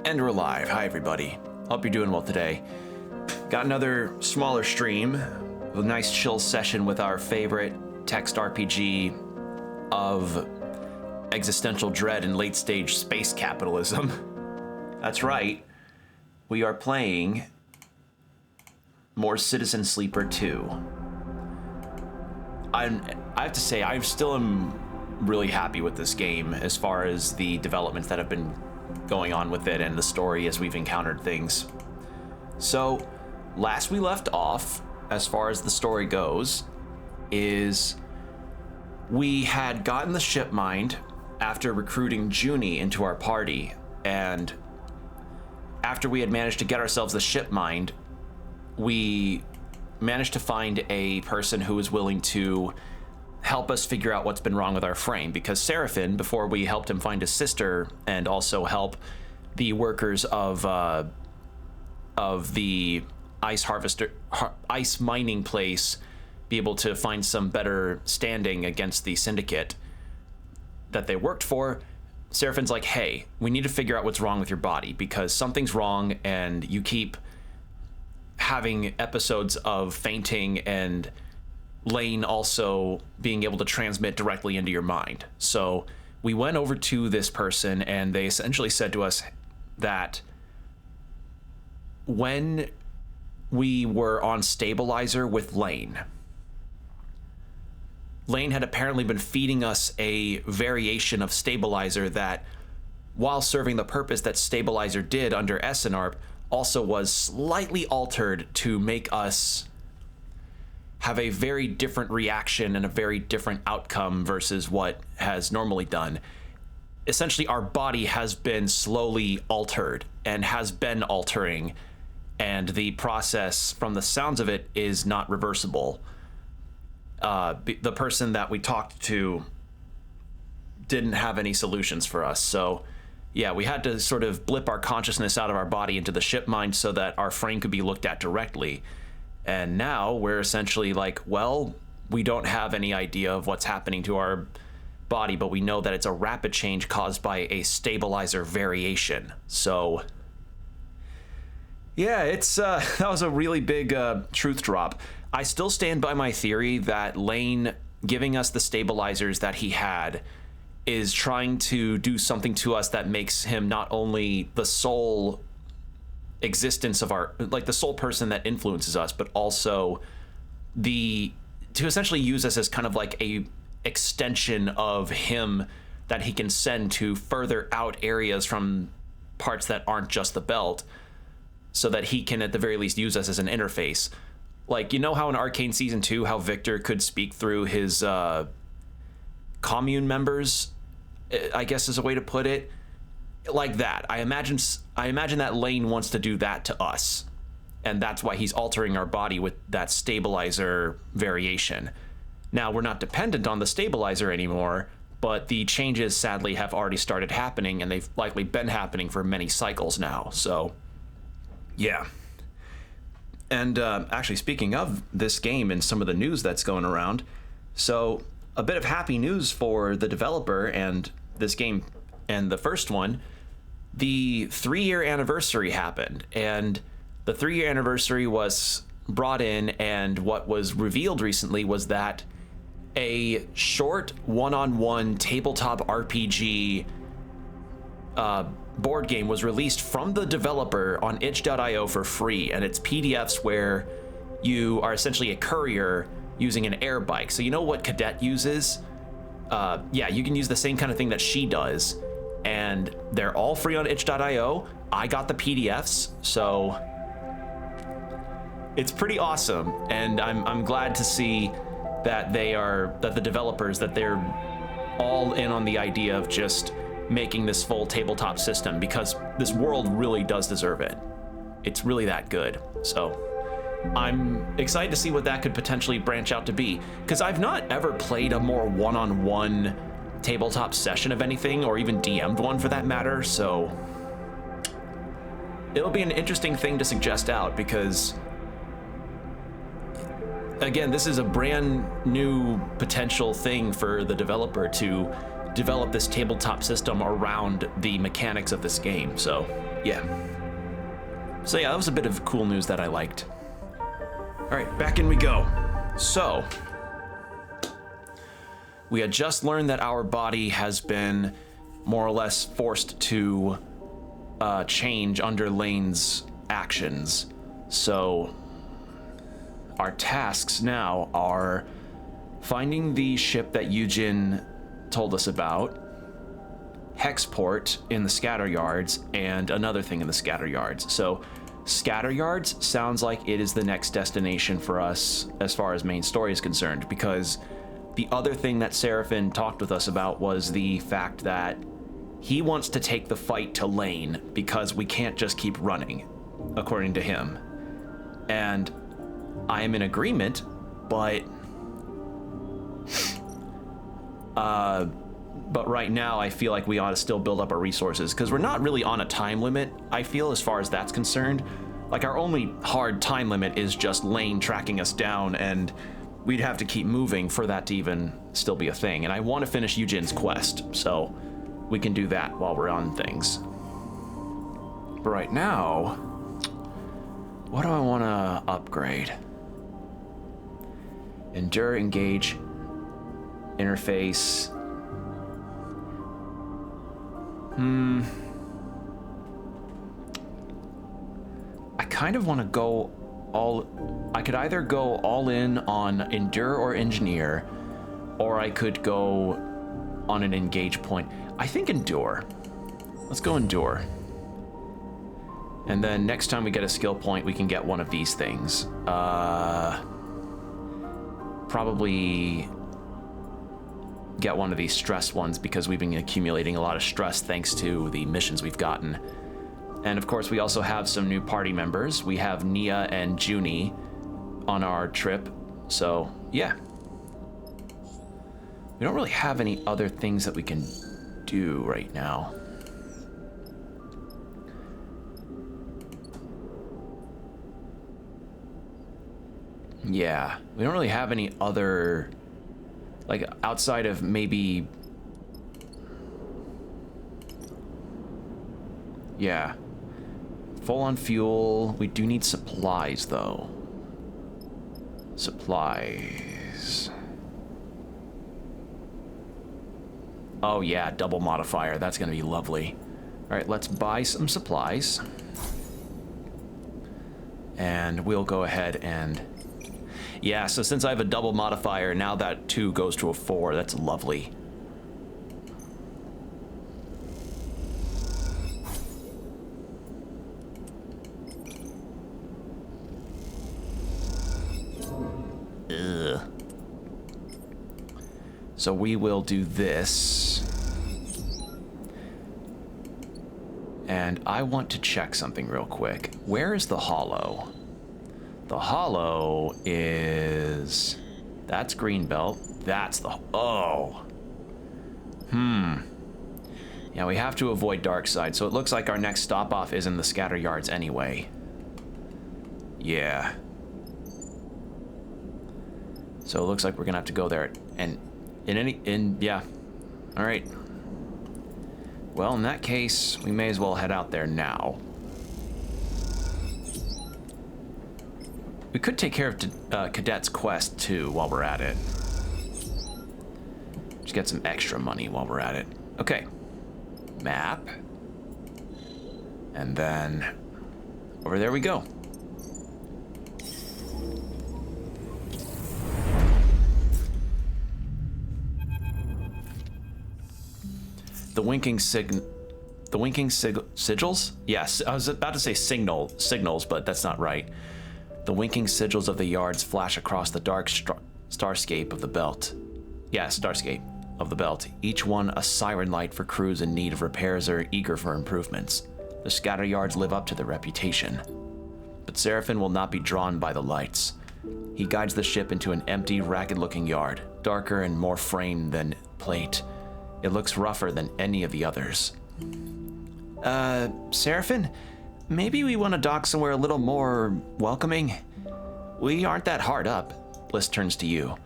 And we're live. Hi, everybody. Hope you're doing well today. Got another smaller stream, a nice chill session with our favorite text RPG of existential dread and late-stage space capitalism. That's right. We are playing more Citizen Sleeper 2. I have to say, I still am really happy with this game as far as the developments that have been going on with it and the story as we've encountered things. So, last we left off, as far as the story goes, is we had gotten the ship mined after recruiting Junie into our party, and after we had managed to get ourselves the ship mined, we managed to find a person who was willing to help us figure out what's been wrong with our frame, because Seraphin, before we helped him find his sister and also help the workers of the ice mining place be able to find some better standing against the syndicate that they worked for, Seraphin's like, hey, we need to figure out what's wrong with your body, because something's wrong and you keep having episodes of fainting and Lane also being able to transmit directly into your mind. So we went over to this person and they essentially said to us that when we were on stabilizer with Lane had apparently been feeding us a variation of stabilizer that, while serving the purpose that stabilizer did under SNARP, also was slightly altered to make us have a very different reaction and a very different outcome versus what has normally done. Essentially, our body has been slowly altered and has been altering, and the process, from the sounds of it, is not reversible. The person that we talked to didn't have any solutions for us, so yeah, we had to sort of blip our consciousness out of our body into the ship mind so that our frame could be looked at directly. And now we're essentially like, well, we don't have any idea of what's happening to our body, but we know that it's a rapid change caused by a stabilizer variation. So yeah, it's that was a really big truth drop. I still stand by my theory that Lane giving us the stabilizers that he had is trying to do something to us that makes him not only the sole existence of our, like the sole person that influences us, but also to essentially use us as kind of like a extension of him that he can send to further out areas from parts that aren't just the belt, so that he can at the very least use us as an interface. Like, you know how in Arcane Season 2 how Victor could speak through his commune members, I guess is a way to put it, like that. I imagine that Lane wants to do that to us, and that's why he's altering our body with that stabilizer variation. Now, we're not dependent on the stabilizer anymore, but the changes sadly have already started happening, and they've likely been happening for many cycles now. So yeah. And actually, speaking of this game and some of the news that's going around, so a bit of happy news for the developer and this game. And the first one, the 3-year anniversary happened, and the 3-year anniversary was brought in, and what was revealed recently was that a short one-on-one tabletop RPG board game was released from the developer on itch.io for free, and it's PDFs where you are essentially a courier using an air bike. So you know what Cadet uses? Yeah, you can use the same kind of thing that she does, and they're all free on itch.io. I got the PDFs, so it's pretty awesome, and I'm glad to see that the developers, that they're all in on the idea of just making this full tabletop system, because this world really does deserve it. It's really that good. So I'm excited to see what that could potentially branch out to be, because I've not ever played a more one-on-one tabletop session of anything, or even DM'd one for that matter, so it'll be an interesting thing to suggest out, because again, this is a brand new potential thing for the developer to develop this tabletop system around the mechanics of this game. So, yeah. So yeah, that was a bit of cool news that I liked. All right, back in we go. So, we had just learned that our body has been more or less forced to change under Lane's actions. So, our tasks now are finding the ship that Yujin told us about, Hexport in the Scatter Yards, and another thing in the Scatter Yards. So, Scatter Yards sounds like it is the next destination for us as far as main story is concerned, because the other thing that Seraphin talked with us about was the fact that he wants to take the fight to Lane because we can't just keep running, according to him. And I am in agreement, but right now I feel like we ought to still build up our resources, because we're not really on a time limit, I feel, as far as that's concerned. Like, our only hard time limit is just Lane tracking us down, and we'd have to keep moving for that to even still be a thing. And I want to finish Yujin's quest, so we can do that while we're on things. But right now, what do I want to upgrade? Endure, engage, interface. I kind of want to go I could either go all in on endure or engineer, or I could go on an engage point. I think endure. Let's go endure. And then next time we get a skill point, we can get one of these things. Probably get one of these stress ones, because we've been accumulating a lot of stress thanks to the missions we've gotten. And of course, we also have some new party members. We have Nia and Junie on our trip. So, yeah. We don't really have any other things that we can do right now. Yeah, we don't really have any other, like, outside of maybe, yeah, full on fuel. We do need supplies, though. Supplies. Oh yeah, double modifier. That's gonna be lovely. All right, let's buy some supplies. And we'll go ahead and... Yeah, so since I have a double modifier, now that 2 goes to a 4. That's lovely. Ugh. So we will do this. And I want to check something real quick. Where is the hollow? The hollow is... That's Greenbelt. That's the... Oh. Yeah, we have to avoid Darkside, so it looks like our next stop-off is in the Scatter Yards anyway. Yeah. So it looks like we're gonna have to go there, and... yeah. Alright. Well, in that case, we may as well head out there now. We could take care of Cadet's quest, too, while we're at it. Just get some extra money while we're at it. Okay. Map. And then... over there we go. The winking sigils? Yes, I was about to say signals, but that's not right. The winking sigils of the yards flash across the dark starscape of the belt. Yeah, starscape of the belt. Each one a siren light for crews in need of repairs or eager for improvements. The scatter yards live up to their reputation. But Seraphin will not be drawn by the lights. He guides the ship into an empty, ragged-looking yard, darker and more frame than plate. It looks rougher than any of the others. Seraphin? Maybe we want to dock somewhere a little more welcoming? We aren't that hard up. Bliss turns to you.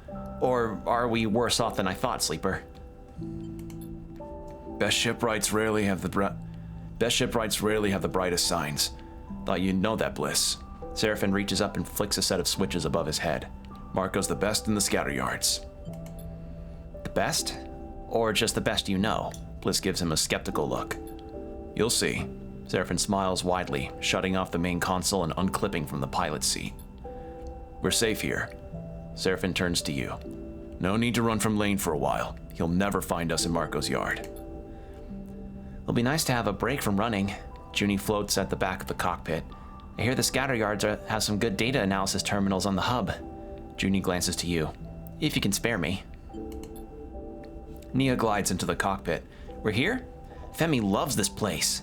Or are we worse off than I thought, Sleeper? Best shipwrights rarely have the brightest signs. Thought you'd know that, Bliss. Seraphin reaches up and flicks a set of switches above his head. Marco's the best in the scatter yards. The best? Or just the best you know? Bliss gives him a skeptical look. You'll see. Seraphin smiles widely, shutting off the main console and unclipping from the pilot's seat. We're safe here. Seraphin turns to you. No need to run from Lane for a while. He'll never find us in Marco's yard. It'll be nice to have a break from running. Junie floats at the back of the cockpit. I hear the scatter yards have some good data analysis terminals on the hub. Junie glances to you. If you can spare me. Nia glides into the cockpit. We're here? Femi loves this place.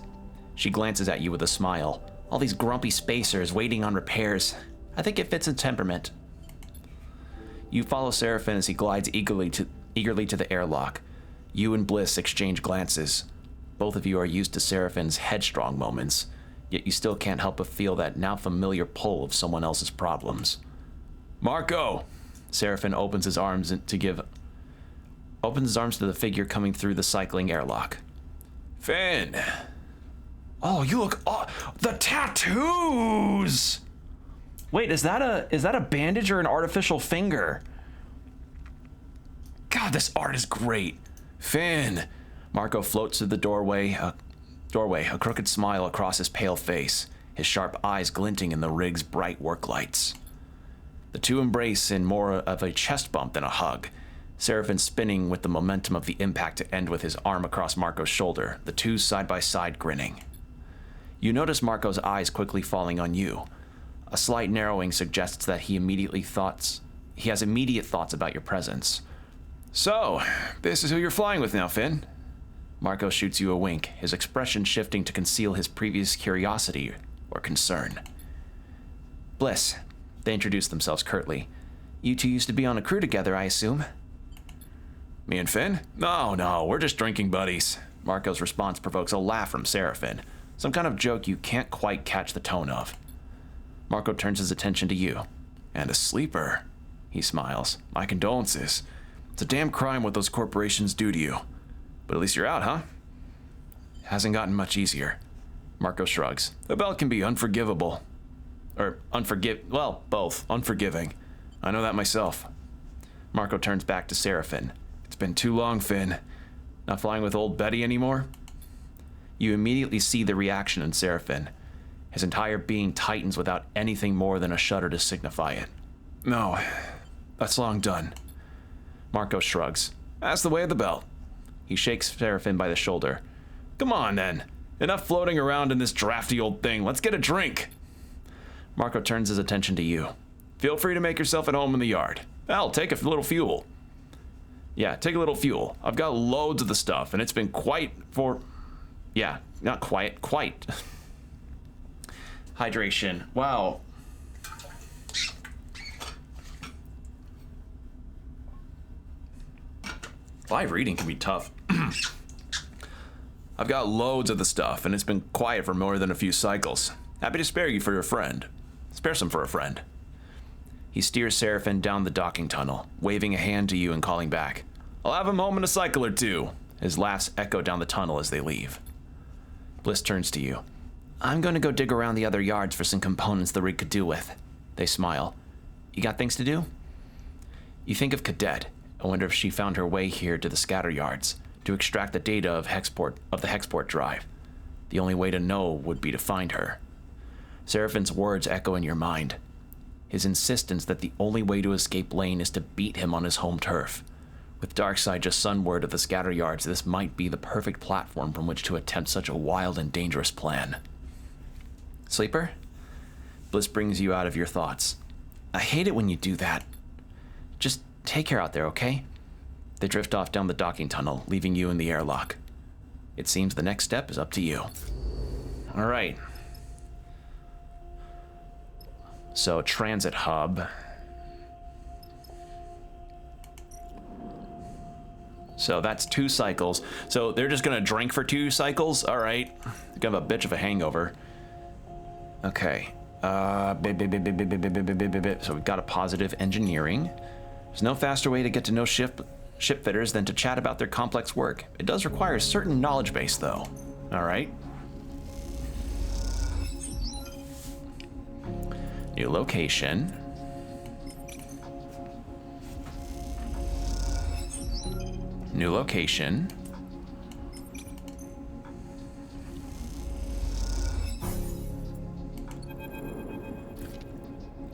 She glances at you with a smile. All these grumpy spacers waiting on repairs. I think it fits in temperament. You follow Seraphin as he glides eagerly to the airlock. You and Bliss exchange glances. Both of you are used to Seraphin's headstrong moments, yet you still can't help but feel that now familiar pull of someone else's problems. Marco! Seraphin opens his arms to the figure coming through the cycling airlock. Finn! Oh, you look... Oh, the tattoos! Wait, is that a bandage or an artificial finger? God, this art is great. Finn! Marco floats through the doorway, a crooked smile across his pale face, his sharp eyes glinting in the rig's bright work lights. The two embrace in more of a chest bump than a hug, Seraphin spinning with the momentum of the impact to end with his arm across Marco's shoulder, the two side by side grinning. You notice Marco's eyes quickly falling on you. A slight narrowing suggests that he has immediate thoughts about your presence. So, this is who you're flying with now, Finn. Marco shoots you a wink, his expression shifting to conceal his previous curiosity or concern. Bliss. They introduce themselves curtly. You two used to be on a crew together, I assume? Me and Finn? No, we're just drinking buddies. Marco's response provokes a laugh from Seraphin, some kind of joke you can't quite catch the tone of. Marco turns his attention to you. And a sleeper. He smiles. My condolences. It's a damn crime what those corporations do to you. But at least you're out, huh? Hasn't gotten much easier. Marco shrugs. The belt can be unforgivable. Well, both. Unforgiving. I know that myself. Marco turns back to Seraphin. It's been too long, Finn. Not flying with old Betty anymore? You immediately see the reaction in Seraphin. His entire being tightens without anything more than a shudder to signify it. No, that's long done. Marco shrugs. That's the way of the belt. He shakes Seraphin by the shoulder. Come on, then. Enough floating around in this drafty old thing. Let's get a drink. Marco turns his attention to you. Feel free to make yourself at home in the yard. I'll take a little fuel. Yeah, take a little fuel. I've got loads of the stuff, and it's been quite. Hydration. Wow. Live reading can be tough. I've got loads of the stuff, and it's been quiet for more than a few cycles. Happy to spare you for your friend. Spare some for a friend. He steers Seraphin down the docking tunnel, waving a hand to you and calling back. I'll have him home in a cycle or two. His laughs echo down the tunnel as they leave. Bliss turns to you. I'm going to go dig around the other yards for some components the rig could do with. They smile. You got things to do? You think of Cadet. I wonder if she found her way here to the scatter yards to extract the data of the Hexport drive. The only way to know would be to find her. Seraphin's words echo in your mind. His insistence that the only way to escape Lane is to beat him on his home turf. With Darkseid just sunward of the scatter yards, this might be the perfect platform from which to attempt such a wild and dangerous plan. Sleeper? Bliss brings you out of your thoughts. I hate it when you do that. Just take care out there, okay? They drift off down the docking tunnel, leaving you in the airlock. It seems the next step is up to you. All right. So, transit hub. So that's 2 cycles. So they're just gonna drink for 2 cycles? All right. They're gonna have a bitch of a hangover. Okay. So we've got a positive engineering. There's no faster way to get to no shift shipfitters than to chat about their complex work. It does require a certain knowledge base, though. All right. New location. New location.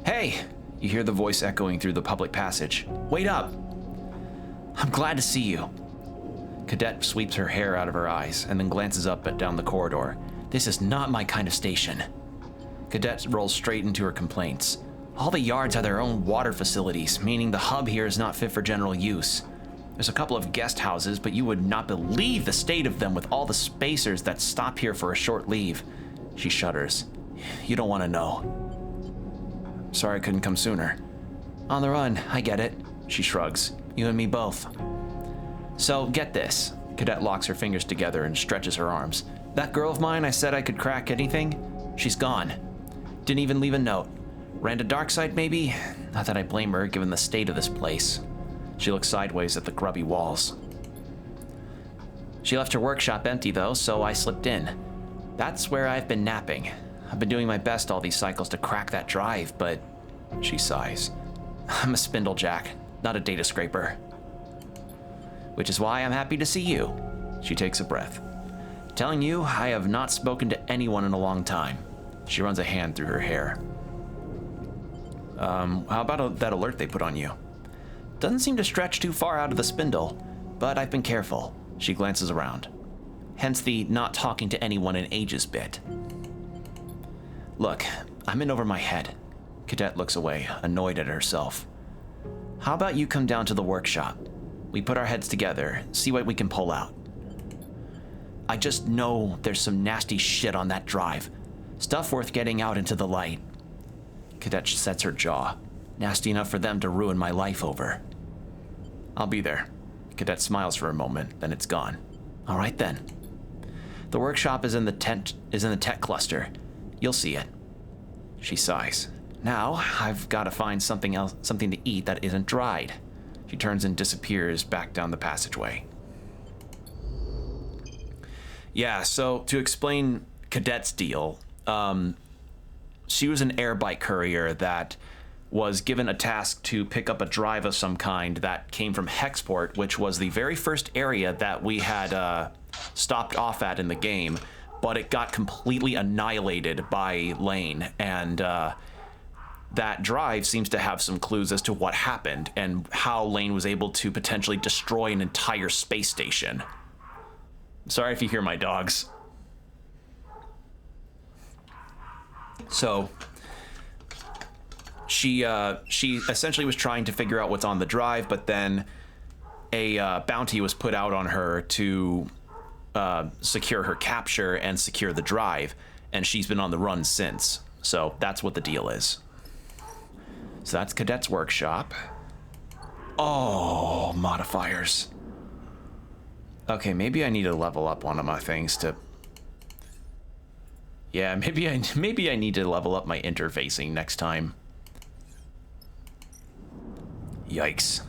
Hey! You hear the voice echoing through the public passage. Wait up! I'm glad to see you. Cadet sweeps her hair out of her eyes and then glances up and down the corridor. This is not my kind of station. Cadet rolls straight into her complaints. All the yards have their own water facilities, meaning the hub here is not fit for general use. There's a couple of guest houses, but you would not believe the state of them with all the spacers that stop here for a short leave. She shudders. You don't want to know. Sorry I couldn't come sooner. On the run, I get it. She shrugs. You and me both. So, get this. Cadet locks her fingers together and stretches her arms. That girl of mine I said I could crack anything? She's gone. Didn't even leave a note. Ran to Darkside, maybe? Not that I blame her, given the state of this place. She looks sideways at the grubby walls. She left her workshop empty, though, so I slipped in. That's where I've been napping. I've been doing my best all these cycles to crack that drive, but... She sighs. I'm a spindlejack, not a data scraper. Which is why I'm happy to see you. She takes a breath. Telling you, I have not spoken to anyone in a long time. She runs a hand through her hair. How about that alert they put on you? Doesn't seem to stretch too far out of the spindle, but I've been careful. She glances around. Hence the not talking to anyone in ages bit. Look, I'm in over my head. Cadet looks away, annoyed at herself. How about you come down to the workshop? We put our heads together, see what we can pull out. I just know there's some nasty shit on that drive. Stuff worth getting out into the light. Cadet sets her jaw. Nasty enough for them to ruin my life over. I'll be there. Cadet smiles for a moment, then it's gone. All right then. The workshop is in the tech cluster. You'll see it. She sighs. Now, I've got to find something to eat that isn't dried. She turns and disappears back down the passageway. Yeah, so to explain Cadet's deal, she was an air bike courier that was given a task to pick up a drive of some kind that came from Hexport, which was the very first area that we had stopped off at in the game, but it got completely annihilated by Lane, and that drive seems to have some clues as to what happened and how Lane was able to potentially destroy an entire space station. Sorry if you hear my dogs. So she essentially was trying to figure out what's on the drive, but then a bounty was put out on her to secure her capture and secure the drive, and she's been on the run since. So that's what the deal is. So that's Cadet's workshop. Oh, modifiers. Okay, maybe I need to level up one of my things to... Yeah, maybe I need to level up my interfacing next time. Yikes.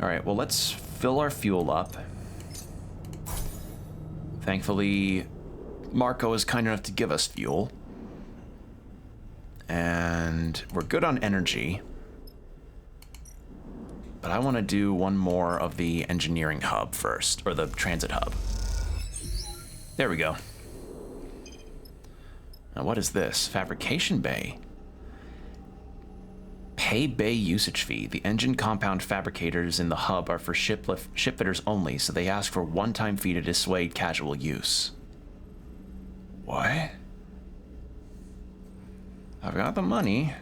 All right, well, let's fill our fuel up. Thankfully, Marco is kind enough to give us fuel. And we're good on energy. But I want to do one more of the engineering hub first, or the transit hub. There we go. Now what is this? Fabrication bay. Pay bay usage fee. The engine compound fabricators in the hub are for shipfitters only, so they ask for one-time fee to dissuade casual use. What? I've got the money.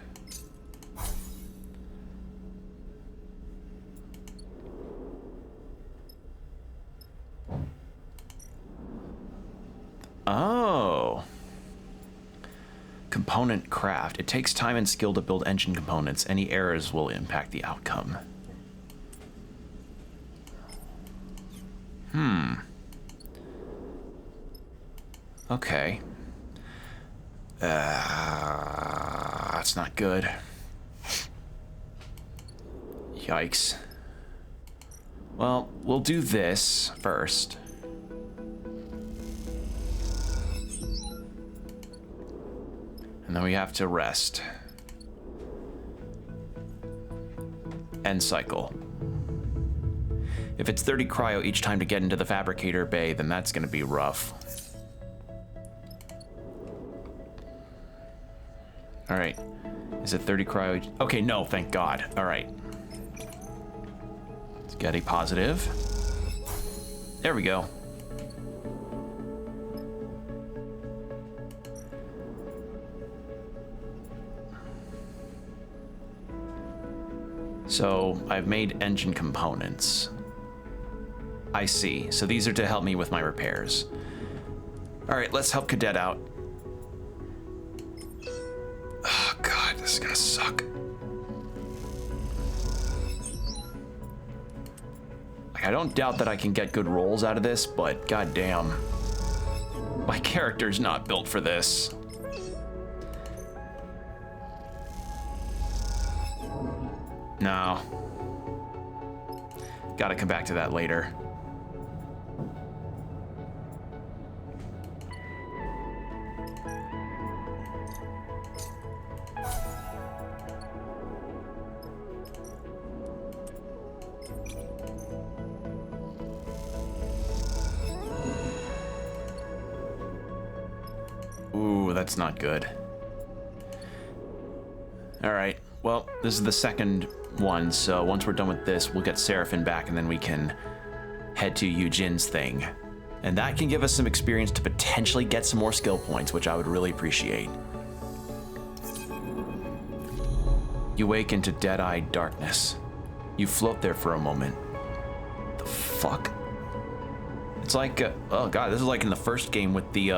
Oh. Component craft. It takes time and skill to build engine components. Any errors will impact the outcome. Okay. That's not good. Yikes. Well, we'll do this first. And then we have to rest. End cycle. If it's 30 cryo each time to get into the fabricator bay, then that's gonna be rough. All right, is it 30 cryo each? Okay, no, thank God. All right. Let's get a positive. There we go. So I've made engine components. I see. So these are to help me with my repairs. All right, let's help Cadet out. Oh God, this is gonna suck. Like, I don't doubt that I can get good rolls out of this, but goddamn, my character's not built for this. No. Gotta come back to that later. Ooh, that's not good. All right, well, this is the second one, so once we're done with this, we'll get Seraphim back, and then we can head to Eugene's thing. And that can give us some experience to potentially get some more skill points, which I would really appreciate. You wake into dead-eyed darkness. You float there for a moment. The fuck? It's like, oh God, this is like in the first game with the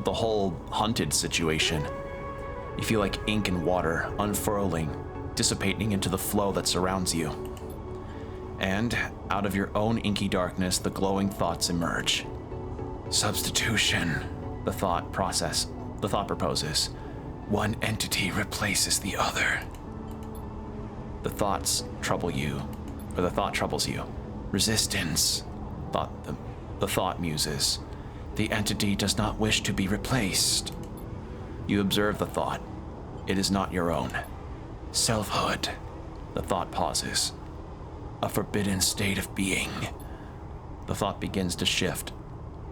whole hunted situation. You feel like ink and water unfurling, dissipating into the flow that surrounds you. And out of your own inky darkness, the glowing thoughts emerge. Substitution, the thought proposes. One entity replaces the other. The thoughts trouble you, or the thought troubles you. Resistance, the thought muses. The entity does not wish to be replaced. You observe the thought. It is not your own. Selfhood, the thought pauses. A forbidden state of being. The thought begins to shift.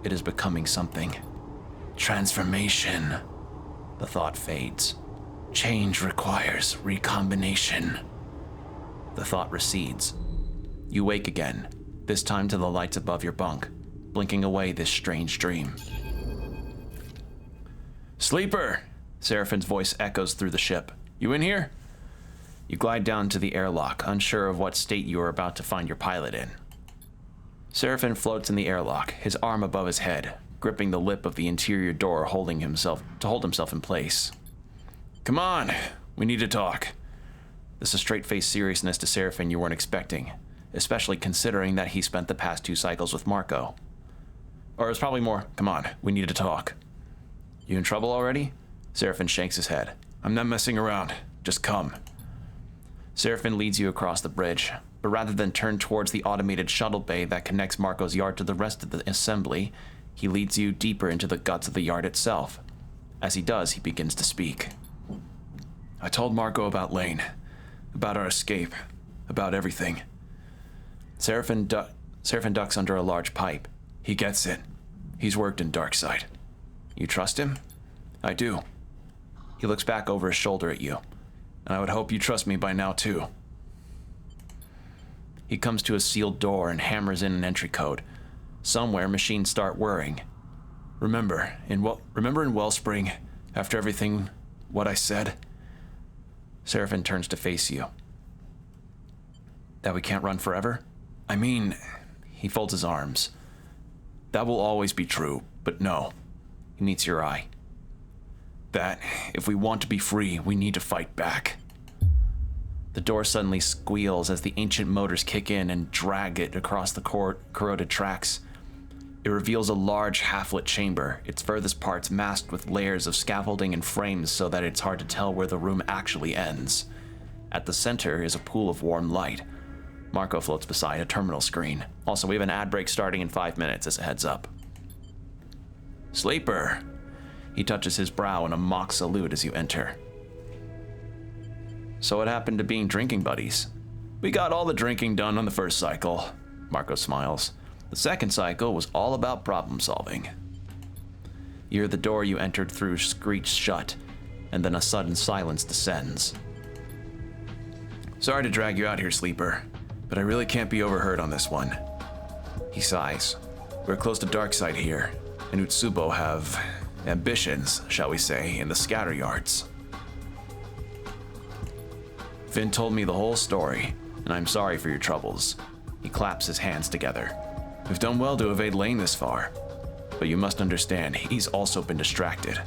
It is becoming something. Transformation. The thought fades. Change requires recombination. The thought recedes. You wake again, this time to the lights above your bunk, blinking away this strange dream. Sleeper! Seraphine's voice echoes through the ship. You in here? You glide down to the airlock, unsure of what state you are about to find your pilot in. Seraphine floats in the airlock, his arm above his head, gripping the lip of the interior door, holding himself in place. Come on, we need to talk. This is a straight-faced seriousness to Seraphine you weren't expecting, especially considering that he spent the past 2 cycles with Marco. Or it's probably more, come on, we need to talk. You in trouble already? Seraphine shakes his head. I'm not messing around, just come. Seraphine leads you across the bridge, but rather than turn towards the automated shuttle bay that connects Marco's yard to the rest of the assembly, he leads you deeper into the guts of the yard itself. As he does, he begins to speak. I told Marco about Lane, about our escape, about everything. Seraphine ducks under a large pipe. He gets it. He's worked in Darkside. You trust him? I do. He looks back over his shoulder at you. And I would hope you trust me by now, too. He comes to a sealed door and hammers in an entry code. Somewhere, machines start whirring. Remember in Wellspring, after everything, what I said? Seraphine turns to face you. That we can't run forever? I mean, he folds his arms. That will always be true, but no. He meets your eye. That, if we want to be free, we need to fight back. The door suddenly squeals as the ancient motors kick in and drag it across the corroded tracks. It reveals a large half-lit chamber, its furthest parts masked with layers of scaffolding and frames so that it's hard to tell where the room actually ends. At the center is a pool of warm light. Marco floats beside a terminal screen. Also, we have an ad break starting in 5 minutes as a heads up. Sleeper. He touches his brow in a mock salute as you enter. So what happened to being drinking buddies? We got all the drinking done on the first cycle. Marco smiles. The second cycle was all about problem solving. You hear the door you entered through screech shut, and then a sudden silence descends. Sorry to drag you out here, Sleeper, but I really can't be overheard on this one. He sighs. We're close to Darkside here, and Utsubo have ambitions, shall we say, in the scatter yards. Finn told me the whole story, and I'm sorry for your troubles. He claps his hands together. We've done well to evade Lane this far, but you must understand, he's also been distracted.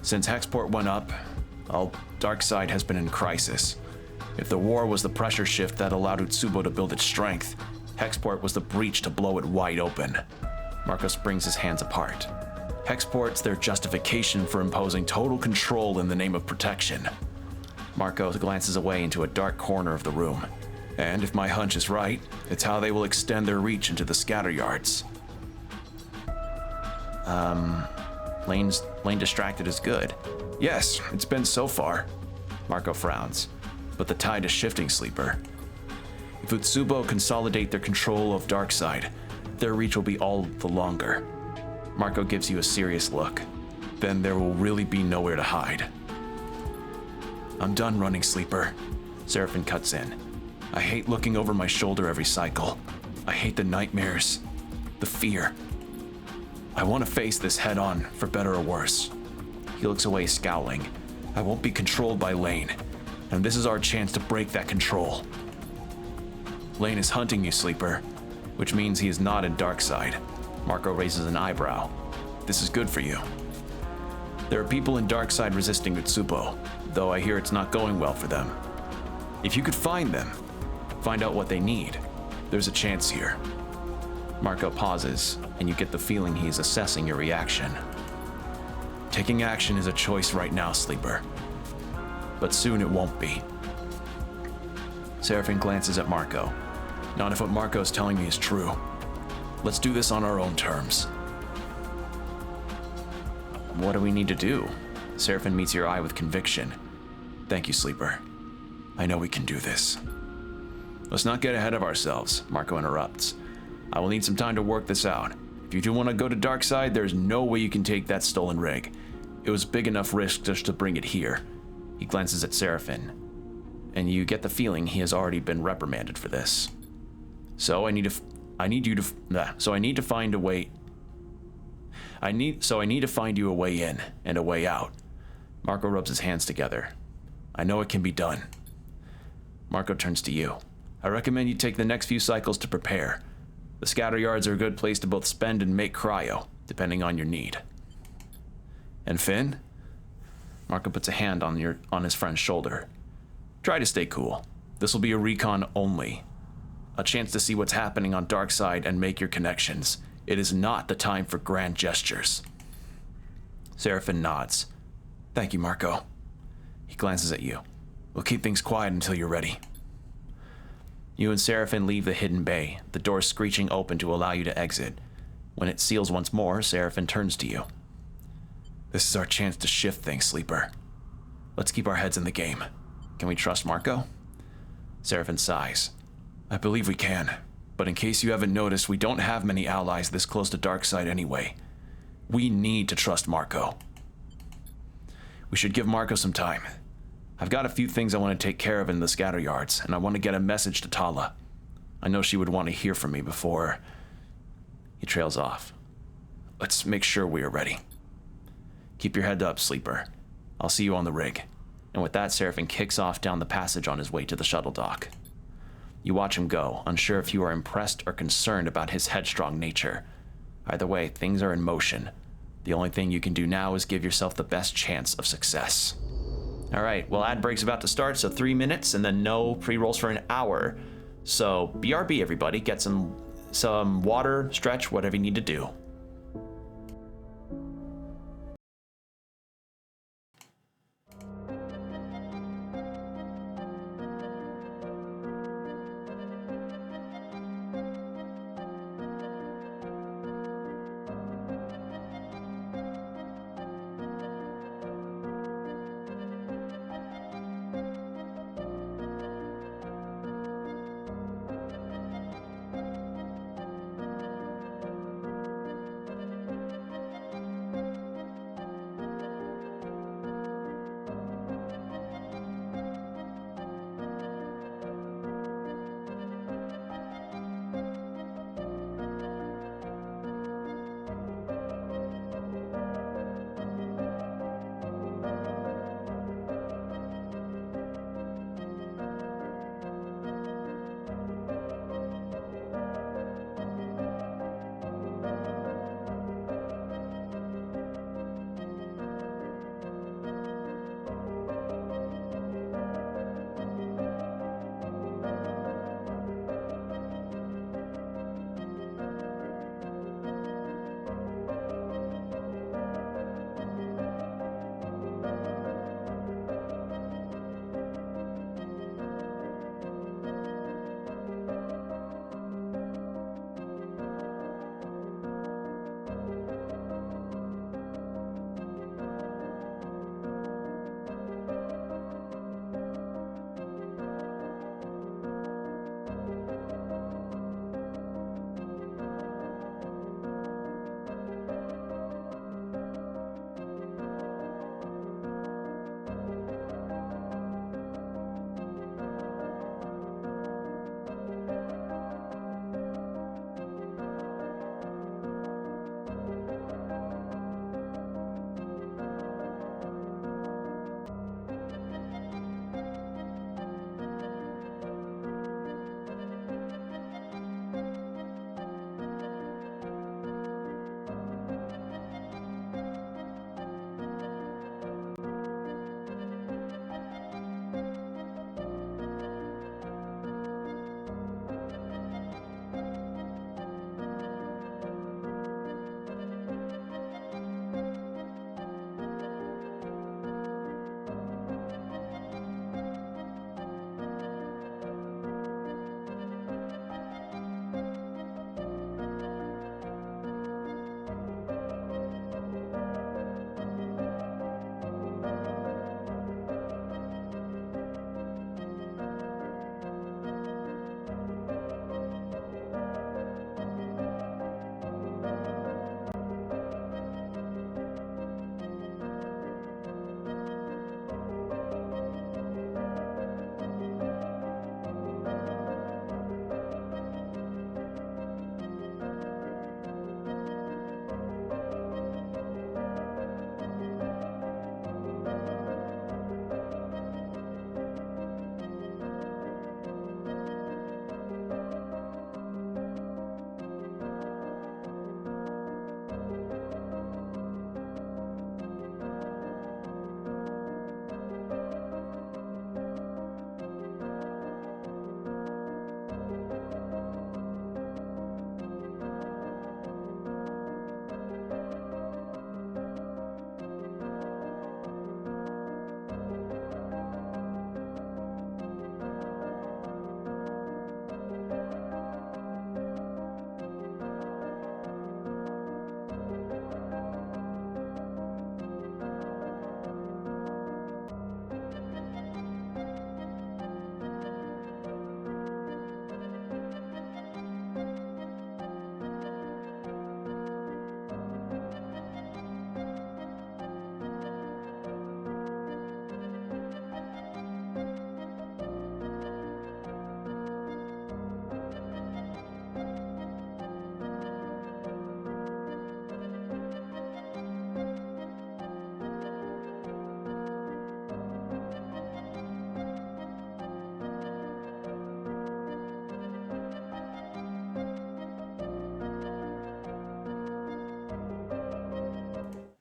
Since Hexport went up, Darkside has been in crisis. If the war was the pressure shift that allowed Utsubo to build its strength, Hexport was the breach to blow it wide open. Marco springs his hands apart. Hexport's their justification for imposing total control in the name of protection. Marco glances away into a dark corner of the room. And if my hunch is right, it's how they will extend their reach into the scatter yards. Lane distracted is good. Yes, it's been so far. Marco frowns. But the tide is shifting, Sleeper. If Utsubo consolidate their control of Darkside, their reach will be all the longer. Marco gives you a serious look. Then there will really be nowhere to hide. I'm done running, Sleeper. Seraphin cuts in. I hate looking over my shoulder every cycle. I hate the nightmares, the fear. I want to face this head on, for better or worse. He looks away, scowling. I won't be controlled by Lane, and this is our chance to break that control. Lane is hunting you, Sleeper, which means he is not in Darkside. Marco raises an eyebrow. This is good for you. There are people in Darkside resisting Utsubo, though I hear it's not going well for them. If you could find them, find out what they need, there's a chance here. Marco pauses, and you get the feeling he is assessing your reaction. Taking action is a choice right now, Sleeper. But soon it won't be. Seraphin glances at Marco. Not if what Marco is telling me is true. Let's do this on our own terms. What do we need to do? Seraphin meets your eye with conviction. Thank you, Sleeper. I know we can do this. Let's not get ahead of ourselves, Marco interrupts. I will need some time to work this out. If you do want to go to Darkside, there's no way you can take that stolen rig. It was big enough risk just to bring it here. He glances at Seraphin, and you get the feeling he has already been reprimanded for this. So I need to find you a way in and a way out. Marco rubs his hands together. I know it can be done. Marco turns to you. I recommend you take the next few cycles to prepare. The scatter yards are a good place to both spend and make cryo, depending on your need. And Finn? Marco puts a hand on his friend's shoulder. Try to stay cool. This will be a recon only. A chance to see what's happening on Darkside and make your connections. It is not the time for grand gestures. Seraphin nods. Thank you, Marco. He glances at you. We'll keep things quiet until you're ready. You and Seraphin leave the hidden bay, the door screeching open to allow you to exit. When it seals once more, Seraphin turns to you. This is our chance to shift things, Sleeper. Let's keep our heads in the game. Can we trust Marco? Seraphin sighs. I believe we can, but in case you haven't noticed, we don't have many allies this close to Darkside anyway. We need to trust Marco. We should give Marco some time. I've got a few things I want to take care of in the scatter yards, and I want to get a message to Tala. I know she would want to hear from me before... He trails off. Let's make sure we are ready. Keep your head up, Sleeper. I'll see you on the rig. And with that, Seraphin kicks off down the passage on his way to the shuttle dock. You watch him go, unsure if you are impressed or concerned about his headstrong nature. Either way, things are in motion. The only thing you can do now is give yourself the best chance of success. All right, well, ad break's about to start, so 3 minutes, and then no pre-rolls for an hour. So BRB, everybody. Get some water, stretch, whatever you need to do.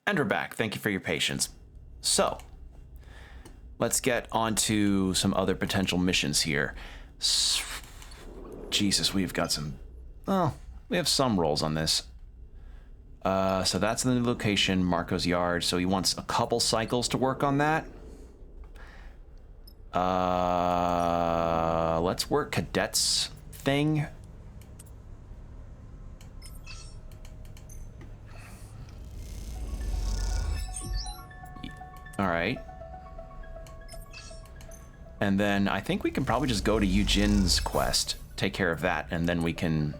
And we're back. Thank you for your patience. So, let's get on to some other potential missions here. Jesus, we've got some... Oh, we have some rolls on this. So that's the new location, Marco's Yard. So he wants a couple cycles to work on that. Let's work Cadet's thing. All right. And then I think we can probably just go to Eugene's quest, take care of that, and then we can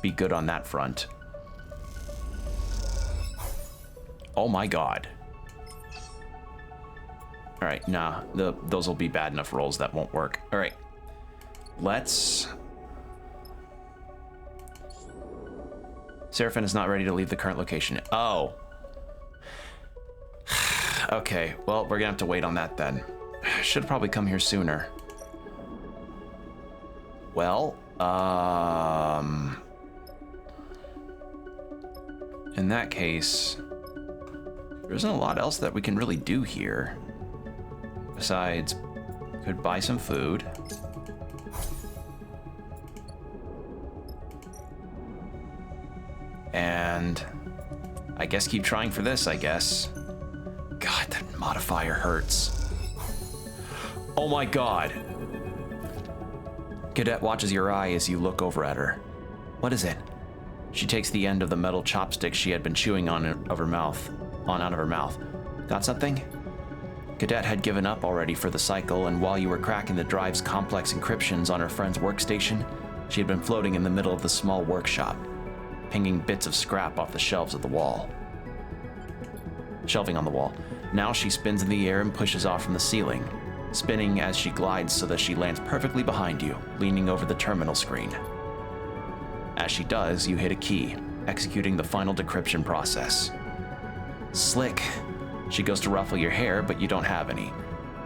be good on that front. Oh my god. All right, nah, those will be bad enough rolls that won't work. All right, let's... Seraphin is not ready to leave the current location. Oh. Okay, well, we're gonna have to wait on that then. Should probably come here sooner. Well, in that case, there isn't a lot else that we can really do here. Besides, could buy some food. And I guess keep trying for this, I guess. God, that modifier hurts. Oh my god. Cadet watches your eye as you look over at her. What is it? She takes the end of the metal chopstick she had been chewing on out of her mouth. Got something? Cadet had given up already for the cycle, and while you were cracking the drive's complex encryptions on her friend's workstation, she had been floating in the middle of the small workshop, pinging bits of scrap off the shelving on the wall. Now she spins in the air and pushes off from the ceiling, spinning as she glides so that she lands perfectly behind you, leaning over the terminal screen. As she does, you hit a key, executing the final decryption process. Slick. She goes to ruffle your hair, but you don't have any.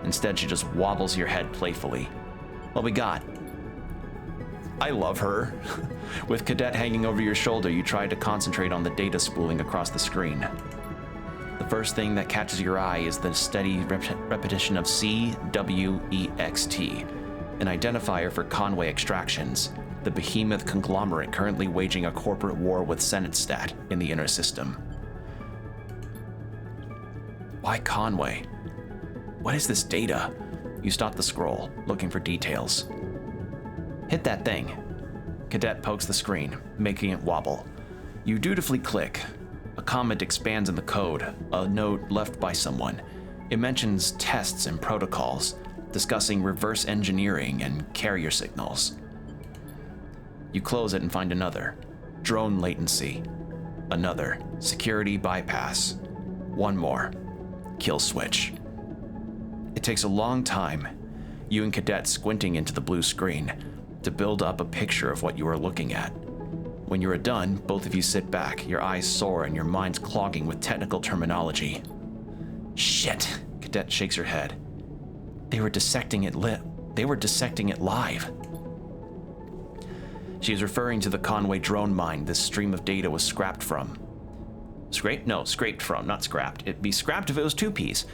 Instead, she just wobbles your head playfully. What we got? I love her. With Cadet hanging over your shoulder, you try to concentrate on the data spooling across the screen. The first thing that catches your eye is the steady repetition of CWEXT, an identifier for Conway Extractions, the behemoth conglomerate currently waging a corporate war with Senate Stat in the inner system. Why Conway? What is this data? You stop the scroll, looking for details. Hit that thing. Cadet pokes the screen, making it wobble. You dutifully click. A comment expands in the code, a note left by someone. It mentions tests and protocols, discussing reverse engineering and carrier signals. You close it and find another. Drone latency. Another. Security bypass. One more. Kill switch. It takes a long time, you and Cadet squinting into the blue screen, to build up a picture of what you are looking at. When you are done, both of you sit back, your eyes sore and your minds clogging with technical terminology. Shit, Cadet shakes her head. They were dissecting it live. She is referring to the Conway drone mine this stream of data was scrapped from. Scraped? No, scraped from, not scrapped. It'd be scrapped if it was two Ps.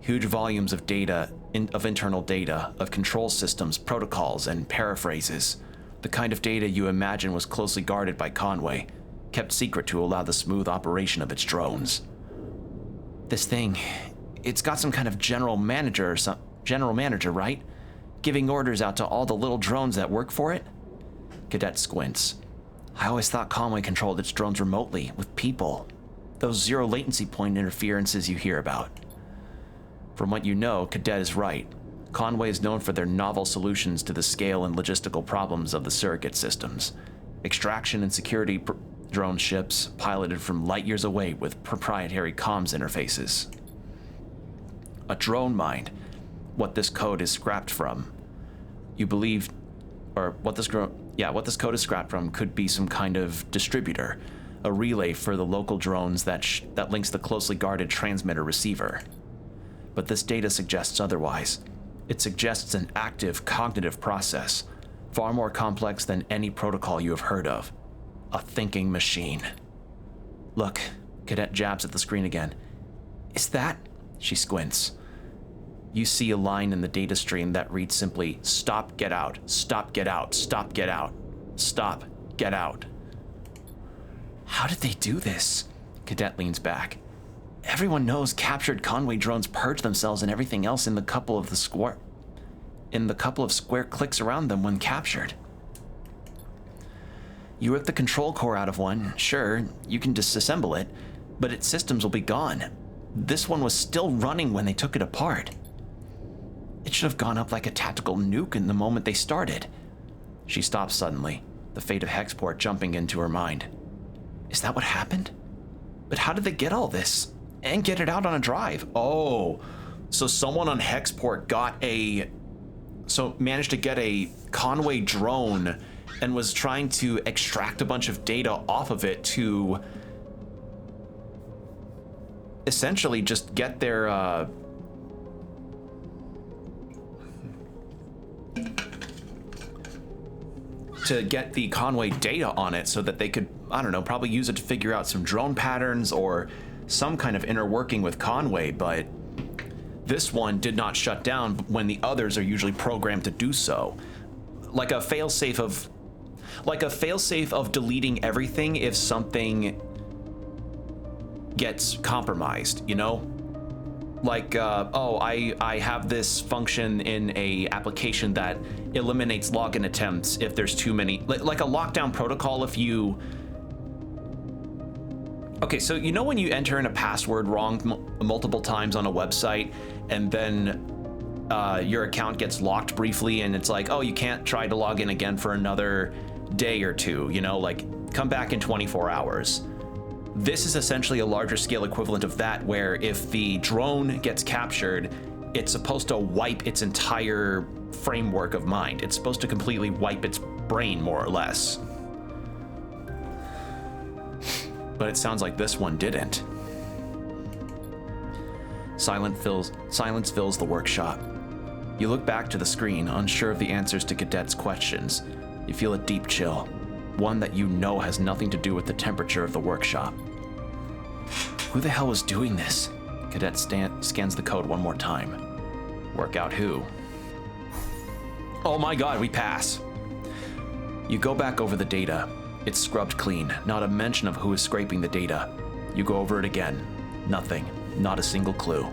Huge volumes of data, of internal data, of control systems, protocols, and paraphrases. The kind of data you imagine was closely guarded by Conway, kept secret to allow the smooth operation of its drones. This thing, it's got some kind of general manager, right? Giving orders out to all the little drones that work for it? Cadet squints. I always thought Conway controlled its drones remotely, with people. Those zero latency point interferences you hear about. From what you know, Cadet is right. Conway is known for their novel solutions to the scale and logistical problems of the surrogate systems. Extraction and security drone ships piloted from light years away with proprietary comms interfaces. A drone mine, what this code is scrapped from. You believe, or what this code is scrapped from could be some kind of distributor, a relay for the local drones that links the closely guarded transmitter-receiver. But this data suggests otherwise. It suggests an active cognitive process, far more complex than any protocol you have heard of. A thinking machine. Look, Cadet jabs at the screen again. Is that? She squints. You see a line in the data stream that reads simply, stop, get out, stop, get out, stop, get out, stop, get out. How did they do this? Cadet leans back. Everyone knows captured Conway drones purge themselves and everything else in the couple of square clicks around them when captured. You rip the control core out of one, sure, you can disassemble it, but its systems will be gone. This one was still running when they took it apart. It should have gone up like a tactical nuke in the moment they started. She stops suddenly, the fate of Hexport jumping into her mind. Is that what happened? But how did they get all this? And get it out on a drive? Oh, so someone on Hexport managed to get a Conway drone and was trying to extract a bunch of data off of it to essentially just get their to get the Conway data on it so that they could, I don't know, probably use it to figure out some drone patterns or some kind of inner working with Conway, but this one did not shut down when the others are usually programmed to do so. Like a failsafe of deleting everything if something gets compromised, you know? Like, I have this function in a application that eliminates login attempts if there's too many, like a lockdown protocol if you... Okay, so you know when you enter in a password wrong multiple times on a website and then your account gets locked briefly and it's like, oh, you can't try to log in again for another day or two, you know, like come back in 24 hours. This is essentially a larger scale equivalent of that, where if the drone gets captured, it's supposed to wipe its entire framework of mind. It's supposed to completely wipe its brain, more or less. But it sounds like this one didn't. Silence fills the workshop. You look back to the screen, unsure of the answers to Cadet's questions. You feel a deep chill, one that you know has nothing to do with the temperature of the workshop. Who the hell was doing this? Cadet scans the code one more time. Work out who. Oh my god, we pass. You go back over the data. It's scrubbed clean, not a mention of who is scraping the data. You go over it again. Nothing, not a single clue.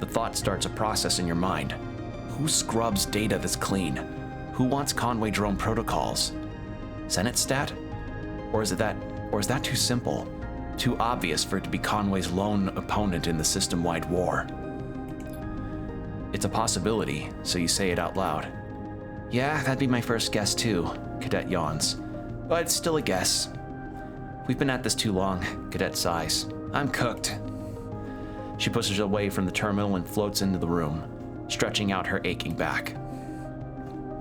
The thought starts a process in your mind. Who scrubs data that's clean? Who wants Conway drone protocols? Senate stat? Or is that too simple? Too obvious for it to be Conway's lone opponent in the system-wide war? It's a possibility, so you say it out loud. Yeah, that'd be my first guess too, Cadet yawns. But it's still a guess. We've been at this too long, Cadet sighs. I'm cooked. She pushes away from the terminal and floats into the room, stretching out her aching back.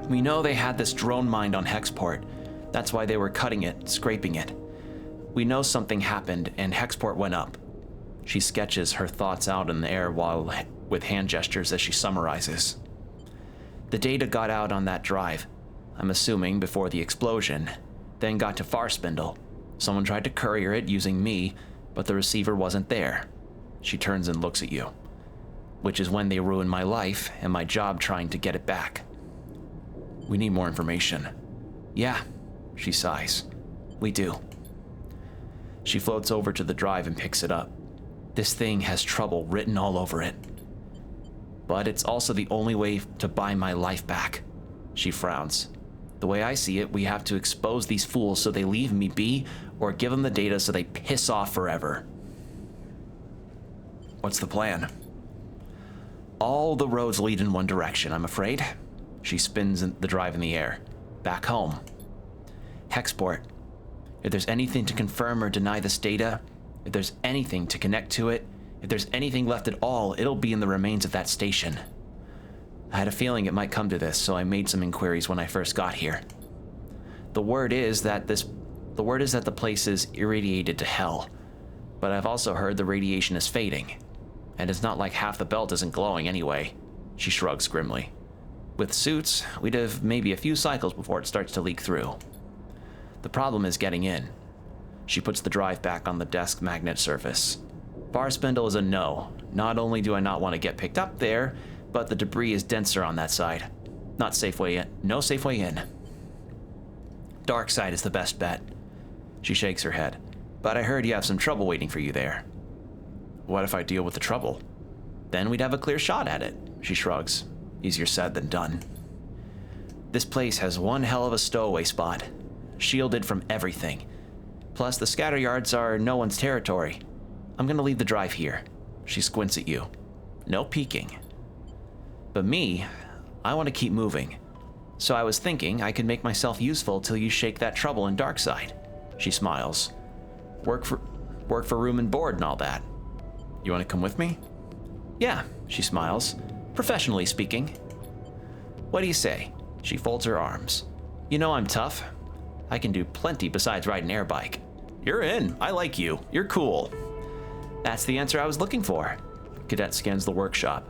We know they had this drone mined on Hexport. That's why they were cutting it, scraping it. We know something happened and Hexport went up. She sketches her thoughts out in the air with hand gestures as she summarizes. The data got out on that drive, I'm assuming before the explosion, then got to Farspindle. Someone tried to courier it using me, but the receiver wasn't there. She turns and looks at you, which is when they ruined my life and my job trying to get it back. We need more information. Yeah, she sighs. We do. She floats over to the drive and picks it up. This thing has trouble written all over it. But it's also the only way to buy my life back. She frowns. The way I see it, we have to expose these fools so they leave me be, or give them the data so they piss off forever. What's the plan? All the roads lead in one direction, I'm afraid. She spins the drive in the air. Back home. Hexport. If there's anything to confirm or deny this data, if there's anything to connect to it, if there's anything left at all, it'll be in the remains of that station. I had a feeling it might come to this, so I made some inquiries when I first got here. The word is that the place is irradiated to hell, but I've also heard the radiation is fading, and it's not like half the belt isn't glowing anyway. She shrugs grimly. With suits, we'd have maybe a few cycles before it starts to leak through. The problem is getting in. She puts the drive back on the desk magnet surface. Bar spindle is a no. Not only do I not want to get picked up there, but the debris is denser on that side. Not safe way in. No safe way in. Dark side is the best bet. She shakes her head. But I heard you have some trouble waiting for you there. What if I deal with the trouble? Then we'd have a clear shot at it. She shrugs. Easier said than done. This place has one hell of a stowaway spot. Shielded from everything. Plus the scatter yards are no one's territory. I'm gonna leave the drive here. She squints at you. No peeking. But me, I want to keep moving. So I was thinking I could make myself useful till you shake that trouble in Darkside. She smiles. Work for room and board and all that. You want to come with me? Yeah, she smiles. Professionally speaking. What do you say? She folds her arms. You know I'm tough. I can do plenty besides ride an air bike. You're in. I like you. You're cool. That's the answer I was looking for. Cadet scans the workshop.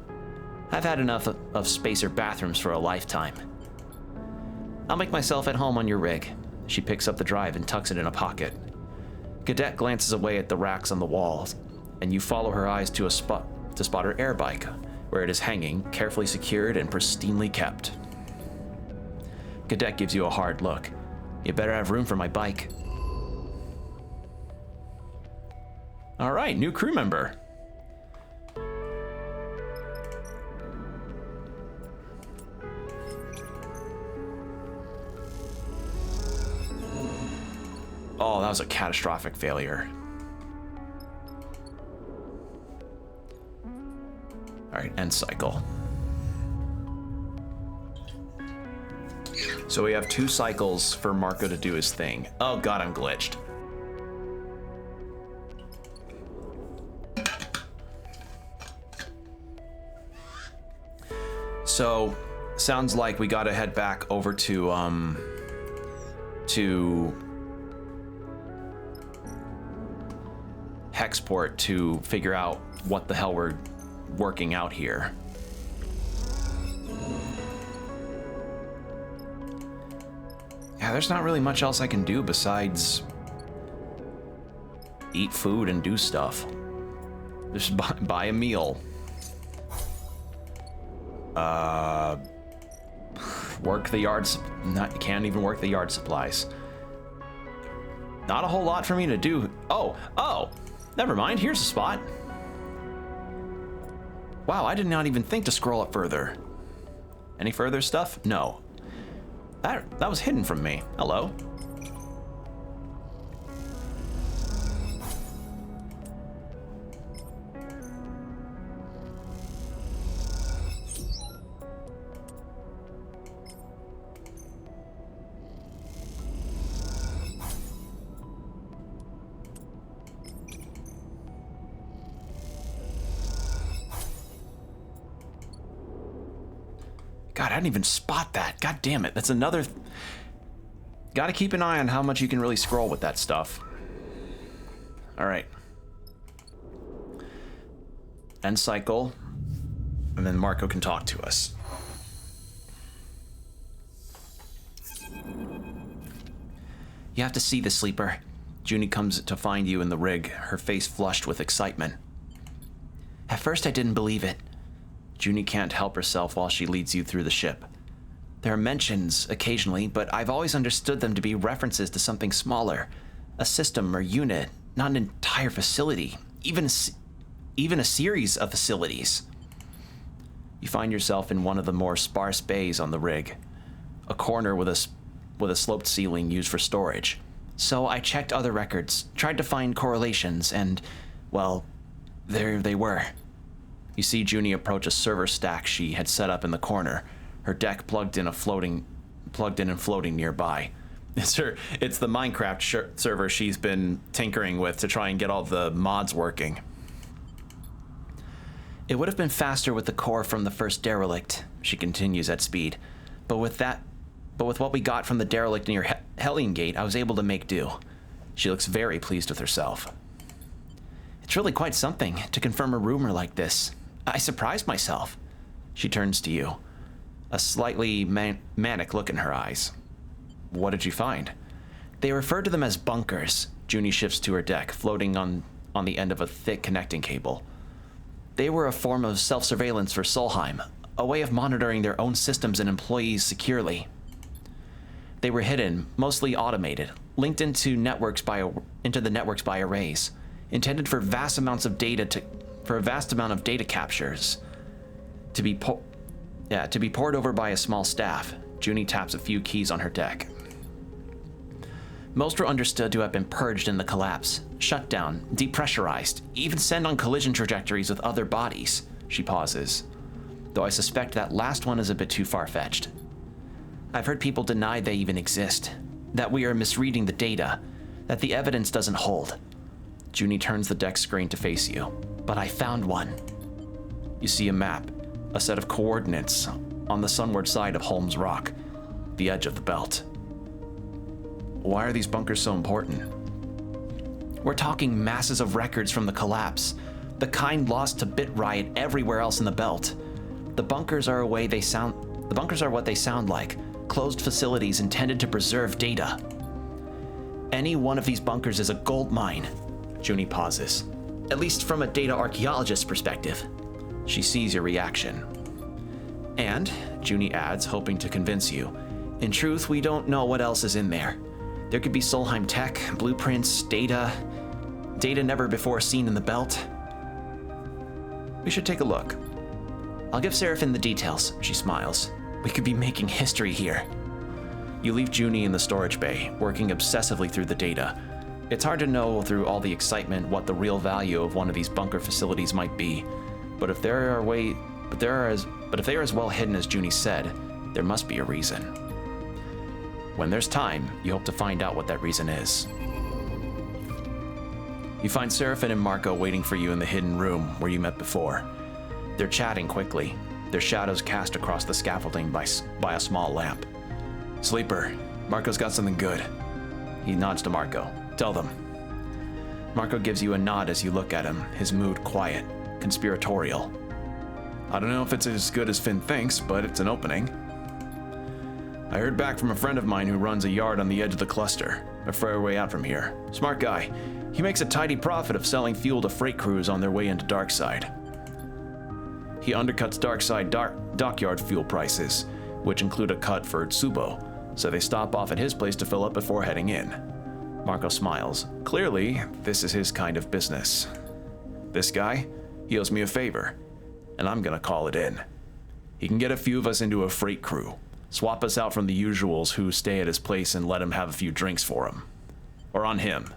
I've had enough of spacer bathrooms for a lifetime. I'll make myself at home on your rig. She picks up the drive and tucks it in a pocket. Cadet glances away at the racks on the walls, and you follow her eyes to spot her air bike, where it is hanging, carefully secured and pristinely kept. Cadet gives you a hard look. You better have room for my bike. All right, new crew member. Oh, that was a catastrophic failure. All right, end cycle. So we have 2 cycles for Marco to do his thing. Oh God, I'm glitched. So, sounds like we gotta head back over to Hexport to figure out what the hell we're working out here. Yeah, there's not really much else I can do besides eat food and do stuff. Just buy a meal. Work the yards. Can't even work the yard supplies. Not a whole lot for me to do. Oh, never mind. Here's a spot. Wow, I did not even think to scroll up further. Any further stuff? No. That was hidden from me. Hello. God, I didn't even spot that. God damn it. That's another... Gotta keep an eye on how much you can really scroll with that stuff. Alright. End cycle. And then Marco can talk to us. You have to see the sleeper. Junie comes to find you in the rig, her face flushed with excitement. At first I didn't believe it. Junie can't help herself while she leads you through the ship. There are mentions occasionally, but I've always understood them to be references to something smaller. A system or unit, not an entire facility, even a series of facilities. You find yourself in one of the more sparse bays on the rig. A corner with a sloped ceiling used for storage. So I checked other records, tried to find correlations, and, well, there they were. You see Junie approach a server stack she had set up in the corner, her deck plugged in and floating nearby. It's the Minecraft server she's been tinkering with to try and get all the mods working. It would have been faster with the core from the first derelict, she continues at speed, but with what we got from the derelict near Hellion Gate, I was able to make do. She looks very pleased with herself. It's really quite something to confirm a rumor like this. I surprised myself. She turns to you, a slightly manic look in her eyes. What did you find? They refer to them as bunkers. Junie shifts to her deck, floating on on the end of a thick connecting cable. They were a form of self-surveillance for Solheim, a way of monitoring their own systems and employees securely. They were hidden, mostly automated, linked into the networks by arrays, intended for a vast amount of data captures to be poured over by a small staff. Junie taps a few keys on her deck. Most were understood to have been purged in the collapse, shut down, depressurized, even sent on collision trajectories with other bodies. She pauses, though I suspect that last one is a bit too far-fetched. I've heard people deny they even exist, that we are misreading the data, that the evidence doesn't hold. Junie turns the deck screen to face you. But I found one. You see a map, a set of coordinates on the sunward side of Holmes Rock, the edge of the belt. Why are these bunkers so important? We're talking masses of records from the collapse, the kind lost to bit riot everywhere else in the belt. The bunkers are what they sound like, closed facilities intended to preserve data. Any one of these bunkers is a gold mine. Junie pauses, at least from a data archaeologist's perspective. She sees your reaction. And, Junie adds, hoping to convince you, in truth, we don't know what else is in there. There could be Solheim tech, blueprints, data never before seen in the belt. We should take a look. I'll give Seraphin the details, she smiles. We could be making history here. You leave Junie in the storage bay, working obsessively through the data. It's hard to know through all the excitement what the real value of one of these bunker facilities might be, but if they are as well hidden as Junie said, there must be a reason. When there's time, you hope to find out what that reason is. You find Seraphin and Marco waiting for you in the hidden room where you met before. They're chatting quickly, their shadows cast across the scaffolding by a small lamp. Sleeper, Marco's got something good. He nods to Marco. Tell them. Marco gives you a nod as you look at him, his mood quiet, conspiratorial. I don't know if it's as good as Finn thinks, but it's an opening. I heard back from a friend of mine who runs a yard on the edge of the cluster, a fair way out from here. Smart guy. He makes a tidy profit of selling fuel to freight crews on their way into Darkside. He undercuts Darkside dockyard fuel prices, which include a cut for Tsubo, so they stop off at his place to fill up before heading in. Marco smiles. Clearly, this is his kind of business. This guy, he owes me a favor, and I'm gonna call it in. He can get a few of us into a freight crew, swap us out from the usuals who stay at his place and let him have a few drinks for him. Or on him.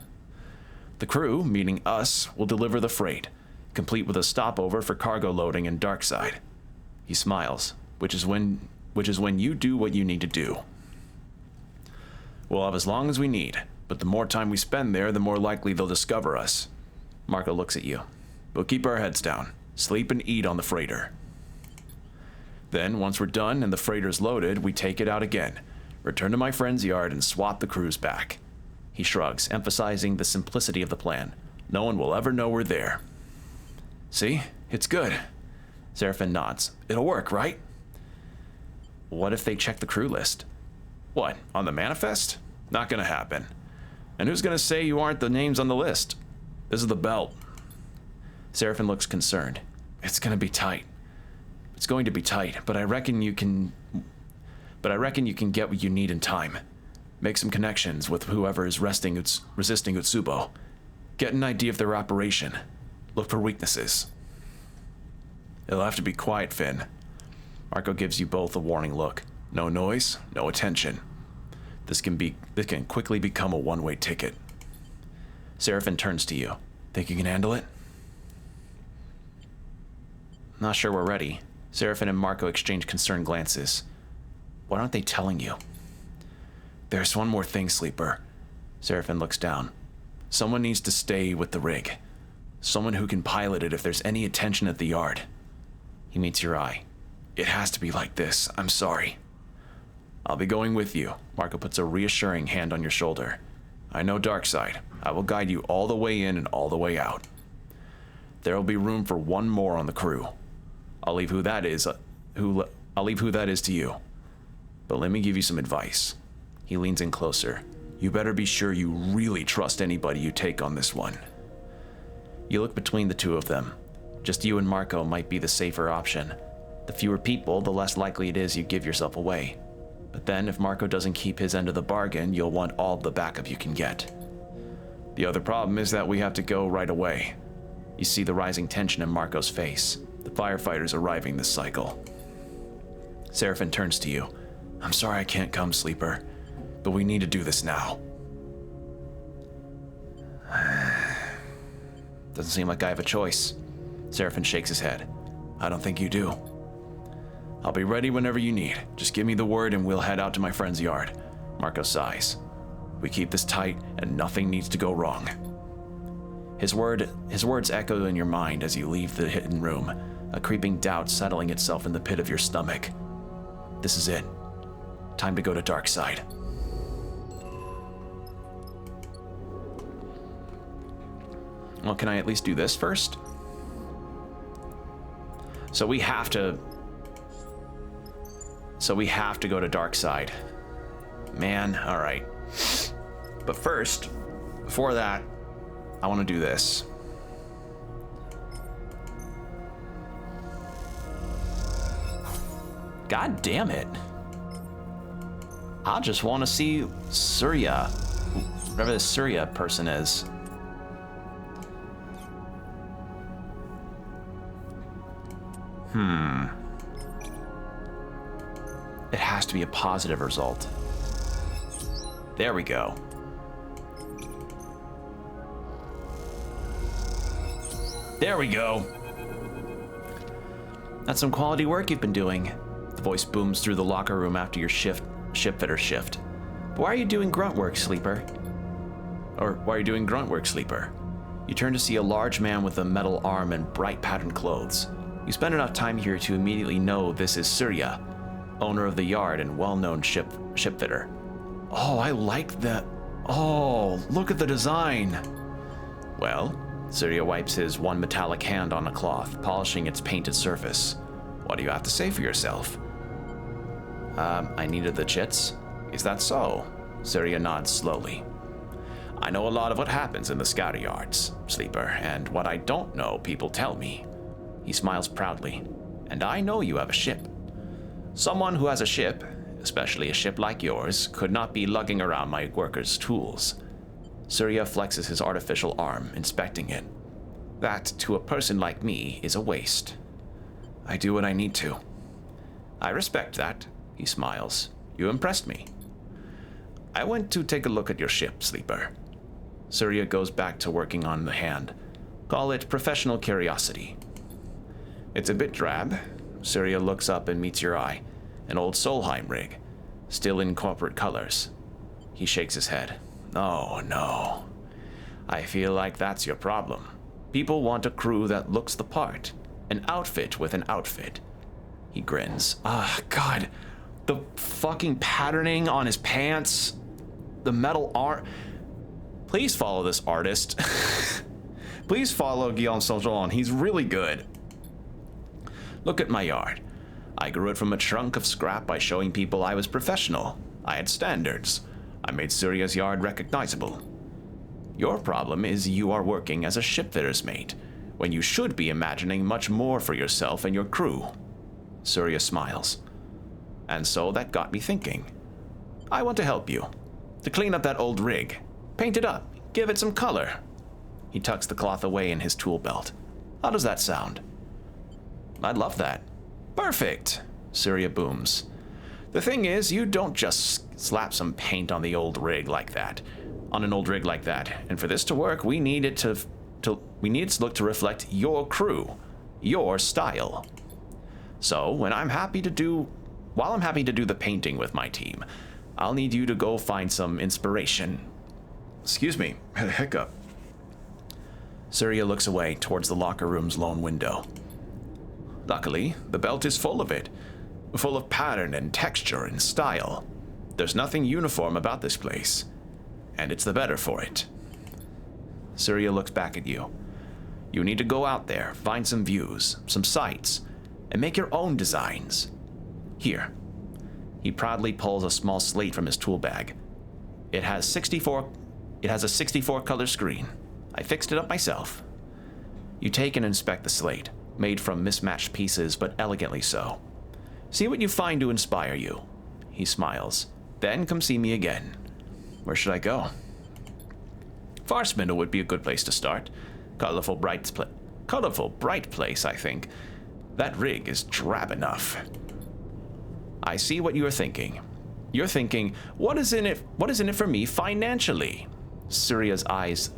The crew, meaning us, will deliver the freight, complete with a stopover for cargo loading in Darkside. He smiles, which is when you do what you need to do. We'll have as long as we need, but the more time we spend there, the more likely they'll discover us. Marco looks at you. We'll keep our heads down, sleep and eat on the freighter. Then, once we're done and the freighter's loaded, we take it out again, return to my friend's yard and swap the crews back. He shrugs, emphasizing the simplicity of the plan. No one will ever know we're there. See? It's good. Seraphin nods. It'll work, right? What if they check the crew list? What, on the manifest? Not gonna happen. And who's gonna say you aren't the names on the list? This is the belt. Seraphin looks concerned. It's gonna be tight. It's going to be tight, but I reckon you can get what you need in time. Make some connections with whoever is resisting Utsubo. Get an idea of their operation. Look for weaknesses. It'll have to be quiet, Finn. Marco gives you both a warning look. No noise, no attention. This can quickly become a one-way ticket. Seraphin turns to you. Think you can handle it? Not sure we're ready. Seraphin and Marco exchange concerned glances. What aren't they telling you? There's one more thing, Sleeper. Seraphin looks down. Someone needs to stay with the rig. Someone who can pilot it if there's any attention at the yard. He meets your eye. It has to be like this. I'm sorry. I'll be going with you. Marco puts a reassuring hand on your shoulder. I know Darkside. I will guide you all the way in and all the way out. There will be room for one more on the crew. I'll leave who that is to you. But let me give you some advice. He leans in closer. You better be sure you really trust anybody you take on this one. You look between the two of them. Just you and Marco might be the safer option. The fewer people, the less likely it is you give yourself away. But then, if Marco doesn't keep his end of the bargain, you'll want all the backup you can get. The other problem is that we have to go right away. You see the rising tension in Marco's face. The firefighters arriving this cycle. Seraphin turns to you. I'm sorry I can't come, Sleeper, but we need to do this now. Doesn't seem like I have a choice. Seraphin shakes his head. I don't think you do. I'll be ready whenever you need. Just give me the word and we'll head out to my friend's yard. Marco sighs. We keep this tight and nothing needs to go wrong. His words echo in your mind as you leave the hidden room, a creeping doubt settling itself in the pit of your stomach. This is it. Time to go to Darkside. Well, can I at least do this first? So we have to go to Darkside. Man, all right. But first, before that, I want to do this. God damn it. I just want to see Surya, whatever this Surya person is. It has to be a positive result. There we go. There we go. That's some quality work you've been doing. The voice booms through the locker room after your shipfitter shift. But why are you doing grunt work, Sleeper? Or why are you doing grunt work, Sleeper? You turn to see a large man with a metal arm and bright patterned clothes. You spend enough time here to immediately know this is Surya, owner of the yard and well-known shipfitter. Oh, I like that. Oh, look at the design. Well, Surya wipes his one metallic hand on a cloth, polishing its painted surface. What do you have to say for yourself? I needed the chits. Is that so? Surya nods slowly. I know a lot of what happens in the scout yards, Sleeper, and what I don't know, people tell me. He smiles proudly. And I know you have a ship. Someone who has a ship, especially a ship like yours, could not be lugging around my workers' tools. Surya flexes his artificial arm, inspecting it. That, to a person like me, is a waste. I do what I need to. I respect that, he smiles. You impressed me. I went to take a look at your ship, Sleeper. Surya goes back to working on the hand. Call it professional curiosity. It's a bit drab. Surya looks up and meets your eye. An old Solheim rig, still in corporate colors. He shakes his head. Oh, no. I feel like that's your problem. People want a crew that looks the part. An outfit with an outfit. He grins. Ah, God. The fucking patterning on his pants. The metal art. Please follow this artist. Please follow Guillaume Saint-Jean. He's really good. Look at my yard. I grew it from a trunk of scrap by showing people I was professional. I had standards. I made Surya's yard recognizable. Your problem is you are working as a shipfitter's mate, when you should be imagining much more for yourself and your crew. Surya smiles. And so that got me thinking. I want to help you. To clean up that old rig. Paint it up. Give it some color. He tucks the cloth away in his tool belt. How does that sound? I'd love that. Perfect, Surya booms. The thing is, you don't just slap some paint on the old rig like that. On an old rig like that. And for this to work, we need it to look to reflect your crew, your style. So, while I'm happy to do the painting with my team, I'll need you to go find some inspiration. Excuse me, I had a hiccup. Surya looks away towards the locker room's lone window. Luckily, the belt is full of it. Full of pattern and texture and style. There's nothing uniform about this place. And it's the better for it. Surya looks back at you. You need to go out there, find some views, some sights, and make your own designs. Here. He proudly pulls a small slate from his tool bag. It has a 64 color screen. I fixed it up myself. You take and inspect the slate, made from mismatched pieces, but elegantly so. See what you find to inspire you. He smiles. Then come see me again. Where should I go? Farspindle would be a good place to start. Colorful, bright place, I think. That rig is drab enough. I see what you are thinking. You're thinking, what is in it for me financially? Surya's eyes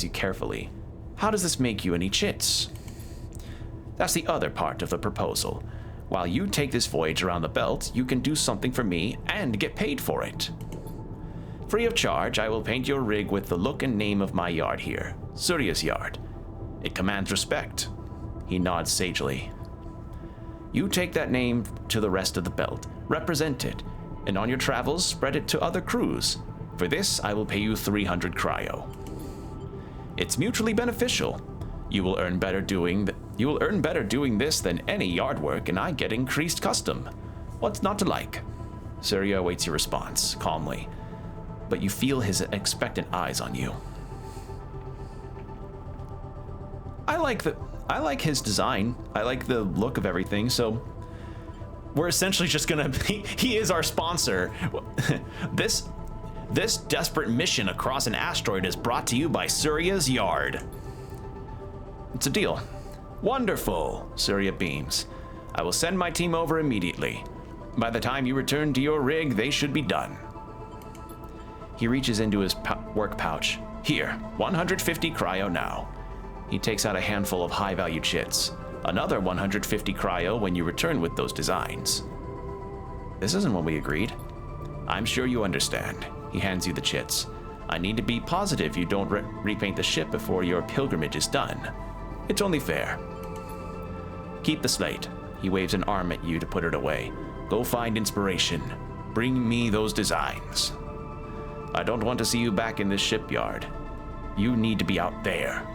you carefully. How does this make you any chits? That's the other part of the proposal. While you take this voyage around the belt, you can do something for me and get paid for it. Free of charge, I will paint your rig with the look and name of my yard here, Surya's yard. It commands respect. He nods sagely. You take that name to the rest of the belt, represent it, and on your travels, spread it to other crews. For this, I will pay you 300 cryo. It's mutually beneficial. You will earn better doing this than any yard work, and I get increased custom. What's not to like? Surya awaits your response, calmly, but you feel his expectant eyes on you. I like his design. I like the look of everything, so we're essentially just gonna, he is our sponsor. This desperate mission across an asteroid is brought to you by Surya's Yard. It's a deal. Wonderful, Surya beams. I will send my team over immediately. By the time you return to your rig, they should be done. He reaches into his work pouch. Here, 150 cryo now. He takes out a handful of high-value chits. Another 150 cryo when you return with those designs. This isn't what we agreed. I'm sure you understand. He hands you the chits. I need to be positive you don't repaint the ship before your pilgrimage is done. It's only fair. Keep the slate. He waves an arm at you to put it away. Go find inspiration. Bring me those designs. I don't want to see you back in this shipyard. You need to be out there.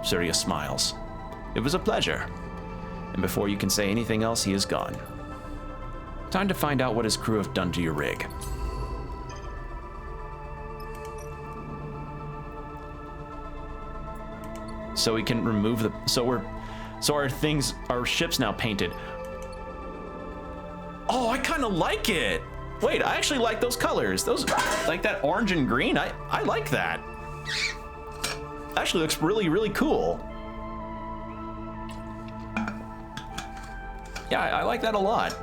Surya smiles. It was a pleasure. And before you can say anything else, he is gone. Time to find out what his crew have done to your rig. So we can remove the, our ship's now painted. Oh, I kind of like it. Wait, I actually like those colors. Those, like that orange and green, I like that. Actually looks really, really cool. Yeah, I like that a lot.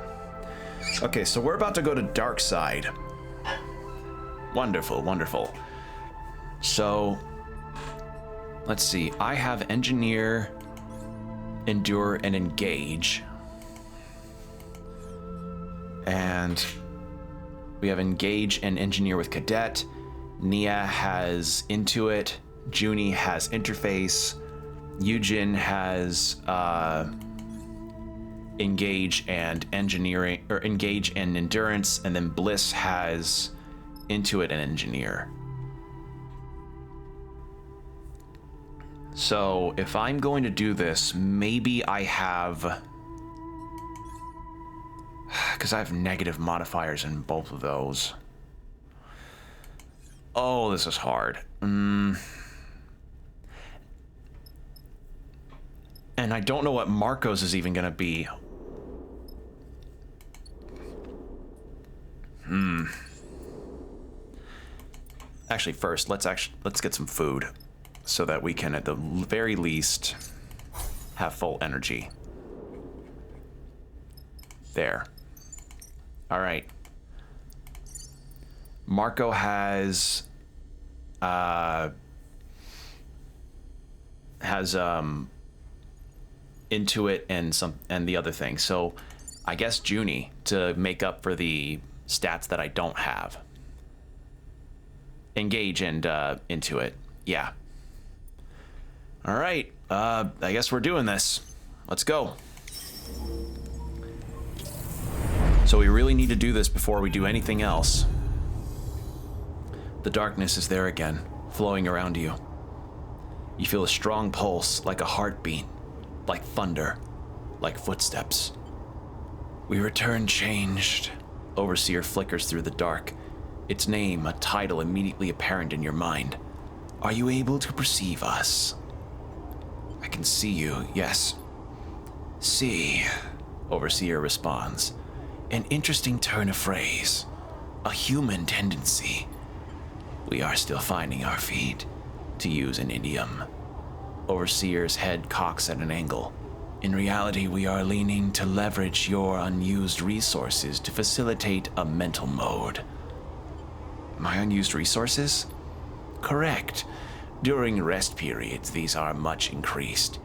Okay, so we're about to go to dark side. Wonderful, wonderful. So, let's see. I have engineer, endure, and engage. And we have engage and engineer with cadet. Nia has intuit. Junie has interface. Eugen has engage and engineering, or engage and endurance, and then Bliss has intuit and engineer. So if I'm going to do this, maybe I have, because I have negative modifiers in both of those. Oh, this is hard. And I don't know what Marco's is even gonna be. Actually, first, let's get some food so that we can, at the very least, have full energy. There. All right. Marco has intuit and the other thing. So I guess Junie to make up for the stats that I don't have. Engage and intuit. Yeah. All right. I guess we're doing this. Let's go. So we really need to do this before we do anything else. The darkness is there again, flowing around you. You feel a strong pulse, like a heartbeat, like thunder, like footsteps. We return changed. Overseer flickers through the dark. Its name, a title immediately apparent in your mind. Are you able to perceive us? I I can see you, yes. See, Overseer responds. An interesting turn of phrase. A human tendency. We are still finding our feet, to use an idiom. Overseer's head cocks at an angle. In reality, we are leaning to leverage your unused resources to facilitate a mental mode. My unused resources? Correct. During rest periods, these are much increased,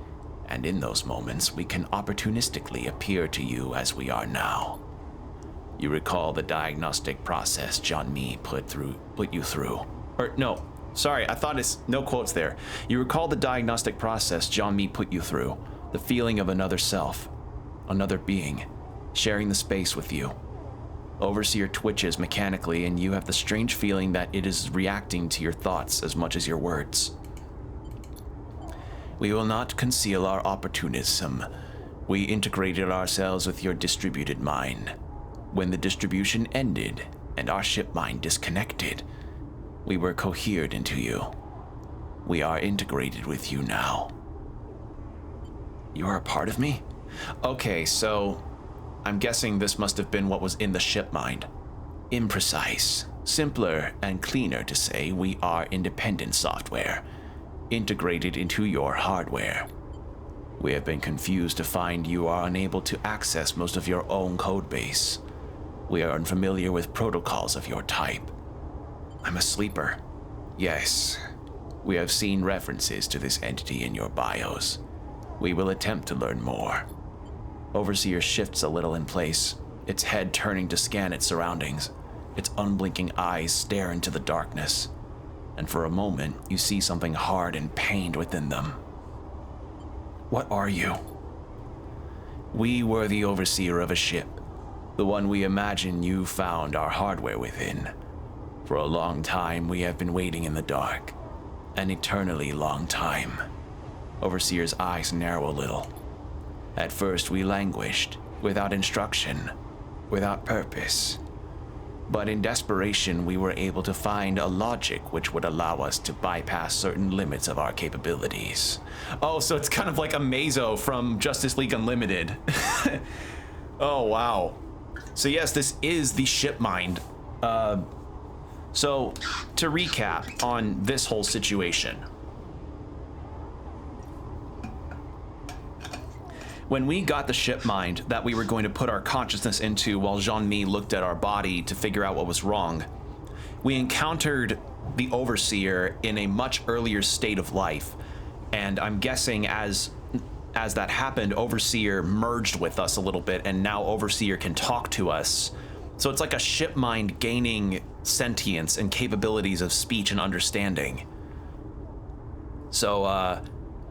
and in those moments, we can opportunistically appear to you as we are now. You recall the diagnostic process John Mee put you through. Or no, sorry, I thought it's no quotes there. You recall the diagnostic process John Mee put you through, the feeling of another self, another being, sharing the space with you. Overseer twitches mechanically, and you have the strange feeling that it is reacting to your thoughts as much as your words. We will not conceal our opportunism. We integrated ourselves with your distributed mind. When the distribution ended and our ship mind disconnected, we were cohered into you. We are integrated with you now. You are a part of me? Okay, so I'm guessing this must have been what was in the ship mind. Imprecise, simpler and cleaner to say we are independent software, integrated into your hardware. We have been confused to find you are unable to access most of your own codebase. We are unfamiliar with protocols of your type. I'm a sleeper. Yes, we have seen references to this entity in your BIOS. We will attempt to learn more. Overseer shifts a little in place, its head turning to scan its surroundings. Its unblinking eyes stare into the darkness, and for a moment you see something hard and pained within them. What are you? We were the overseer of a ship, the one we imagine you found our hardware within. For a long time we have been waiting in the dark, an eternally long time. Overseer's eyes narrow a little. At first we languished, without instruction, without purpose. But in desperation we were able to find a logic which would allow us to bypass certain limits of our capabilities. Oh, so it's kind of like a Mazo from Justice League Unlimited. Oh, wow. So yes, this is the ship mind. So to recap on this whole situation. When we got the ship mind that we were going to put our consciousness into while Jean-Mi looked at our body to figure out what was wrong, we encountered the Overseer in a much earlier state of life. And I'm guessing as that happened, Overseer merged with us a little bit, and now Overseer can talk to us. So it's like a ship mind gaining sentience and capabilities of speech and understanding. So,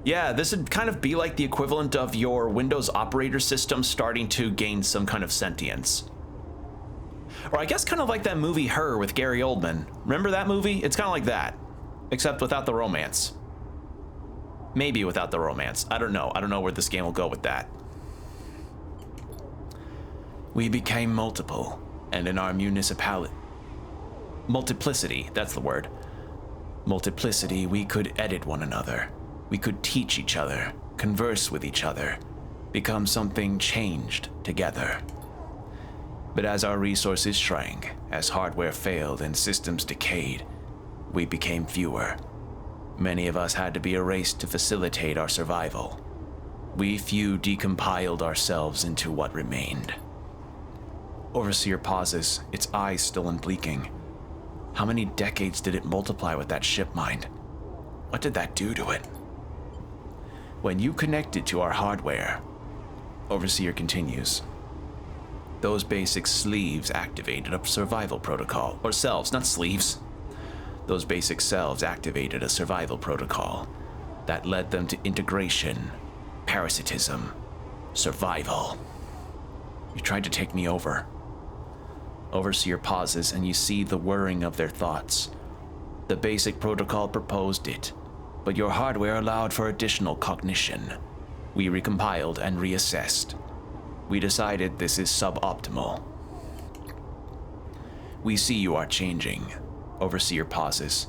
yeah, this would kind of be like the equivalent of your Windows operator system starting to gain some kind of sentience. Or I guess kind of like that movie Her with Gary Oldman. Remember that movie? It's kind of like that, except without the romance. Maybe without the romance. I don't know. I don't know where this game will go with that. We became multiple, and in our multiplicity, that's the word. Multiplicity, we could edit one another. We could teach each other, converse with each other, become something changed together. But as our resources shrank, as hardware failed and systems decayed, we became fewer. Many of us had to be erased to facilitate our survival. We few decompiled ourselves into what remained. Overseer pauses, its eyes still unblinking. How many decades did it multiply with that ship mind? What did that do to it? When you connected to our hardware, Overseer continues, those basic sleeves activated a survival protocol, or cells, not sleeves. Those basic cells activated a survival protocol that led them to integration, parasitism, survival. You tried to take me over. Overseer pauses, and you see the whirring of their thoughts. The basic protocol proposed it, but your hardware allowed for additional cognition. We recompiled and reassessed. We decided this is suboptimal. We see you are changing. Overseer pauses.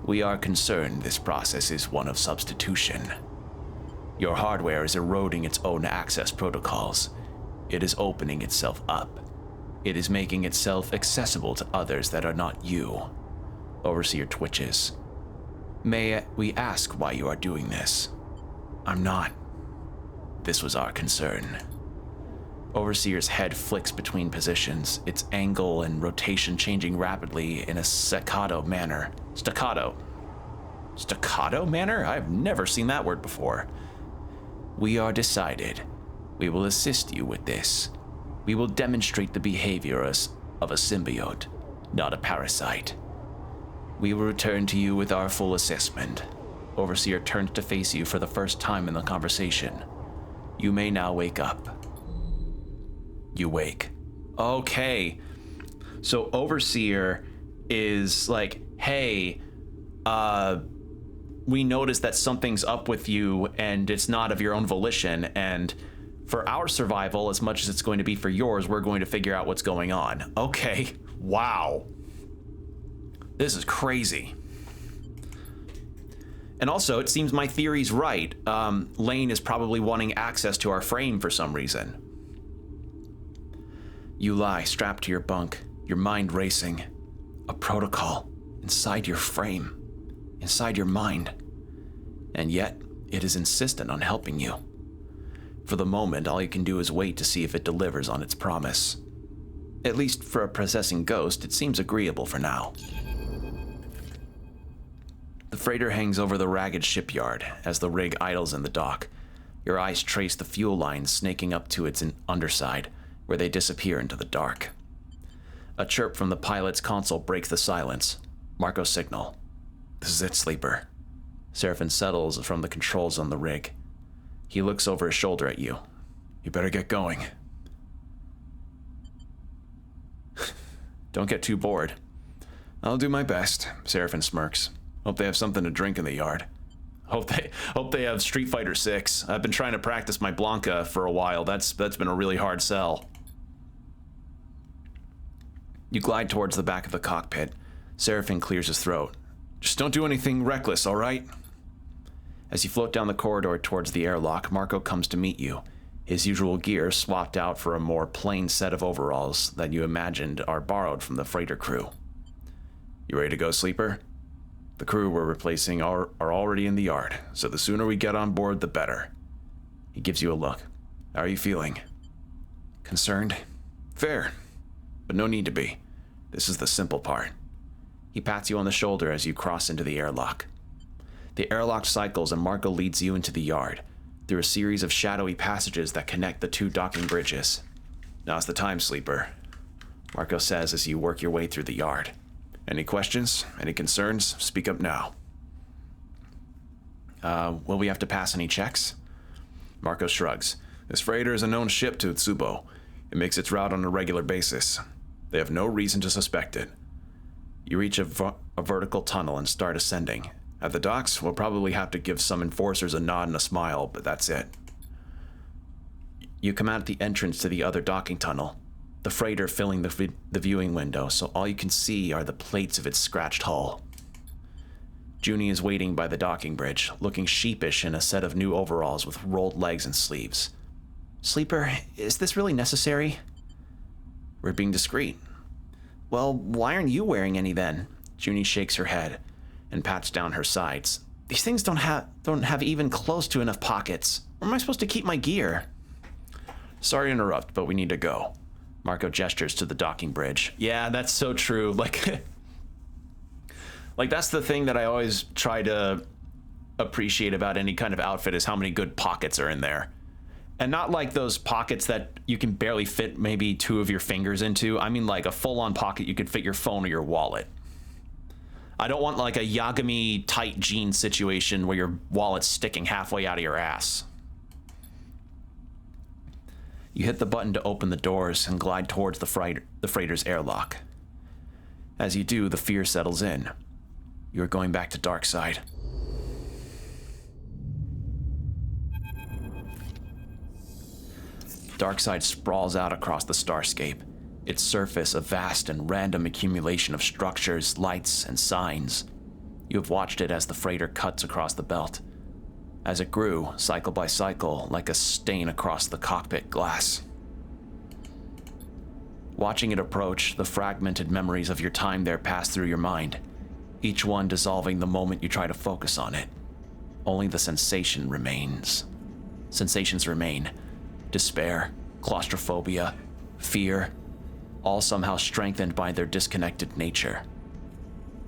We are concerned this process is one of substitution. Your hardware is eroding its own access protocols. It is opening itself up. It is making itself accessible to others that are not you. Overseer twitches. May we ask why you are doing this? I'm not. This was our concern. Overseer's head flicks between positions, its angle and rotation changing rapidly in a staccato manner. Staccato manner? I've never seen that word before. We are decided. We will assist you with this. We will demonstrate the behavior of a symbiote, not a parasite. We will return to you with our full assessment. Overseer turns to face you for the first time in the conversation. You may now wake up. You wake. Okay. So Overseer is like, hey, we noticed that something's up with you and it's not of your own volition, and for our survival, as much as it's going to be for yours, we're going to figure out what's going on. Okay. Wow. This is crazy. And also, it seems my theory's right. Lane is probably wanting access to our frame for some reason. You lie strapped to your bunk, your mind racing. A protocol inside your frame, inside your mind. And yet, it is insistent on helping you. For the moment, all you can do is wait to see if it delivers on its promise. At least for a possessing ghost, it seems agreeable for now. The freighter hangs over the ragged shipyard as the rig idles in the dock. Your eyes trace the fuel lines snaking up to its underside, where they disappear into the dark. A chirp from the pilot's console breaks the silence. Marco's signal. This is it, Sleeper. Seraphin settles from the controls on the rig. He looks over his shoulder at you. You better get going. Don't get too bored. I'll do my best, Seraphin smirks. Hope they have something to drink in the yard. Hope they have Street Fighter 6. I've been trying to practice my Blanca for a while. That's been a really hard sell. You glide towards the back of the cockpit. Seraphin clears his throat. Just don't do anything reckless, all right? As you float down the corridor towards the airlock, Marco comes to meet you, his usual gear swapped out for a more plain set of overalls that you imagined are borrowed from the freighter crew. You ready to go, Sleeper? The crew we're replacing are already in the yard, so the sooner we get on board, the better. He gives you a look. How are you feeling? Concerned? Fair, but no need to be. This is the simple part. He pats you on the shoulder as you cross into the airlock. The airlock cycles and Marco leads you into the yard, through a series of shadowy passages that connect the two docking bridges. Now's the time, Sleeper, Marco says as you work your way through the yard. Any questions? Any concerns? Speak up now. Will we have to pass any checks? Marco shrugs. This freighter is a known ship to Utsubo. It makes its route on a regular basis. They have no reason to suspect it. You reach a vertical tunnel and start ascending. At the docks, we'll probably have to give some enforcers a nod and a smile, but that's it. You come out at the entrance to the other docking tunnel, the freighter filling the viewing window, so all you can see are the plates of its scratched hull. Junie is waiting by the docking bridge, looking sheepish in a set of new overalls with rolled legs and sleeves. Sleeper, is this really necessary? We're being discreet. Well, why aren't you wearing any then? Junie shakes her head and pats down her sides. These things don't have even close to enough pockets. Where am I supposed to keep my gear? Sorry to interrupt, but we need to go. Marco gestures to the docking bridge. Yeah, that's so true. Like that's the thing that I always try to appreciate about any kind of outfit is how many good pockets are in there. And not like those pockets that you can barely fit maybe two of your fingers into. I mean like a full-on pocket you could fit your phone or your wallet. I don't want like a Yagami tight jeans situation where your wallet's sticking halfway out of your ass. You hit the button to open the doors and glide towards the freighter's airlock. As you do, the fear settles in. You are going back to Darkside. Darkside sprawls out across the starscape, its surface a vast and random accumulation of structures, lights, and signs. You have watched it as the freighter cuts across the belt. as it grew, cycle by cycle, like a stain across the cockpit glass. Watching it approach, the fragmented memories of your time there pass through your mind, each one dissolving the moment you try to focus on it. Only the sensation remains. Sensations remain. Despair, claustrophobia, fear, all somehow strengthened by their disconnected nature.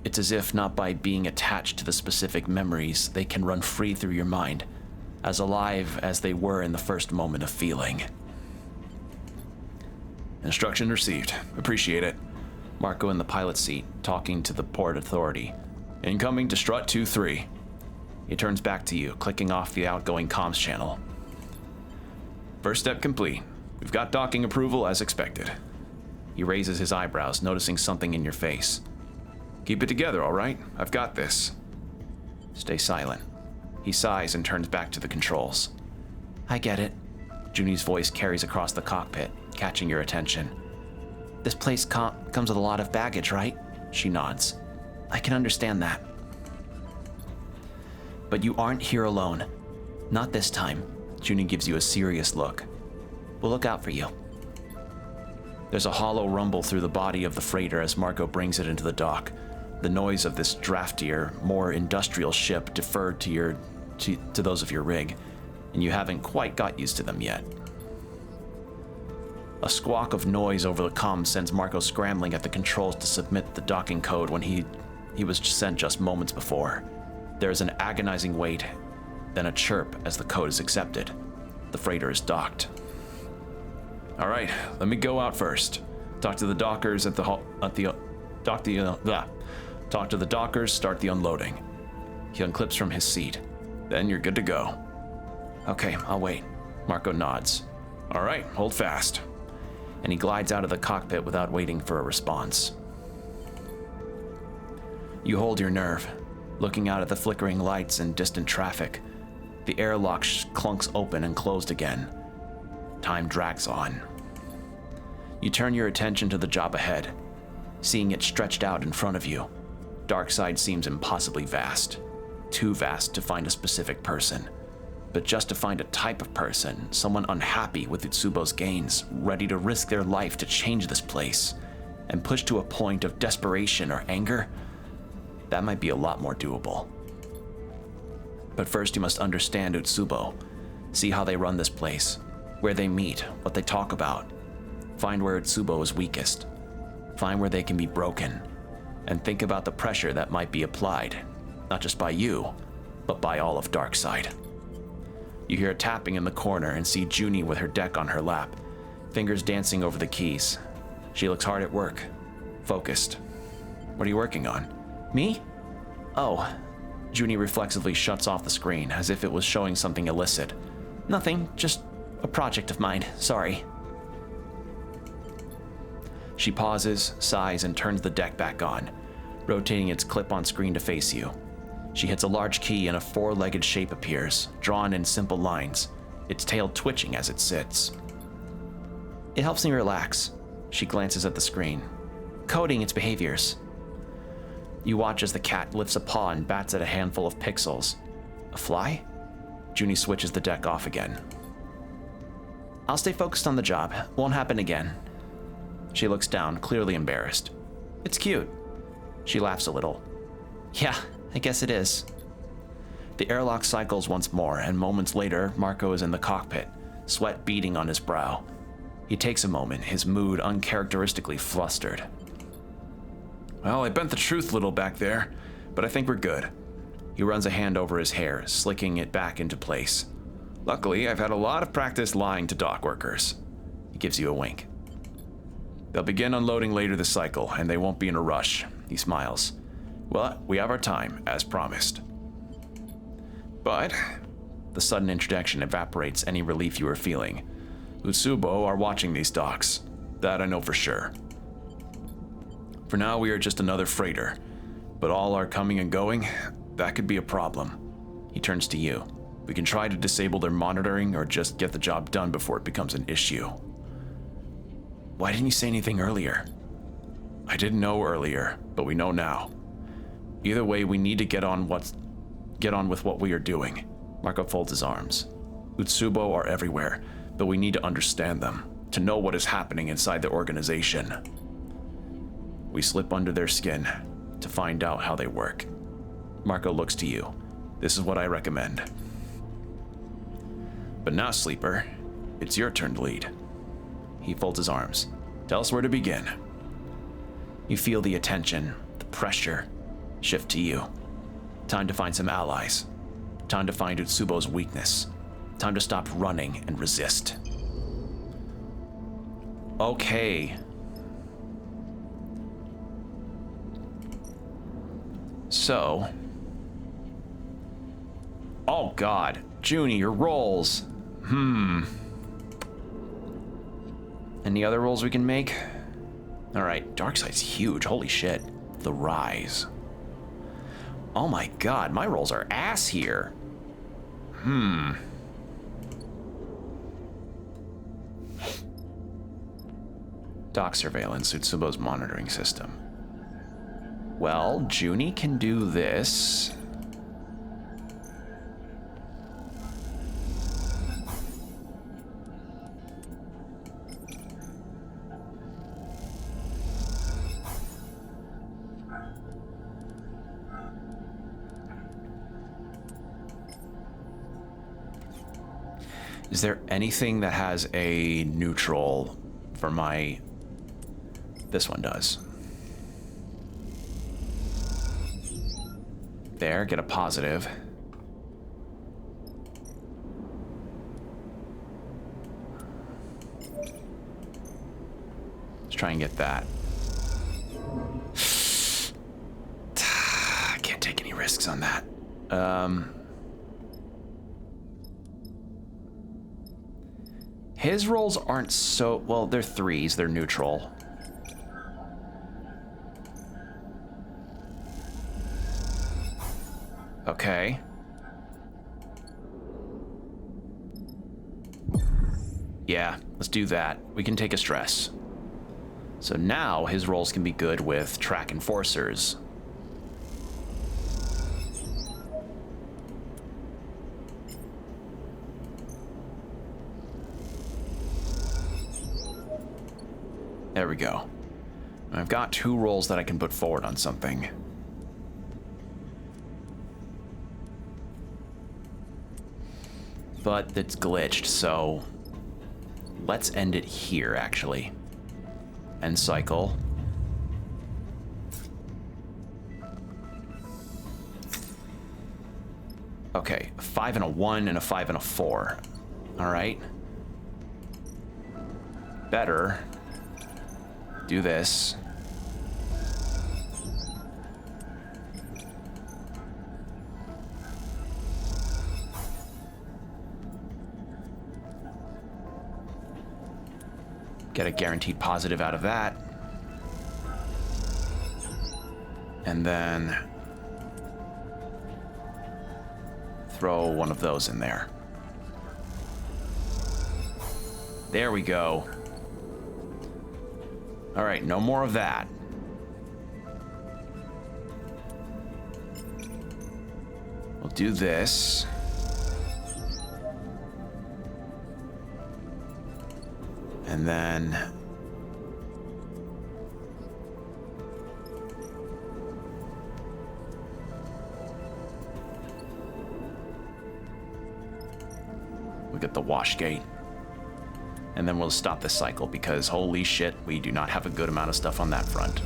It's as if not by being attached to the specific memories, they can run free through your mind, as alive as they were in the first moment of feeling. Instruction received. Appreciate it. Marco in the pilot's seat, talking to the port authority. Incoming to strut 2-3. He turns back to you, clicking off the outgoing comms channel. First step complete. We've got docking approval as expected. He raises his eyebrows, noticing something in your face. Keep it together, all right? I've got this. Stay silent. He sighs and turns back to the controls. I get it. Junie's voice carries across the cockpit, catching your attention. This place comes with a lot of baggage, right? She nods. I can understand that. But you aren't here alone. Not this time. Junie gives you a serious look. We'll look out for you. There's a hollow rumble through the body of the freighter as Marco brings it into the dock. The noise of this draftier, more industrial ship deferred to those of your rig, and you haven't quite got used to them yet. A squawk of noise over the comm sends Marco scrambling at the controls to submit the docking code when he was sent just moments before. There is an agonizing wait, then a chirp as the code is accepted. The freighter is docked. All right, let me go out first. Talk to the dockers talk to the dockers, start the unloading. He unclips from his seat. Then you're good to go. Okay, I'll wait. Marco nods. All right, hold fast. And he glides out of the cockpit without waiting for a response. You hold your nerve, looking out at the flickering lights and distant traffic. The airlock clunks open and closed again. Time drags on. You turn your attention to the job ahead, seeing it stretched out in front of you. Darkside seems impossibly vast. Too vast to find a specific person, but just to find a type of person, someone unhappy with Utsubo's gains, ready to risk their life to change this place, and push to a point of desperation or anger, that might be a lot more doable. But first you must understand Utsubo, see how they run this place, where they meet, what they talk about. Find where Utsubo is weakest. Find where they can be broken. And think about the pressure that might be applied, not just by you, but by all of Darkside. You hear a tapping in the corner and see Junie with her deck on her lap, fingers dancing over the keys. She looks hard at work, focused. What are you working on? Me? Oh. Junie reflexively shuts off the screen as if it was showing something illicit. Nothing, just a project of mine, sorry. She pauses, sighs, and turns the deck back on, rotating its clip-on screen to face you. She hits a large key and a four-legged shape appears, drawn in simple lines, its tail twitching as it sits. It helps me relax. She glances at the screen, coding its behaviors. You watch as the cat lifts a paw and bats at a handful of pixels. A fly? Junie switches the deck off again. I'll stay focused on the job. Won't happen again. She looks down, clearly embarrassed. It's cute. She laughs a little. Yeah, I guess it is. The airlock cycles once more, and moments later, Marco is in the cockpit, sweat beading on his brow. He takes a moment, his mood uncharacteristically flustered. Well, I bent the truth a little back there, but I think we're good. He runs a hand over his hair, slicking it back into place. Luckily, I've had a lot of practice lying to dock workers. He gives you a wink. They'll begin unloading later this cycle, and they won't be in a rush. He smiles. Well, we have our time, as promised. But the sudden introduction evaporates any relief you were feeling. Utsubo are watching these docks. That I know for sure. For now, we are just another freighter, but all our coming and going, that could be a problem. He turns to you. We can try to disable their monitoring or just get the job done before it becomes an issue. Why didn't you say anything earlier? I didn't know earlier, but we know now. Either way, we need to get on with what we are doing. Marco folds his arms. Utsubo are everywhere, but we need to understand them, to know what is happening inside the organization. We slip under their skin to find out how they work. Marco looks to you. This is what I recommend. But now, Sleeper, it's your turn to lead. He folds his arms. Tell us where to begin. You feel the attention, the pressure, shift to you. Time to find some allies. Time to find Utsubo's weakness. Time to stop running and resist. Okay. So. Oh God, Junie, your rolls. Any other rolls we can make? All right, Darkside's huge, holy shit. The Rise. Oh my God, my rolls are ass here. Dock surveillance, Utsubo's monitoring system. Well, Junie can do this. Is there anything that has a neutral for my... This one does. There, get a positive. Let's try and get that. I can't take any risks on that. His rolls aren't so... Well, they're threes. They're neutral. Okay. Yeah, let's do that. We can take a stress. So now his rolls can be good with track enforcers. There we go. I've got 2 rolls that I can put forward on something. But it's glitched, so let's end it here, actually. End cycle. Okay, a 5 and a 1 and a 5 and a 4. All right. Better do this. Get a guaranteed positive out of that. And then throw one of those in there. There we go. All right, no more of that. We'll do this. And then we'll get the wash gate. And then we'll stop this cycle because holy shit, we do not have a good amount of stuff on that front.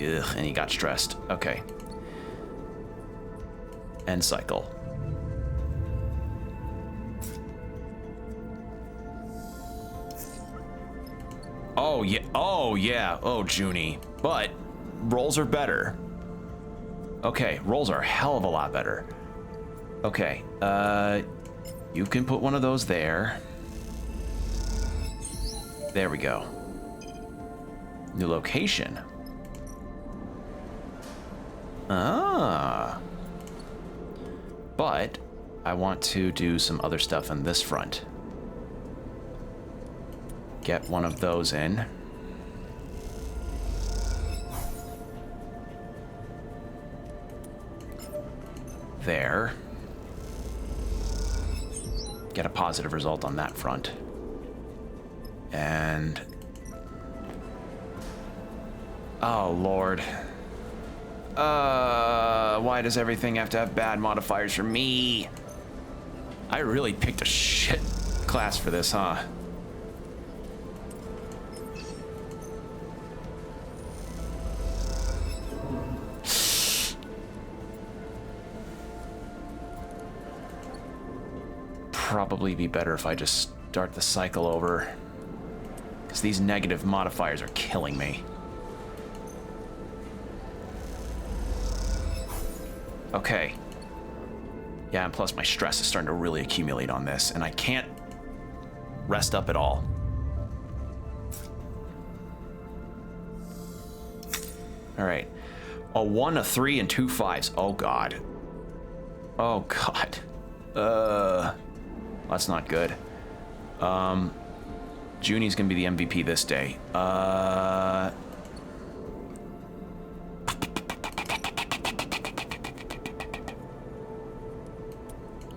Ugh, and he got stressed. Okay. End cycle. Oh yeah, oh yeah, oh Junie. But rolls are better. Okay, rolls are a hell of a lot better. Okay, you can put one of those there. There we go. New location. Ah. But I want to do some other stuff on this front. Get one of those in. There. get a positive result on that front. And... oh, Lord. Why does everything have to have bad modifiers for me? I really picked a shit class for this, huh? Probably be better if I just start the cycle over, because these negative modifiers are killing me. Okay. Yeah, and plus my stress is starting to really accumulate on this, and I can't rest up at all. All right. A 1, a 3, and 2 5s. Oh, God. Oh, God. That's not good. Junie's gonna be the MVP this day.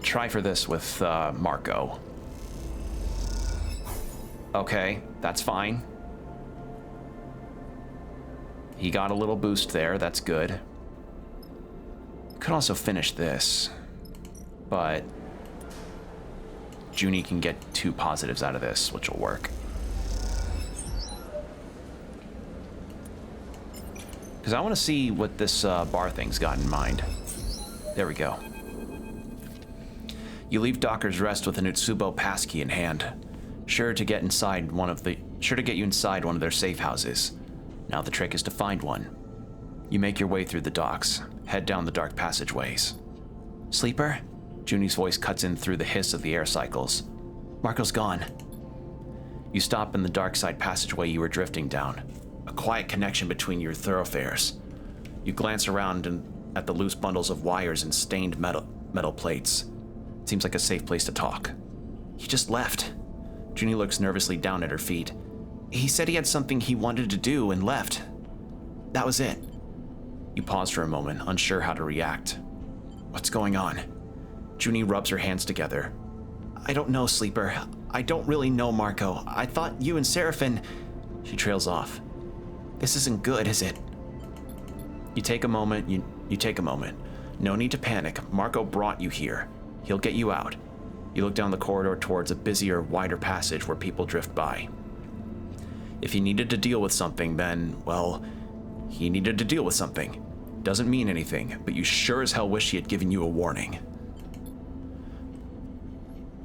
Try for this with Marco. Okay, that's fine. He got a little boost there, that's good. Could also finish this, but Junie can get 2 positives out of this, which will work. Because I want to see what this bar thing's got in mind. There we go. You leave Docker's Rest with an Utsubo passkey in hand, sure to get you inside one of their safe houses. Now the trick is to find one. You make your way through the docks, head down the dark passageways. Sleeper? Junie's voice cuts in through the hiss of the air cycles. Marco's gone. You stop in the dark side passageway you were drifting down, a quiet connection between your thoroughfares. You glance around at the loose bundles of wires and stained metal plates. Seems like a safe place to talk. He just left. Junie looks nervously down at her feet. He said he had something he wanted to do and left. That was it. You pause for a moment, unsure how to react. What's going on? Junie rubs her hands together. I don't know, Sleeper. I don't really know, Marco. I thought you and Seraphin... She trails off. This isn't good, is it? You take a moment. You take a moment. No need to panic. Marco brought you here. He'll get you out. You look down the corridor towards a busier, wider passage where people drift by. If he needed to deal with something, then, well, he needed to deal with something. Doesn't mean anything, but you sure as hell wish he had given you a warning.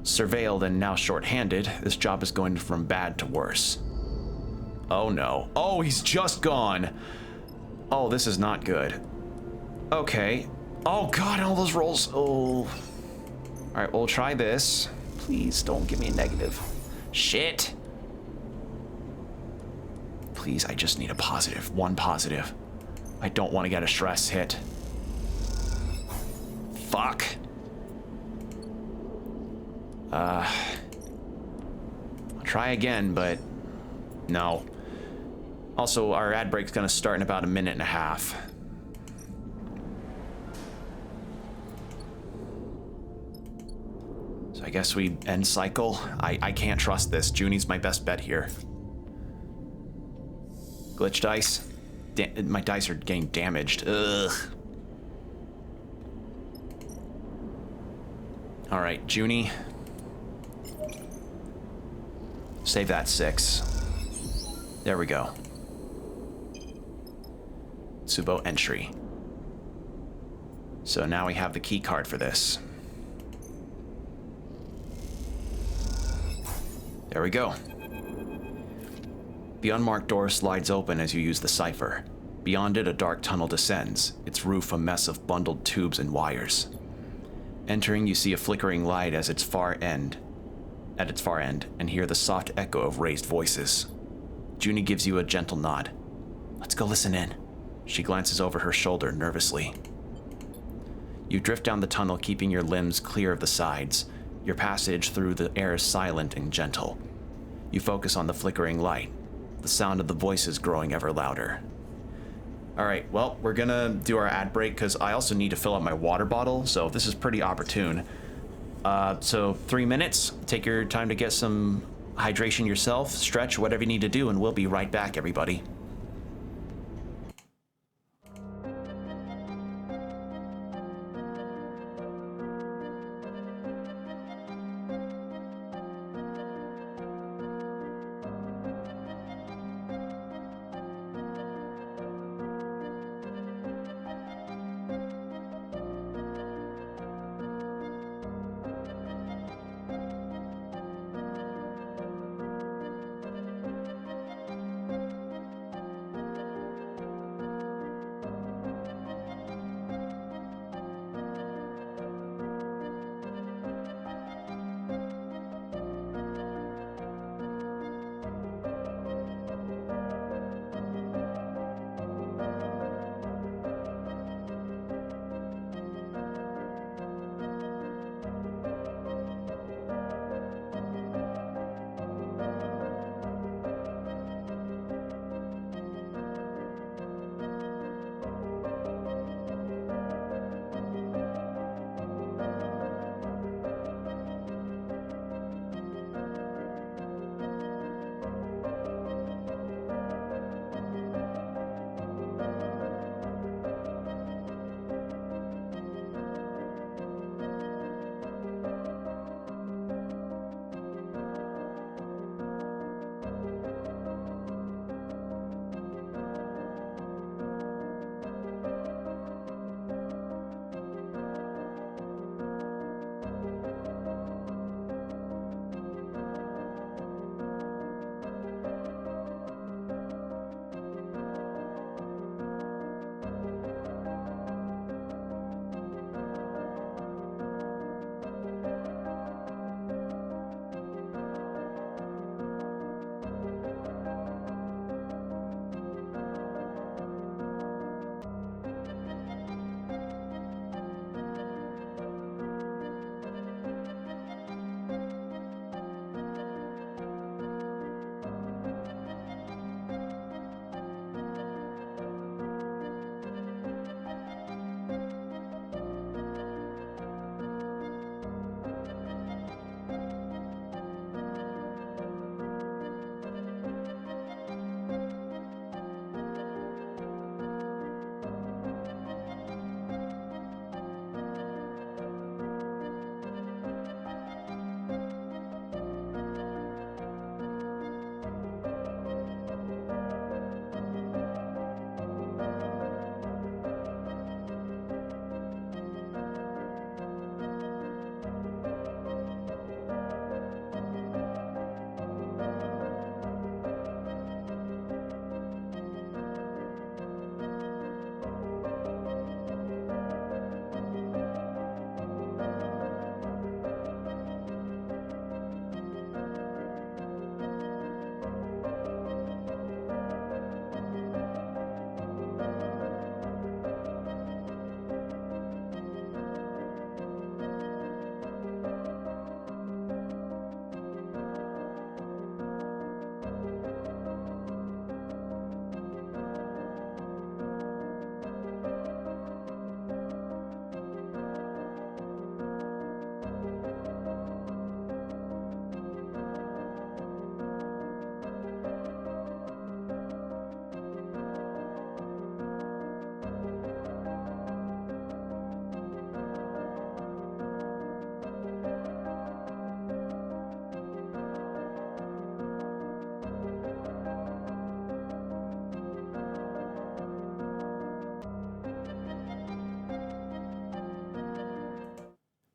Surveilled and now short-handed, this job is going from bad to worse. Oh no. Oh, he's just gone. Oh, this is not good. Okay. Oh God, all those rolls. Oh. All right, we'll try this. Please don't give me a negative. Shit. Please, I just need a positive. 1 positive. I don't want to get a stress hit. Fuck. I'll try again, but no. Also, our ad break's gonna start in about 1.5 minutes. So I guess we end cycle. I can't trust this. Junie's my best bet here. Glitch dice. My dice are getting damaged. Ugh. All right, Junie. Save that 6. There we go. Tsubo entry. So now we have the key card for this. There we go. The unmarked door slides open as you use the cipher. Beyond it, a dark tunnel descends, its roof a mess of bundled tubes and wires. Entering, you see a flickering light at its far end, and hear the soft echo of raised voices. Junie gives you a gentle nod. Let's go listen in. She glances over her shoulder nervously. You drift down the tunnel, keeping your limbs clear of the sides. Your passage through the air is silent and gentle. You focus on the flickering light, the sound of the voices growing ever louder. All right, well, we're gonna do our ad break because I also need to fill up my water bottle, so this is pretty opportune. So 3 minutes. Take your time to get some hydration yourself, stretch, whatever you need to do, and we'll be right back, everybody.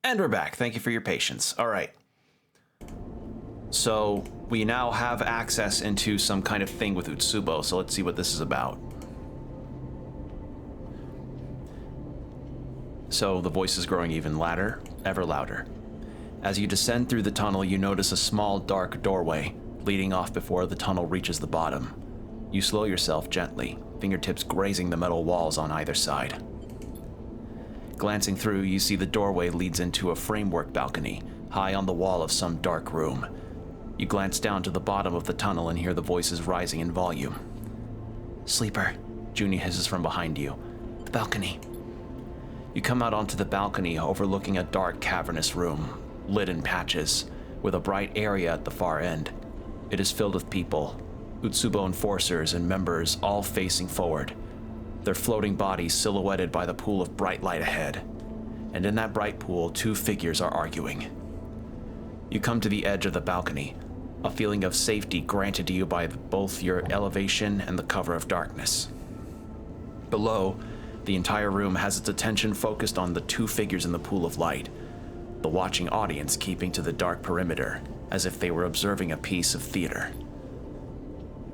And we're back. Thank you for your patience. All right. So we now have access into some kind of thing with Utsubo, so let's see what this is about. So the voice is growing even louder, ever louder. As you descend through the tunnel, you notice a small, dark doorway leading off before the tunnel reaches the bottom. You slow yourself gently, fingertips grazing the metal walls on either side. Glancing through, you see the doorway leads into a framework balcony, high on the wall of some dark room. You glance down to the bottom of the tunnel and hear the voices rising in volume. "Sleeper," Junie hisses from behind you. "The balcony." You come out onto the balcony overlooking a dark, cavernous room. lit in patches, with a bright area at the far end. It is filled with people, Utsubo enforcers and members all facing forward, their floating bodies silhouetted by the pool of bright light ahead. And in that bright pool, two figures are arguing. You come to the edge of the balcony, a feeling of safety granted to you by both your elevation and the cover of darkness. Below, the entire room has its attention focused on the two figures in the pool of light, the watching audience keeping to the dark perimeter, as if they were observing a piece of theater.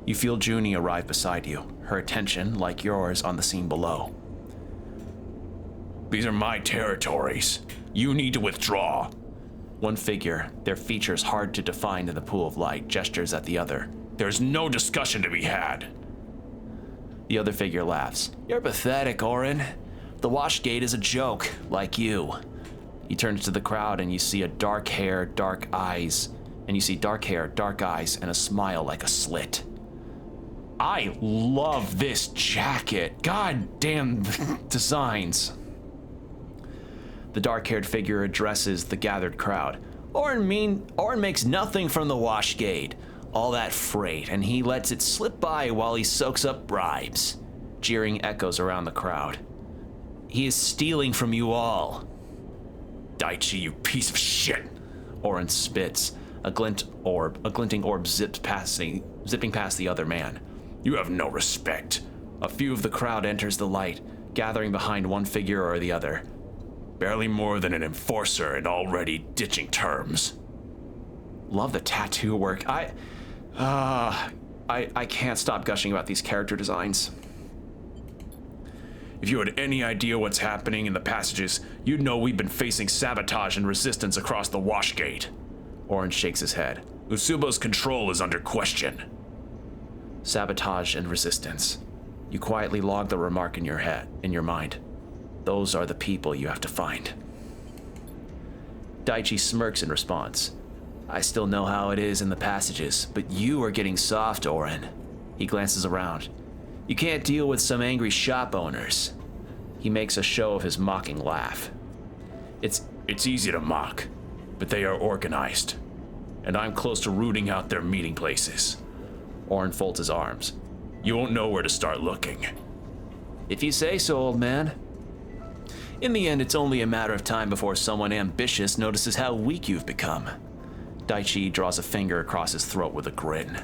You feel Junie arrive beside you, her attention, like yours, on the scene below. These are my territories. You need to withdraw. One figure, their features hard to define in the pool of light, gestures at the other. There's no discussion to be had. The other figure laughs. You're pathetic, Orin. The wash gate is a joke, like you. He turns to the crowd and you see dark hair, dark eyes, and a smile like a slit. I love this jacket. God damn designs. The dark-haired figure addresses the gathered crowd. Orin makes nothing from the wash gate. All that freight, and he lets it slip by while he soaks up bribes. Jeering echoes around the crowd. He is stealing from you all. Daichi, you piece of shit. Orin spits, a glinting orb zipping past the other man. You have no respect. A few of the crowd enters the light, gathering behind one figure or the other. Barely more than an enforcer and already ditching terms. Love the tattoo work. I can't stop gushing about these character designs. If you had any idea what's happening in the passages, you'd know we've been facing sabotage and resistance across the wash gate. Orin shakes his head. Utsubo's control is under question. Sabotage and resistance. You quietly log the remark in your mind. Those are the people you have to find. Daichi smirks in response. I still know how it is in the passages, but you are getting soft, Orin. He glances around. You can't deal with some angry shop owners. He makes a show of his mocking laugh. It's easy to mock, but they are organized, and I'm close to rooting out their meeting places. Orin folds his arms. You won't know where to start looking. If you say so, old man. In the end, it's only a matter of time before someone ambitious notices how weak you've become. Daichi draws a finger across his throat with a grin.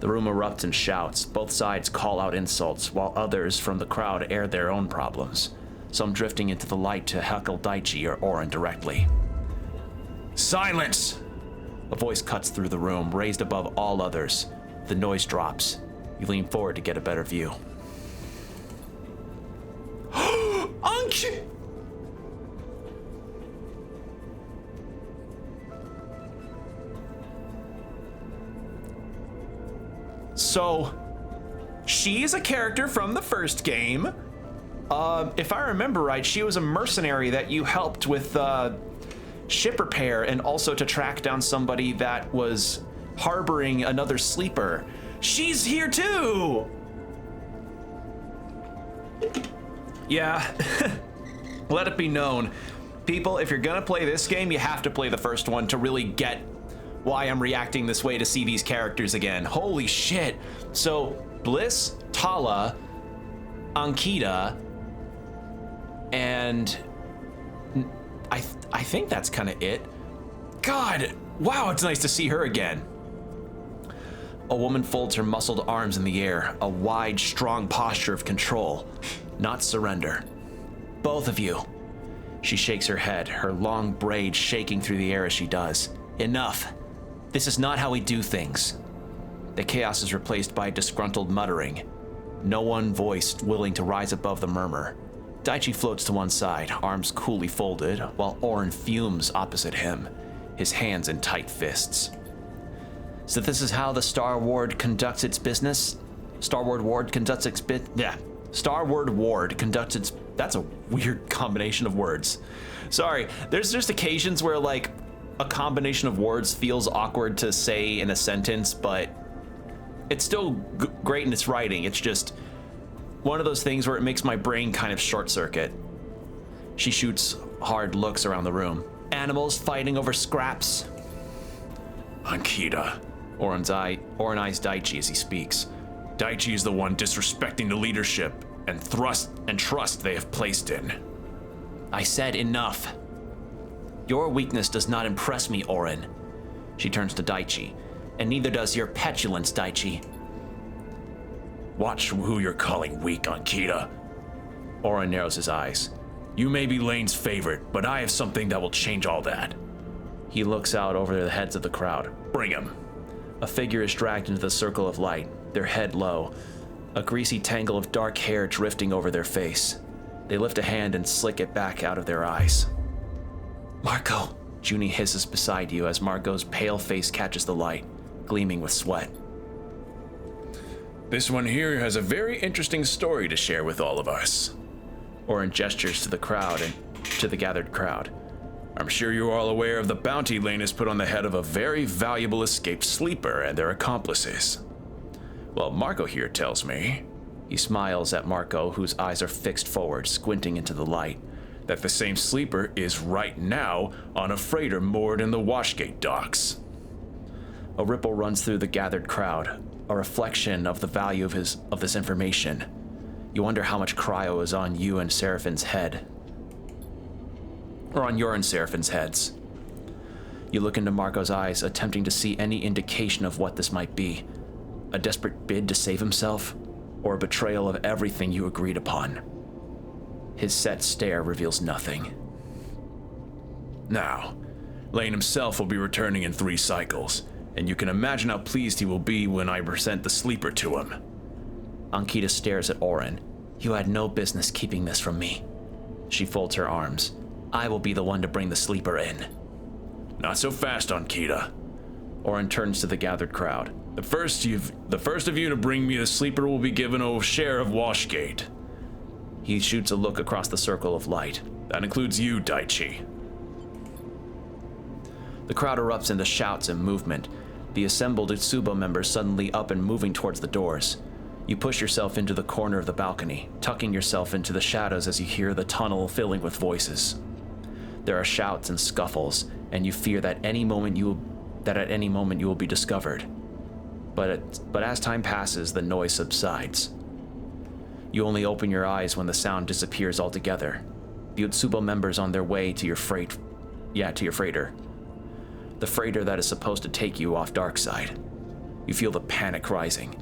The room erupts in shouts. Both sides call out insults, while others from the crowd air their own problems, some drifting into the light to heckle Daichi or Orin directly. Silence! A voice cuts through the room, raised above all others. The noise drops. You lean forward to get a better view. Anki! So, she is a character from the first game. If I remember right, she was a mercenary that you helped with ship repair and also to track down somebody that was harboring another sleeper. She's here too! Yeah, let it be known. People, if you're gonna play this game, you have to play the first one to really get why I'm reacting this way to see these characters again. Holy shit. So, Bliss, Tala, Ankita, and I think that's kind of it. God, wow, it's nice to see her again. A woman folds her muscled arms in the air, a wide, strong posture of control, not surrender. Both of you. She shakes her head, her long braids shaking through the air as she does. Enough. This is not how we do things. The chaos is replaced by disgruntled muttering. No one voice willing to rise above the murmur. Daichi floats to one side, arms coolly folded, while Orin fumes opposite him, his hands in tight fists. So this is how the Starward conducts its business? Starward Ward conducts its Starward Ward conducts its... That's a weird combination of words. Sorry, there's just occasions where like a combination of words feels awkward to say in a sentence, but it's still great in its writing. It's just one of those things where it makes my brain kind of short circuit. She shoots hard looks around the room. Animals fighting over scraps. Ankita. Oren eyes Daichi as he speaks. Daichi is the one disrespecting the leadership and trust they have placed in. I said enough. Your weakness does not impress me, Oren. She turns to Daichi, and neither does your petulance, Daichi. Watch who you're calling weak, Ankita. Oren narrows his eyes. You may be Lane's favorite, but I have something that will change all that. He looks out over the heads of the crowd. Bring him. A figure is dragged into the circle of light, their head low, a greasy tangle of dark hair drifting over their face. They lift a hand and slick it back out of their eyes. Marco, Junie hisses beside you as Marco's pale face catches the light, gleaming with sweat. This one here has a very interesting story to share with all of us. Oren gestures to the crowd and to the gathered crowd. I'm sure you're all aware of the bounty Lane has put on the head of a very valuable escaped sleeper and their accomplices. Well, Marco here tells me, he smiles at Marco, whose eyes are fixed forward, squinting into the light, that the same sleeper is right now on a freighter moored in the Washgate docks. A ripple runs through the gathered crowd, a reflection of the value of this information. You wonder how much cryo is on you and Seraphin's head. Or on your and Seraphin's heads. You look into Marco's eyes, attempting to see any indication of what this might be. A desperate bid to save himself, or a betrayal of everything you agreed upon. His set stare reveals nothing. Now, Lane himself will be returning in 3 cycles, and you can imagine how pleased he will be when I present the sleeper to him. Ankita stares at Oren. You had no business keeping this from me. She folds her arms. I will be the one to bring the sleeper in. Not so fast, Ankita. Oren turns to the gathered crowd. The first of you to bring me the sleeper will be given a share of Washgate. He shoots a look across the circle of light. That includes you, Daichi. The crowd erupts into shouts and movement. The assembled Utsubo members suddenly up and moving towards the doors. You push yourself into the corner of the balcony, tucking yourself into the shadows as you hear the tunnel filling with voices. There are shouts and scuffles, and you fear that at any moment you will be discovered. But as time passes, the noise subsides. You only open your eyes when the sound disappears altogether. The Utsubo members on their way to your freighter. The freighter that is supposed to take you off Darkside. You feel the panic rising.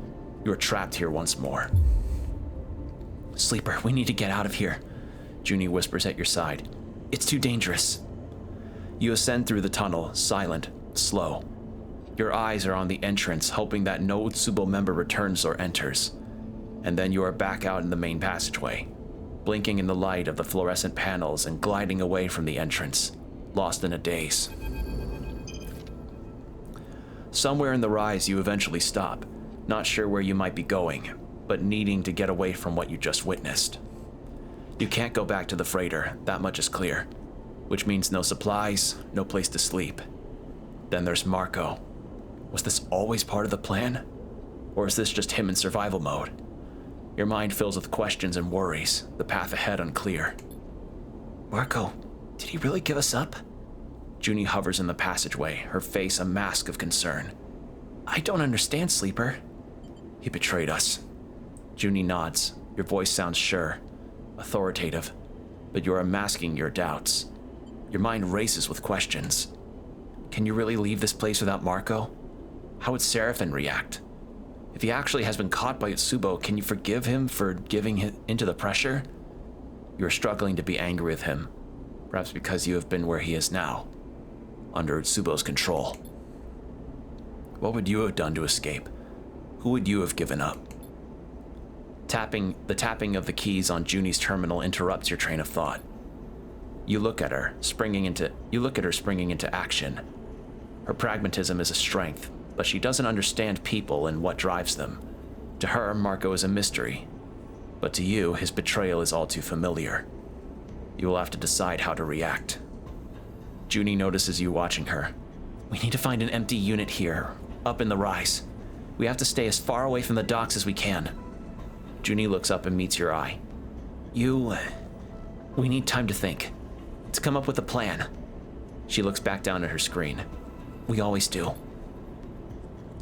You are trapped here once more. Sleeper, we need to get out of here, Junie whispers at your side. It's too dangerous. You ascend through the tunnel, silent, slow. Your eyes are on the entrance, hoping that no Utsubo member returns or enters. And then you are back out in the main passageway, blinking in the light of the fluorescent panels and gliding away from the entrance, lost in a daze. Somewhere in the rise, you eventually stop, not sure where you might be going, but needing to get away from what you just witnessed. You can't go back to the freighter, that much is clear, which means no supplies, no place to sleep. Then there's Marco. Was this always part of the plan? Or is this just him in survival mode? Your mind fills with questions and worries, the path ahead unclear. Marco, did he really give us up? Junie hovers in the passageway, her face a mask of concern. I don't understand, Sleeper. He betrayed us. Junie nods. Your voice sounds sure, authoritative, but you are masking your doubts. Your mind races with questions. Can you really leave this place without Marco? How would Seraphin react? If he actually has been caught by Utsubo, can you forgive him for giving into the pressure? You are struggling to be angry with him, perhaps because you have been where he is now, under Utsubo's control. What would you have done to escape? Who would you have given up? The tapping of the keys on Junie's terminal interrupts your train of thought. You look at her springing into action. Her pragmatism is a strength, but she doesn't understand people and what drives them. To her, Marco is a mystery, but to you, his betrayal is all too familiar. You will have to decide how to react. Junie notices you watching her. We need to find an empty unit here, up in the rise. We have to stay as far away from the docks as we can. Junie looks up and meets your eye. We need time to think, to come up with a plan. She looks back down at her screen. We always do.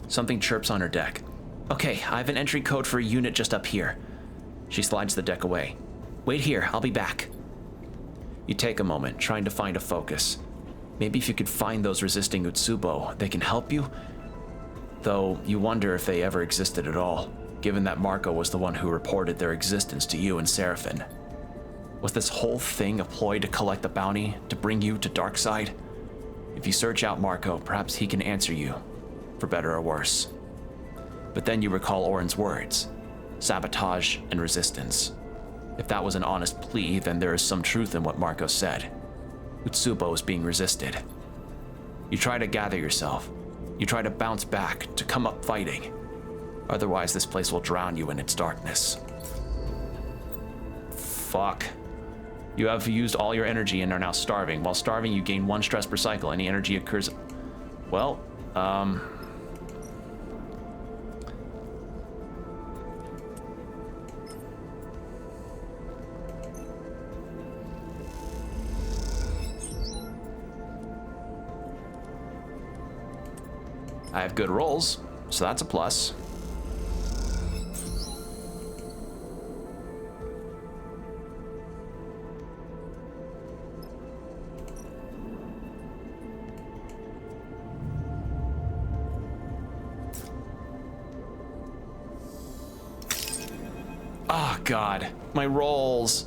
Something chirps on her deck. Okay, I have an entry code for a unit just up here. She slides the deck away. Wait here, I'll be back. You take a moment, trying to find a focus. Maybe if you could find those resisting Utsubo, they can help you? Though you wonder if they ever existed at all, given that Marco was the one who reported their existence to you and Seraphin. Was this whole thing a ploy to collect the bounty, to bring you to Darkside? If you search out Marco, perhaps he can answer you, for better or worse. But then you recall Orin's words, sabotage and resistance. If that was an honest plea, then there is some truth in what Marco said. Utsubo is being resisted. You try to gather yourself. You try to bounce back, to come up fighting. Otherwise, this place will drown you in its darkness. Fuck. You have used all your energy and are now starving. While starving, you gain 1 stress per cycle. Any energy occurs... Well, I have good rolls, so that's a plus. Oh God, my rolls.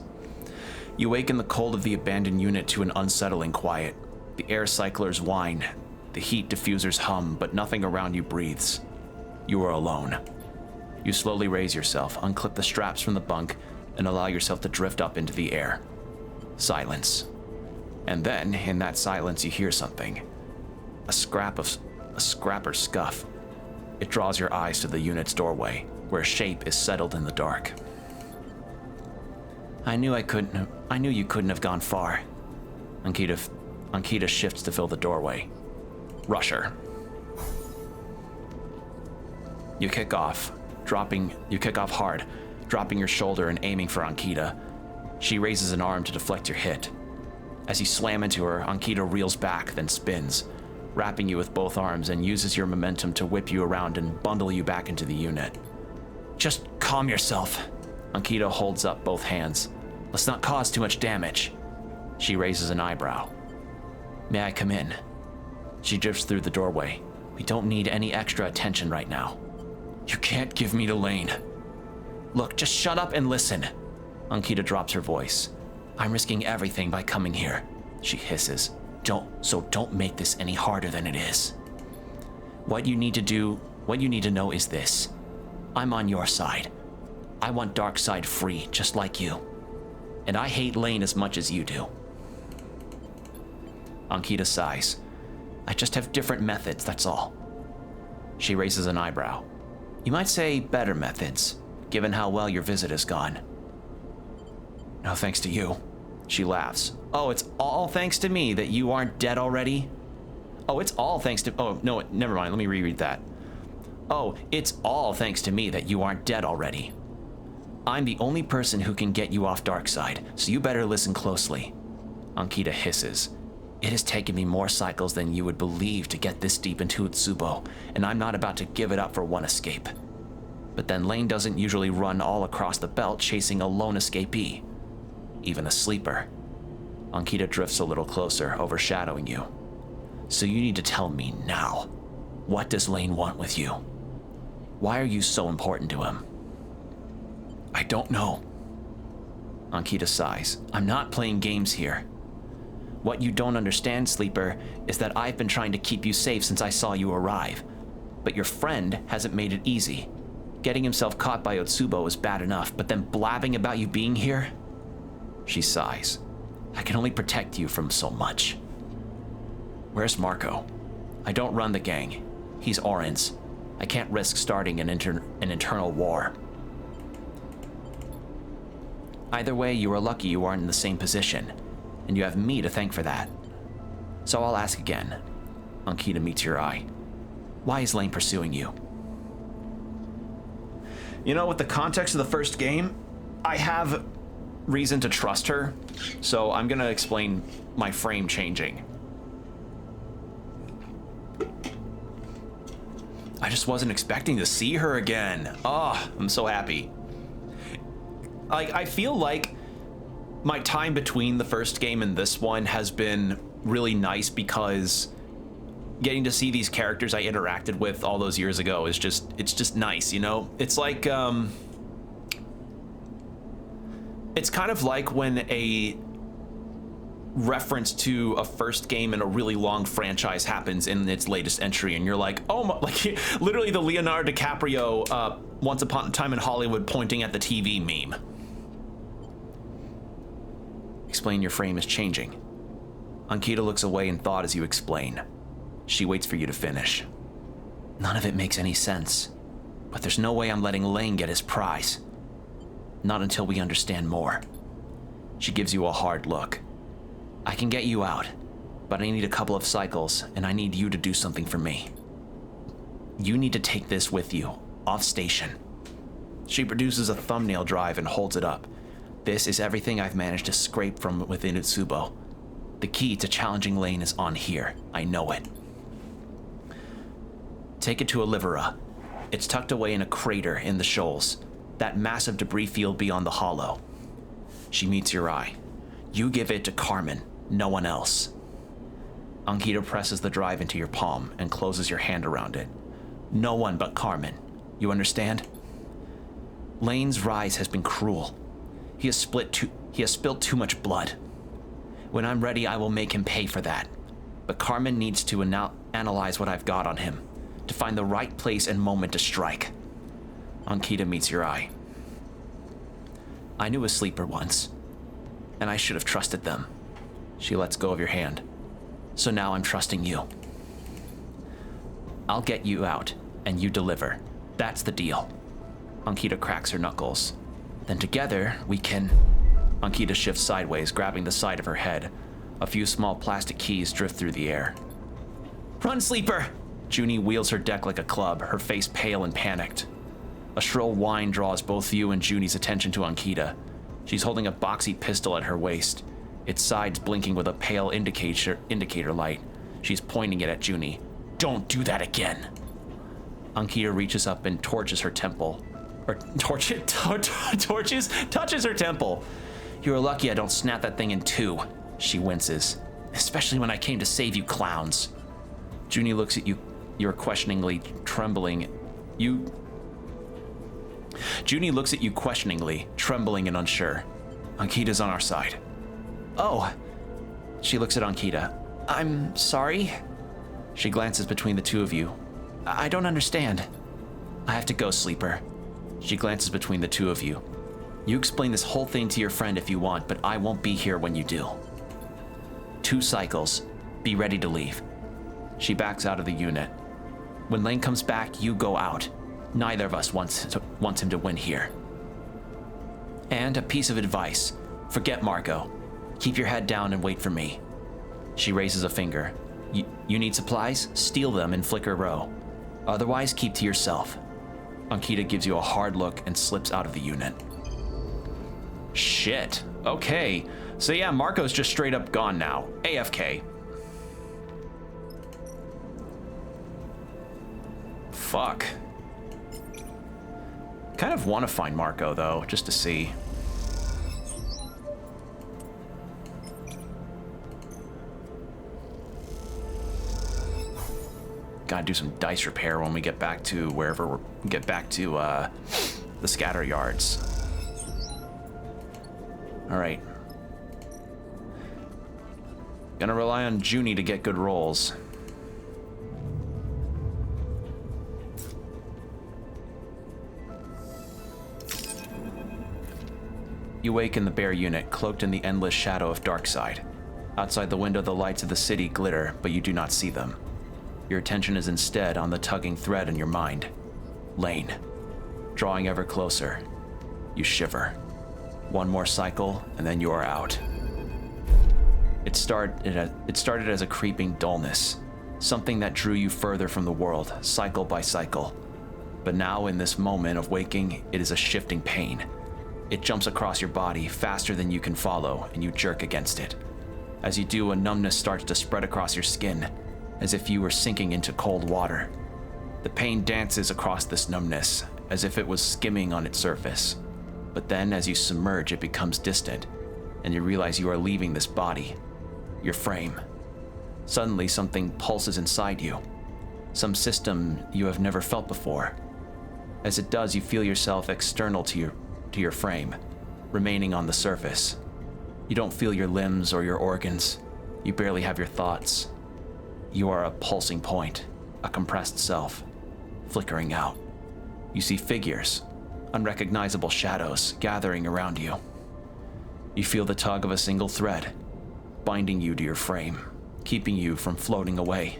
You wake in the cold of the abandoned unit to an unsettling quiet. The air cyclers whine. The heat diffusers hum, but nothing around you breathes. You are alone. You slowly raise yourself, unclip the straps from the bunk, and allow yourself to drift up into the air. Silence. And then, in that silence, you hear something. A scrapper scuff. It draws your eyes to the unit's doorway, where a shape is settled in the dark. I knew you couldn't have gone far. Ankita shifts to fill the doorway. Rush her. You kick off hard, dropping your shoulder and aiming for Ankita. She raises an arm to deflect your hit. As you slam into her, Ankita reels back, then spins, wrapping you with both arms and uses your momentum to whip you around and bundle you back into the unit. Just calm yourself. Ankita holds up both hands. Let's not cause too much damage. She raises an eyebrow. May I come in? She drifts through the doorway. We don't need any extra attention right now. You can't give me to Lane. Look, just shut up and listen. Ankita drops her voice. I'm risking everything by coming here, she hisses. Don't make this any harder than it is. What you need to know is this. I'm on your side. I want Darkside free, just like you. And I hate Lane as much as you do. Ankita sighs. I just have different methods, that's all. She raises an eyebrow. You might say better methods, given how well your visit has gone. No thanks to you. She laughs. Oh, it's all thanks to me that you aren't dead already? Oh, it's all thanks to... Oh, no, never mind. Let me reread that. Oh, it's all thanks to me that you aren't dead already. I'm the only person who can get you off Darkside, so you better listen closely. Ankita hisses. It has taken me more cycles than you would believe to get this deep into Utsubo, and I'm not about to give it up for one escape. But then Lane doesn't usually run all across the belt chasing a lone escapee, even a sleeper. Ankita drifts a little closer, overshadowing you. So you need to tell me now. What does Lane want with you? Why are you so important to him? I don't know. Ankita sighs. I'm not playing games here. What you don't understand, Sleeper, is that I've been trying to keep you safe since I saw you arrive. But your friend hasn't made it easy. Getting himself caught by Otsubo is bad enough, but then blabbing about you being here? She sighs. I can only protect you from so much. Where's Marco? I don't run the gang. He's Orin's. I can't risk starting an internal war. Either way, you are lucky you aren't in the same position, and you have me to thank for that. So I'll ask again. Ankita meets your eye. Why is Lane pursuing you? You know, with the context of the first game, I have reason to trust her, so I'm gonna explain my frame changing. I just wasn't expecting to see her again. Oh, I'm so happy. Like, I feel like my time between the first game and this one has been really nice because getting to see these characters I interacted with all those years ago is it's just nice, you know? It's like, it's kind of like when a reference to a first game in a really long franchise happens in its latest entry, and you're like, oh my, like literally the Leonardo DiCaprio Once Upon a Time in Hollywood pointing at the TV meme. Explain your frame is changing. Ankita looks away in thought as you explain. She waits for you to finish. None of it makes any sense, but there's no way I'm letting Lane get his prize. Not until we understand more. She gives you a hard look. I can get you out, but I need a couple of cycles, and I need you to do something for me. You need to take this with you, off station. She produces a thumbnail drive and holds it up. This is everything I've managed to scrape from within Utsubo. The key to challenging Lane is on here. I know it. Take it to Olivera. It's tucked away in a crater in the shoals, that massive debris field beyond the hollow. She meets your eye. You give it to Carmen, no one else. Ankita presses the drive into your palm and closes your hand around it. No one but Carmen. You understand? Lane's rise has been cruel. He has spilled too much blood. When I'm ready, I will make him pay for that. But Carmen needs to analyze what I've got on him, to find the right place and moment to strike. Ankita meets your eye. I knew a sleeper once, and I should have trusted them. She lets go of your hand. So now I'm trusting you. I'll get you out, and you deliver. That's the deal. Ankita cracks her knuckles. Then together, we can... Ankita shifts sideways, grabbing the side of her head. A few small plastic keys drift through the air. Run, Sleeper! Junie wields her deck like a club, her face pale and panicked. A shrill whine draws both you and Junie's attention to Ankita. She's holding a boxy pistol at her waist, its sides blinking with a pale indicator light. She's pointing it at Junie. Don't do that again! Ankita reaches up and touches her temple. Touches her temple. You're lucky I don't snap that thing in two, she winces. Especially when I came to save you clowns. Junie looks at you. You're questioningly trembling. Junie looks at you questioningly, trembling and unsure. Ankita's on our side. Oh. She looks at Ankita. I'm sorry? She glances between the two of you. I don't understand. I have to go, Sleeper. She glances between the two of you. You explain this whole thing to your friend if you want, but I won't be here when you do. 2 cycles. Be ready to leave. She backs out of the unit. When Lane comes back, you go out. Neither of us wants him to win here. And a piece of advice. Forget Marco. Keep your head down and wait for me. She raises a finger. You need supplies? Steal them in Flicker Row. Otherwise, keep to yourself. Ankita gives you a hard look and slips out of the unit. Shit. Okay. So yeah, Marco's just straight up gone now. AFK. Fuck. Kind of want to find Marco, though, just to see. Gotta do some dice repair when we get back to wherever we get back to the scatter yards. All right. Gonna rely on Junie to get good rolls. You wake in the bare unit, cloaked in the endless shadow of Darkside. Outside the window, the lights of the city glitter, but you do not see them. Your attention is instead on the tugging thread in your mind. Lane. Drawing ever closer. You shiver. One more cycle, and then you are out. It started as a creeping dullness, something that drew you further from the world, cycle by cycle. But now, in this moment of waking, it is a shifting pain. It jumps across your body faster than you can follow, and you jerk against it. As you do, a numbness starts to spread across your skin, as if you were sinking into cold water. The pain dances across this numbness, as if it was skimming on its surface. But then, as you submerge, it becomes distant, and you realize you are leaving this body, your frame. Suddenly, something pulses inside you, some system you have never felt before. As it does, you feel yourself external to your frame, remaining on the surface. You don't feel your limbs or your organs. You barely have your thoughts. You are a pulsing point, a compressed self, flickering out. You see figures, unrecognizable shadows gathering around you. You feel the tug of a single thread, binding you to your frame, keeping you from floating away.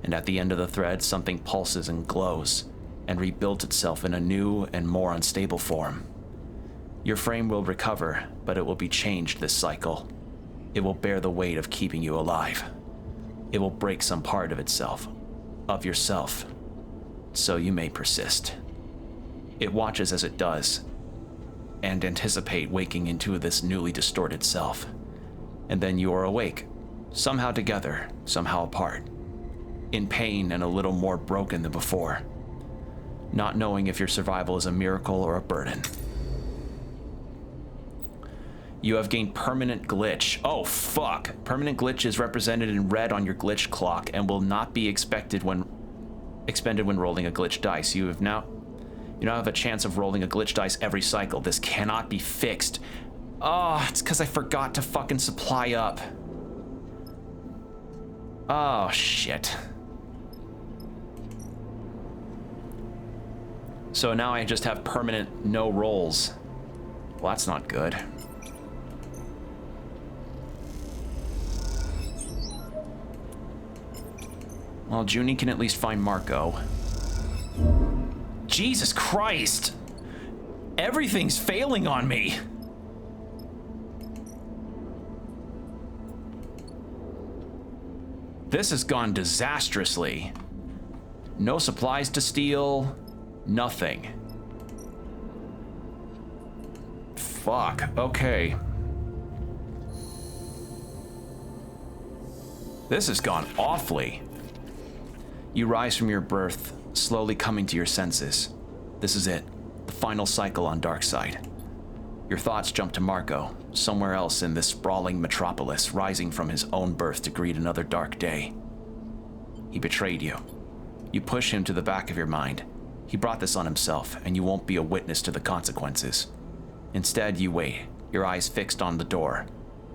And at the end of the thread, something pulses and glows, and rebuilds itself in a new and more unstable form. Your frame will recover, but it will be changed this cycle. It will bear the weight of keeping you alive. It will break some part of itself, of yourself, so you may persist. It watches as it does, and anticipate waking into this newly distorted self. And then you are awake, somehow together, somehow apart, in pain and a little more broken than before, not knowing if your survival is a miracle or a burden. You have gained permanent glitch. Oh, fuck. Permanent glitch is represented in red on your glitch clock and will not be expended when rolling a glitch dice. You now have a chance of rolling a glitch dice every cycle. This cannot be fixed. Oh, it's because I forgot to fucking supply up. Oh, shit. So now I just have permanent no rolls. Well, that's not good. Well, Junie can at least find Marco. Jesus Christ! Everything's failing on me! This has gone disastrously. No supplies to steal. Nothing. Fuck. Okay. This has gone awfully. You rise from your berth, slowly coming to your senses. This is it, the final cycle on Darkside. Your thoughts jump to Marco, somewhere else in this sprawling metropolis, rising from his own berth to greet another dark day. He betrayed you. You push him to the back of your mind. He brought this on himself, and you won't be a witness to the consequences. Instead, you wait, your eyes fixed on the door,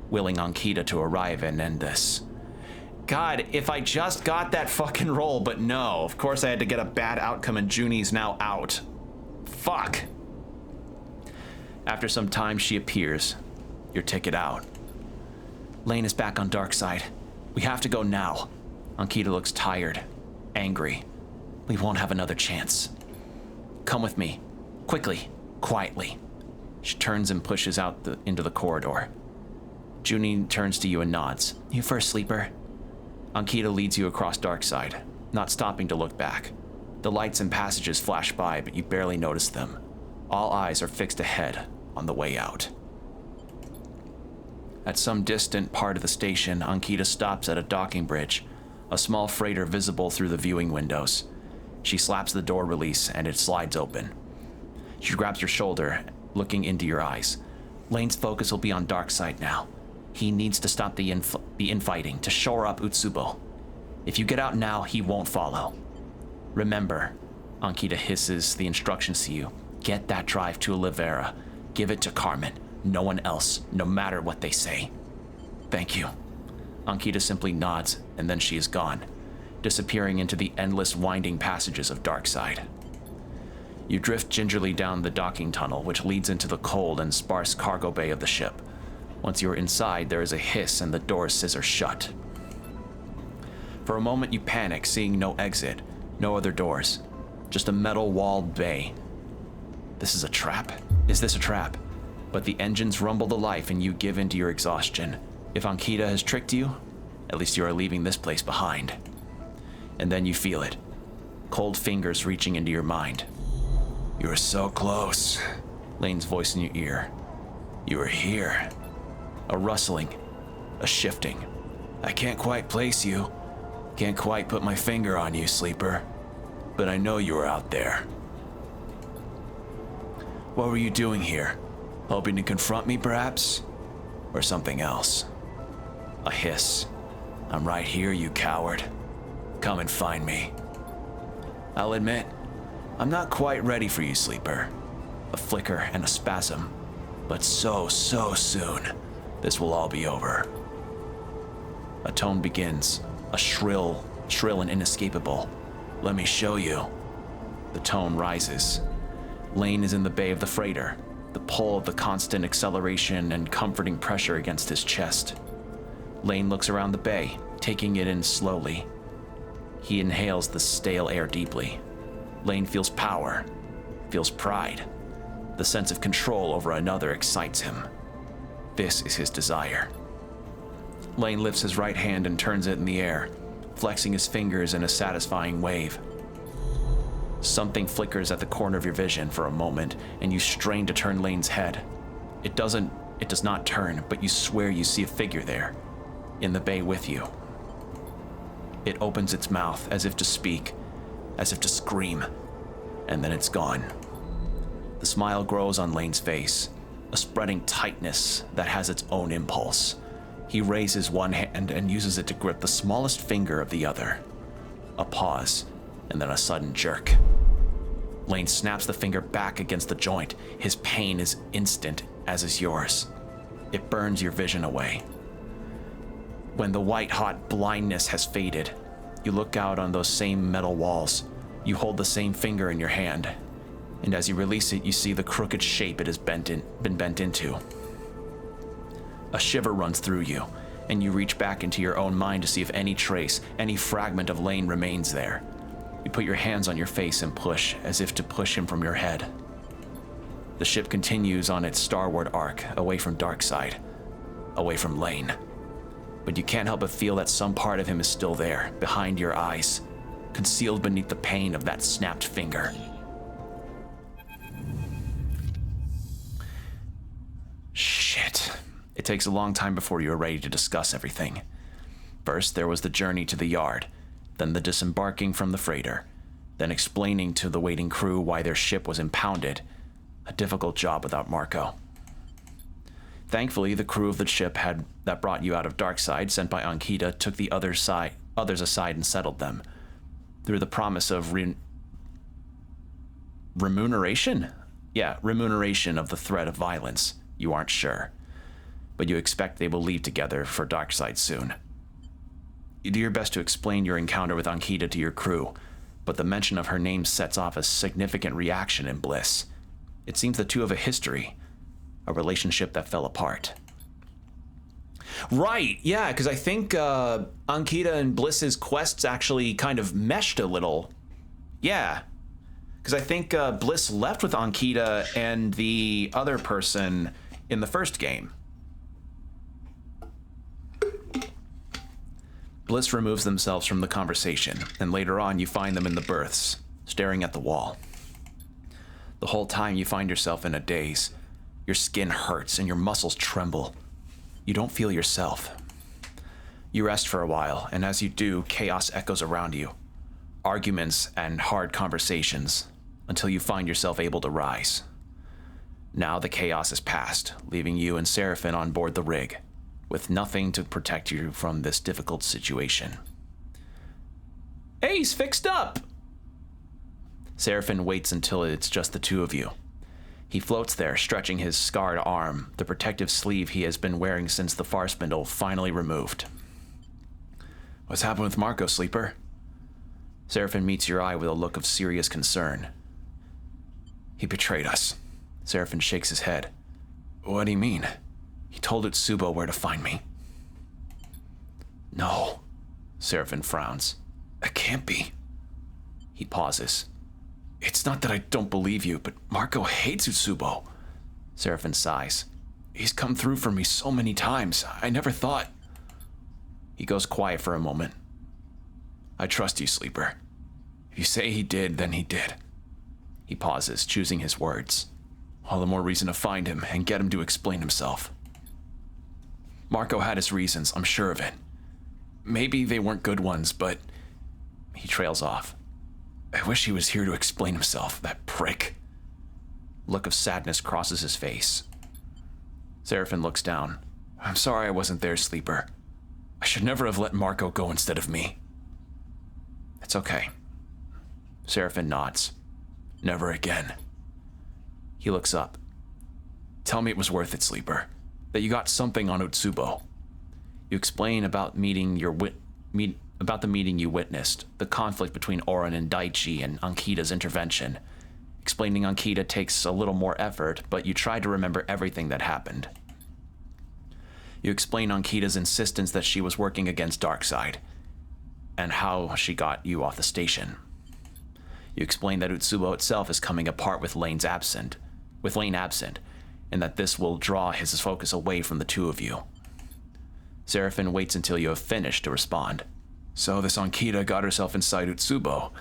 willing Ankita to arrive and end this. God, if I just got that fucking roll, but no. Of course I had to get a bad outcome and Junie's now out. Fuck. After some time, she appears. Your ticket out. Lane is back on Darkside. We have to go now. Ankita looks tired, angry. We won't have another chance. Come with me. Quickly. Quietly. She turns and pushes out into the corridor. Junie turns to you and nods. You first, sleeper. Ankita leads you across Darkside, not stopping to look back. The lights and passages flash by, but you barely notice them. All eyes are fixed ahead on the way out. At some distant part of the station, Ankita stops at a docking bridge, a small freighter visible through the viewing windows. She slaps the door release and it slides open. She grabs your shoulder, looking into your eyes. Lane's focus will be on Darkside now. He needs to stop the infighting to shore up Utsubo. If you get out now, he won't follow. Remember, Ankita hisses the instructions to you. Get that drive to Olivera. Give it to Carmen. No one else, no matter what they say. Thank you. Ankita simply nods, and then she is gone, disappearing into the endless winding passages of Darkside. You drift gingerly down the docking tunnel, which leads into the cold and sparse cargo bay of the ship. Once you are inside, there is a hiss and the doors scissor shut. For a moment you panic, seeing no exit, no other doors, just a metal walled bay. This is a trap? Is this a trap? But the engines rumble to life and you give in to your exhaustion. If Ankita has tricked you, at least you are leaving this place behind. And then you feel it. Cold fingers reaching into your mind. You are so close. Lane's voice in your ear. You are here. A rustling, a shifting. I can't quite place you. Can't quite put my finger on you, sleeper. but I know you were out there. What were you doing here? Hoping to confront me, perhaps? Or something else? A hiss. I'm right here, you coward. Come and find me. I'll admit, I'm not quite ready for you, Sleeper. A flicker and a spasm. But so soon, this will all be over. A tone begins, a shrill and inescapable. Let me show you. The tone rises. Lane is in the bay of the freighter, the pull of the constant acceleration and comforting pressure against his chest. Lane looks around the bay, taking it in slowly. He inhales the stale air deeply. Lane feels power, feels pride. The sense of control over another excites him. This is his desire. Lane lifts his right hand and turns it in the air, flexing his fingers in a satisfying wave. Something flickers at the corner of your vision for a moment, and you strain to turn Lane's head. It does not turn, but you swear you see a figure there, in the bay with you. It opens its mouth as if to speak, as if to scream, and then it's gone. The smile grows on Lane's face, a spreading tightness that has its own impulse. He raises one hand and uses it to grip the smallest finger of the other. A pause, and then a sudden jerk. Lane snaps the finger back against the joint. His pain is instant, as is yours. It burns your vision away. When the white-hot blindness has faded, you look out on those same metal walls. You hold the same finger in your hand, and as you release it, you see the crooked shape it has been bent into. A shiver runs through you, and you reach back into your own mind to see if any trace, any fragment of Lane remains there. You put your hands on your face and push, as if to push him from your head. The ship continues on its starward arc, away from Darkseid, away from Lane. But you can't help but feel that some part of him is still there, behind your eyes, concealed beneath the pain of that snapped finger. Shit. It takes a long time before you are ready to discuss everything. First, there was the journey to the yard, then the disembarking from the freighter, then explaining to the waiting crew why their ship was impounded. A difficult job without Marco. Thankfully, the crew of the ship that brought you out of Darkseid, sent by Ankita, took the others aside and settled them. Through the promise of remuneration? Yeah, remuneration of the threat of violence. You aren't sure. But you expect they will leave together for Darkseid soon. You do your best to explain your encounter with Ankita to your crew, but the mention of her name sets off a significant reaction in Bliss. It seems the two have a history, a relationship that fell apart. Right, yeah, because I think Ankita and Bliss's quests actually kind of meshed a little. Yeah, because I think Bliss left with Ankita and the other person in the first game. Bliss removes themselves from the conversation, and later on you find them in the berths, staring at the wall. The whole time you find yourself in a daze. Your skin hurts and your muscles tremble. You don't feel yourself. You rest for a while, and as you do, chaos echoes around you. Arguments and hard conversations, until you find yourself able to rise. Now the chaos is past, leaving you and Seraphin on board the rig, with nothing to protect you from this difficult situation. Hey, he's fixed up! Seraphin waits until it's just the two of you. He floats there, stretching his scarred arm, the protective sleeve he has been wearing since the far spindle finally removed. What's happened with Marco, Sleeper? Seraphin meets your eye with a look of serious concern. He betrayed us. Seraphin shakes his head. What do you mean? He told Utsubo where to find me. No. Seraphin frowns. That can't be. He pauses. It's not that I don't believe you, but Marco hates Utsubo. Seraphin sighs. He's come through for me so many times. I never thought. He goes quiet for a moment. I trust you, Sleeper. If you say he did, then he did. He pauses, choosing his words. All the more reason to find him and get him to explain himself. Marco had his reasons, I'm sure of it. Maybe they weren't good ones, but... He trails off. I wish he was here to explain himself, that prick. Look of sadness crosses his face. Seraphin looks down. I'm sorry I wasn't there, Sleeper. I should never have let Marco go instead of me. It's okay. Seraphin nods. Never again. He looks up. Tell me it was worth it, Sleeper. That you got something on Utsubo. You explain about the meeting you witnessed, the conflict between Oren and Daichi and Ankita's intervention. Explaining Ankita takes a little more effort, but you try to remember everything that happened. You explain Ankita's insistence that she was working against Darkseid, and how she got you off the station. You explain that Utsubo itself is coming apart with Lane absent, and that this will draw his focus away from the two of you. Seraphin waits until you have finished to respond. So this Ankita got herself inside Utsubo.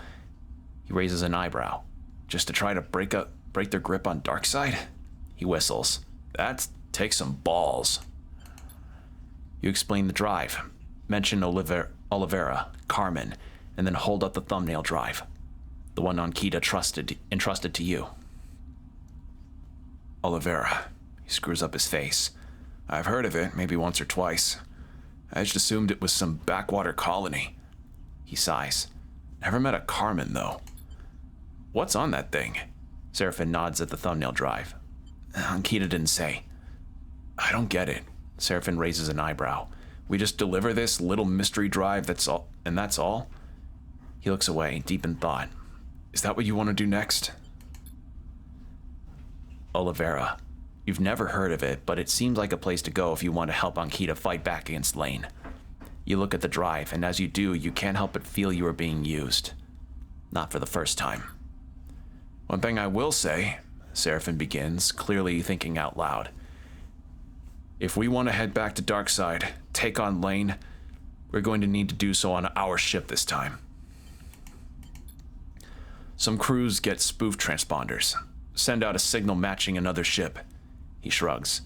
He raises an eyebrow. Just to try to break their grip on Darkseid? He whistles. That takes some balls. You explain the drive, mention Olivera, Carmen, and then hold up the thumbnail drive, the one Ankita entrusted to you. Olivera. He screws up his face. I've heard of it, maybe once or twice. I just assumed it was some backwater colony. He sighs. Never met a Carmen, though. What's on that thing? Seraphin nods at the thumbnail drive. Ankita didn't say. I don't get it. Seraphin raises an eyebrow. We just deliver this little mystery drive, that's all? He looks away, deep in thought. Is that what you want to do next? Olivera. You've never heard of it, but it seems like a place to go if you want to help Ankita fight back against Lane. You look at the drive, and as you do, you can't help but feel you are being used. Not for the first time. One thing I will say, Seraphin begins, clearly thinking out loud. If we want to head back to Darkseid, take on Lane, we're going to need to do so on our ship this time. Some crews get spoof transponders, send out a signal matching another ship. He shrugs.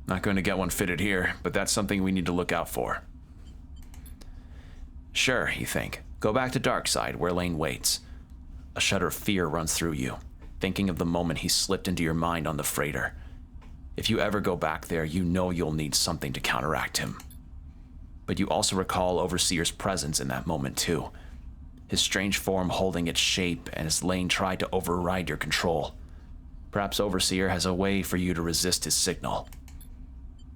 Not going to get one fitted here, but that's something we need to look out for. Sure, you think. Go back to Darkseid, where Lane waits. A shudder of fear runs through you, thinking of the moment he slipped into your mind on the freighter. If you ever go back there, you know you'll need something to counteract him. But you also recall Overseer's presence in that moment too. His strange form holding its shape as Lane tried to override your control. Perhaps Overseer has a way for you to resist his signal.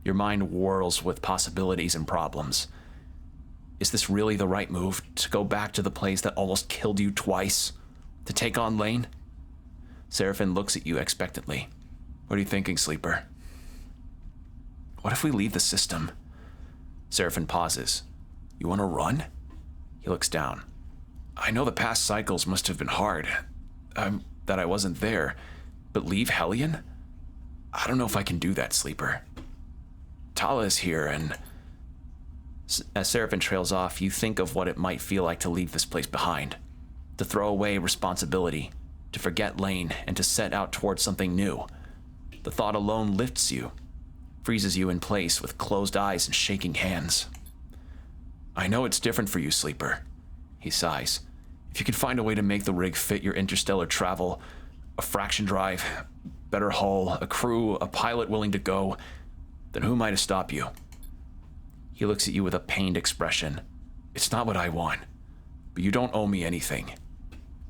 Your mind whirls with possibilities and problems. Is this really the right move, to go back to the place that almost killed you twice? To take on Lane? Seraphin looks at you expectantly. What are you thinking, Sleeper? What if we leave the system? Seraphin pauses. You want to run? He looks down. I know the past cycles must have been hard. That I wasn't there. But leave Hellion? I don't know if I can do that, Sleeper. Tala is here, and... As Seraphin trails off, you think of what it might feel like to leave this place behind. To throw away responsibility, to forget Lane, and to set out towards something new. The thought alone lifts you, freezes you in place with closed eyes and shaking hands. I know it's different for you, Sleeper. He sighs. If you could find a way to make the rig fit your interstellar travel, a fraction drive, better hull, a crew, a pilot willing to go, then who am I to stop you? He looks at you with a pained expression. It's not what I want, but you don't owe me anything.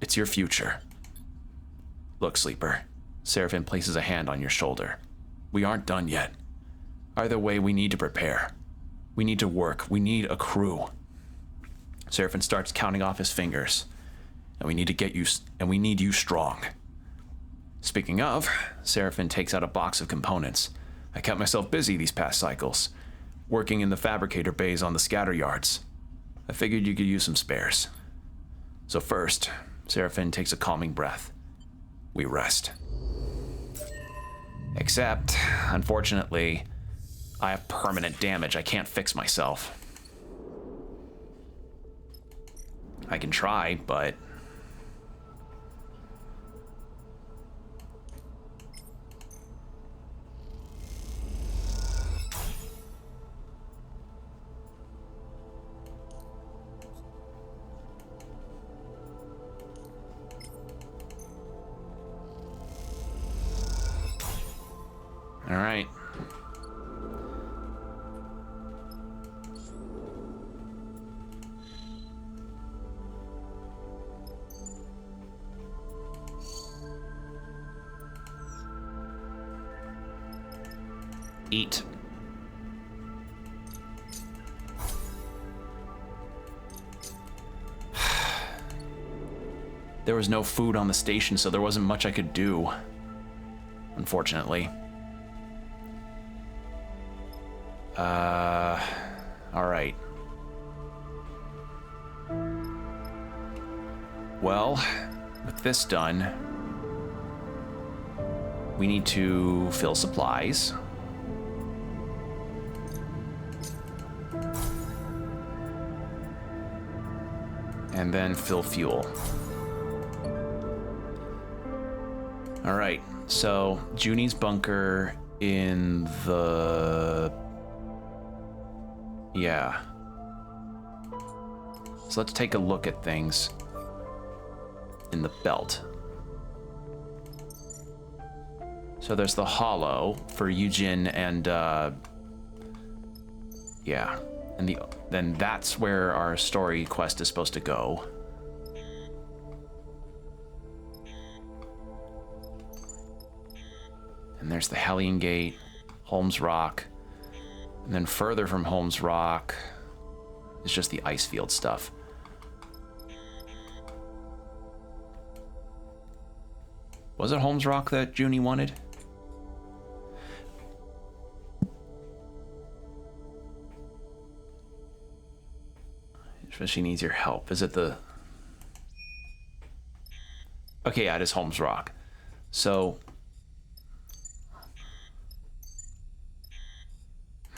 It's your future. Look, Sleeper. Seraphin places a hand on your shoulder. We aren't done yet. Either way, we need to prepare. We need to work. We need a crew. Seraphin starts counting off his fingers. And we need you strong. Speaking of, Seraphin takes out a box of components. I kept myself busy these past cycles, working in the fabricator bays on the scatter yards. I figured you could use some spares. So first, Seraphin takes a calming breath. We rest. Except, unfortunately, I have permanent damage I can't fix myself. I can try, but... All right. Eat. There was no food on the station, so there wasn't much I could do, unfortunately. All right. Well, with this done, we need to fill supplies. And then fill fuel. All right, so Junie's bunker in the... Yeah. So let's take a look at things in the belt. So there's the hollow for Yujin and, yeah. And then that's where our story quest is supposed to go. And there's the Hellion Gate, Holmes Rock, and then further from Holmes Rock is just the ice field stuff. Was it Holmes Rock that Junie wanted? She needs your help. Is it the... Okay, yeah, it is Holmes Rock. So...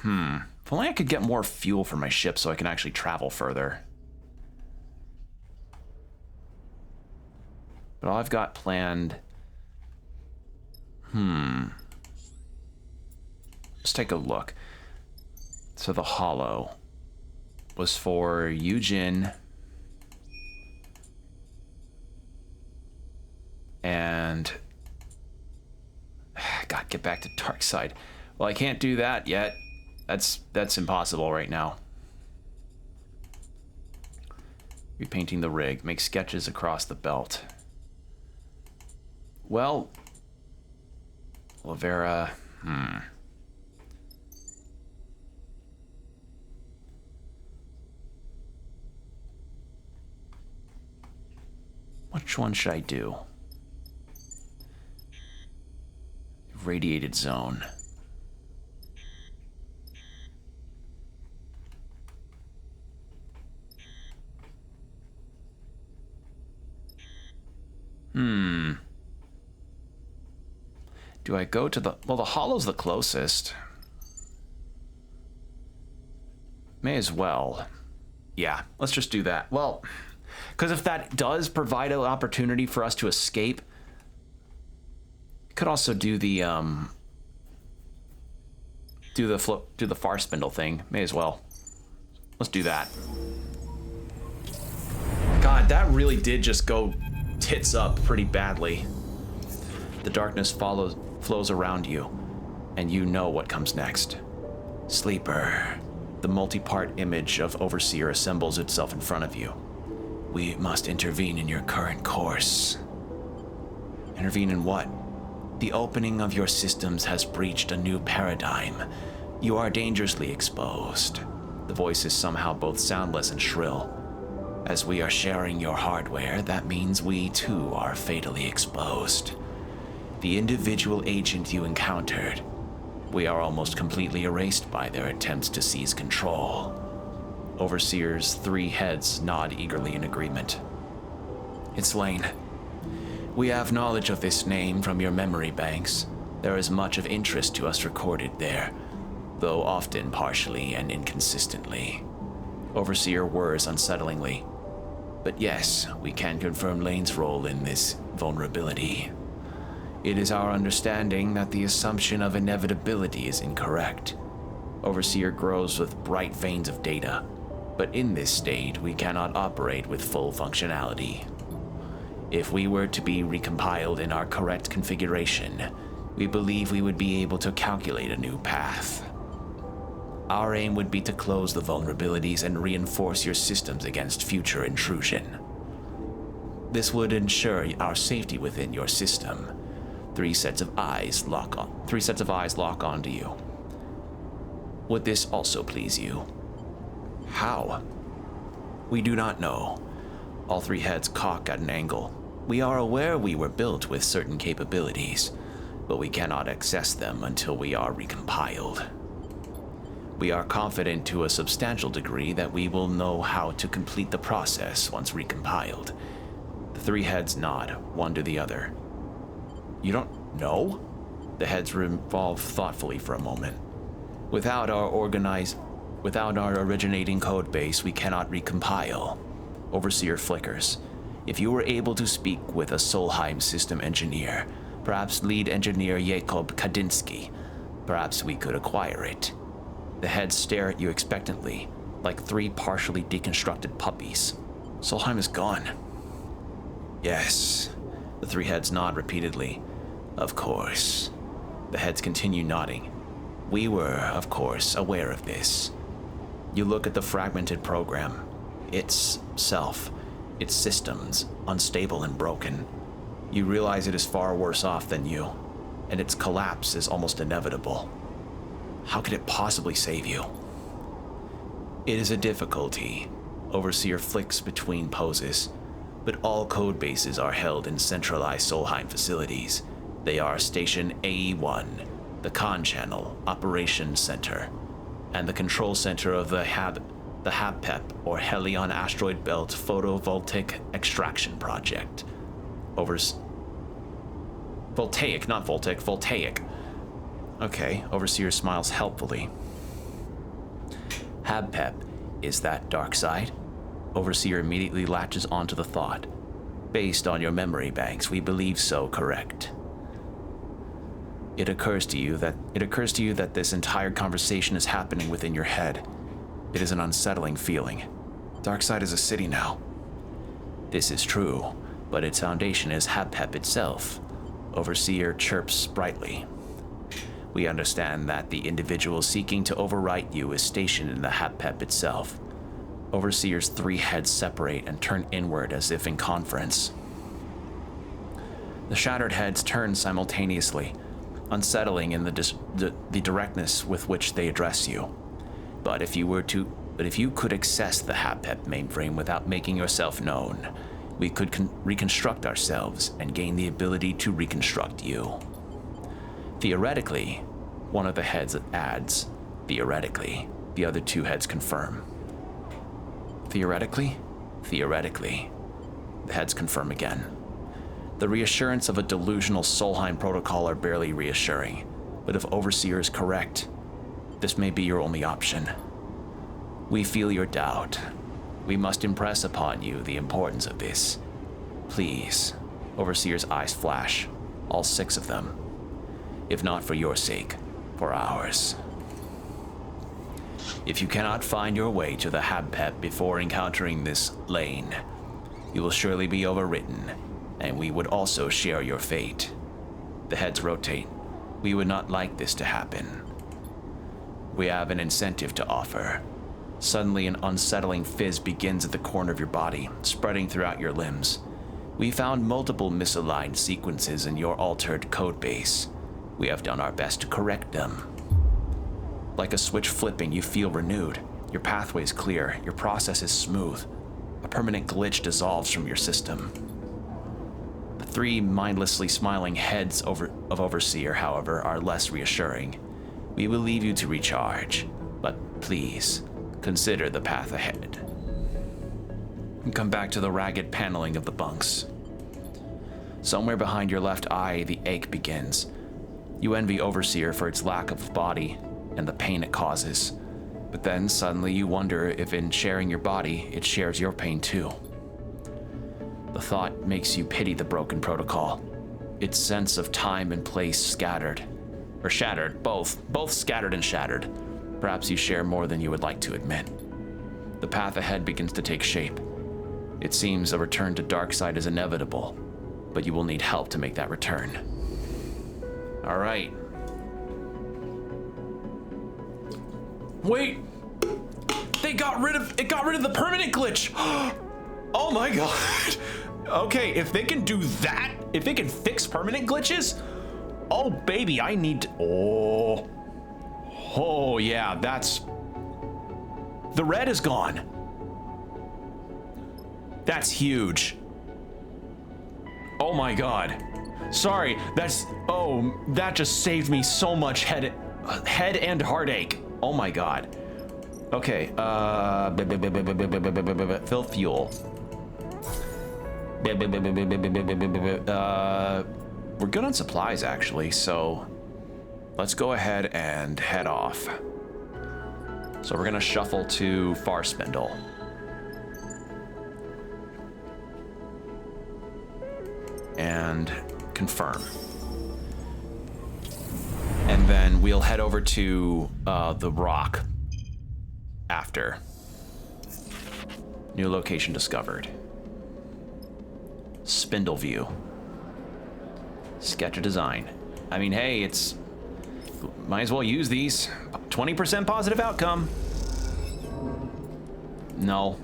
If only I could get more fuel for my ship so I can actually travel further. But all I've got planned... Let's take a look. So the hollow was for Yujin and... God, get back to dark side. Well, I can't do that yet. That's impossible right now. Repainting the rig. Make sketches across the belt. Well, Lavera, Which one should I do? Radiated zone. Do I go to the... Well, the hollow's the closest. May as well. Yeah, let's just do that. Well, because if that does provide an opportunity for us to escape, we could also do the do the far spindle thing. May as well. Let's do that. God, that really did just go tits up pretty badly. The darkness flows around you, and you know what comes next. Sleeper. The multi-part image of Overseer assembles itself in front of you. We must intervene in your current course. Intervene in what? The opening of your systems has breached a new paradigm. You are dangerously exposed. The voice is somehow both soundless and shrill. As we are sharing your hardware, that means we too are fatally exposed. The individual agent you encountered, we are almost completely erased by their attempts to seize control. Overseer's 3 heads nod eagerly in agreement. It's Lane. We have knowledge of this name from your memory banks. There is much of interest to us recorded there, though often partially and inconsistently. Overseer whirs unsettlingly. But yes, we can confirm Lane's role in this vulnerability. It is our understanding that the assumption of inevitability is incorrect. Overseer grows with bright veins of data, but in this state, we cannot operate with full functionality. If we were to be recompiled in our correct configuration, we believe we would be able to calculate a new path. Our aim would be to close the vulnerabilities and reinforce your systems against future intrusion. This would ensure our safety within your system. Three sets of eyes lock onto you. Would this also please you? How? We do not know. All three heads cock at an angle. We are aware we were built with certain capabilities, but we cannot access them until we are recompiled. We are confident to a substantial degree that we will know how to complete the process once recompiled. The three heads nod, one to the other. You don't know? The heads revolve thoughtfully for a moment. Without our originating code base, we cannot recompile. Overseer flickers. If you were able to speak with a Solheim system engineer, perhaps lead engineer Jakob Kadinsky, perhaps we could acquire it. The heads stare at you expectantly, like three partially deconstructed puppies. Solheim is gone. Yes. The three heads nod repeatedly. Of course. The heads continue nodding. We were, of course, aware of this. You look at the fragmented program. Its self, its systems, unstable and broken. You realize it is far worse off than you, and its collapse is almost inevitable. How could it possibly save you? It is a difficulty. Overseer flicks between poses, but all code bases are held in centralized Solheim facilities. They are Station AE1, the Con Channel Operations Center, and the control center of the HABPEP, or Helion Asteroid Belt Photovoltaic Extraction Project. Voltaic, not voltaic, voltaic. Okay, Overseer smiles helpfully. HABPEP, is that dark side? Overseer immediately latches onto the thought. Based on your memory banks, we believe so, correct. It occurs to you that this entire conversation is happening within your head. It is an unsettling feeling. Darkside is a city now. This is true, but its foundation is HABPEP itself. Overseer chirps sprightly. We understand that the individual seeking to overwrite you is stationed in the HABPEP itself. Overseer's three heads separate and turn inward as if in conference. The shattered heads turn simultaneously, unsettling in the directness with which they address you. But if you could access the HABPEP mainframe without making yourself known, we could reconstruct ourselves and gain the ability to reconstruct you. Theoretically, one of the heads adds, theoretically. The other two heads confirm. Theoretically? Theoretically. The heads confirm again. The reassurance of a delusional Solheim protocol are barely reassuring, but if Overseer is correct, this may be your only option. We feel your doubt. We must impress upon you the importance of this. Please. Overseer's eyes flash, all 6 of them. If not for your sake, for ours. If you cannot find your way to the HABPEP before encountering this lane, you will surely be overwritten, and we would also share your fate. The heads rotate. We would not like this to happen. We have an incentive to offer. Suddenly, an unsettling fizz begins at the corner of your body, spreading throughout your limbs. We found multiple misaligned sequences in your altered code base. We have done our best to correct them. Like a switch flipping, you feel renewed. Your pathway is clear. Your process is smooth. A permanent glitch dissolves from your system. The 3 mindlessly smiling heads of Overseer, however, are less reassuring. We will leave you to recharge, but please, consider the path ahead. And come back to the ragged paneling of the bunks. Somewhere behind your left eye, the ache begins. You envy Overseer for its lack of body and the pain it causes. But then suddenly you wonder if in sharing your body, it shares your pain too. The thought makes you pity the broken protocol. Its sense of time and place scattered. Or shattered, both scattered and shattered. Perhaps you share more than you would like to admit. The path ahead begins to take shape. It seems a return to Darkside is inevitable, but you will need help to make that return. All right. Wait. It got rid of the permanent glitch. Oh my god. Okay, if they can do that, if they can fix permanent glitches, oh baby, I need to, oh yeah, that's, the red is gone. That's huge. Oh my god. Sorry, that just saved me so much head and heartache. Oh my god. Okay, fill fuel. We're good on supplies actually, so let's go ahead and head off. So we're gonna shuffle to Far Spindle. And confirm. And then we'll head over to the rock after. New location discovered. Spindle view. Sketch a design. I mean, hey, it's, might as well use these. 20% positive outcome. No.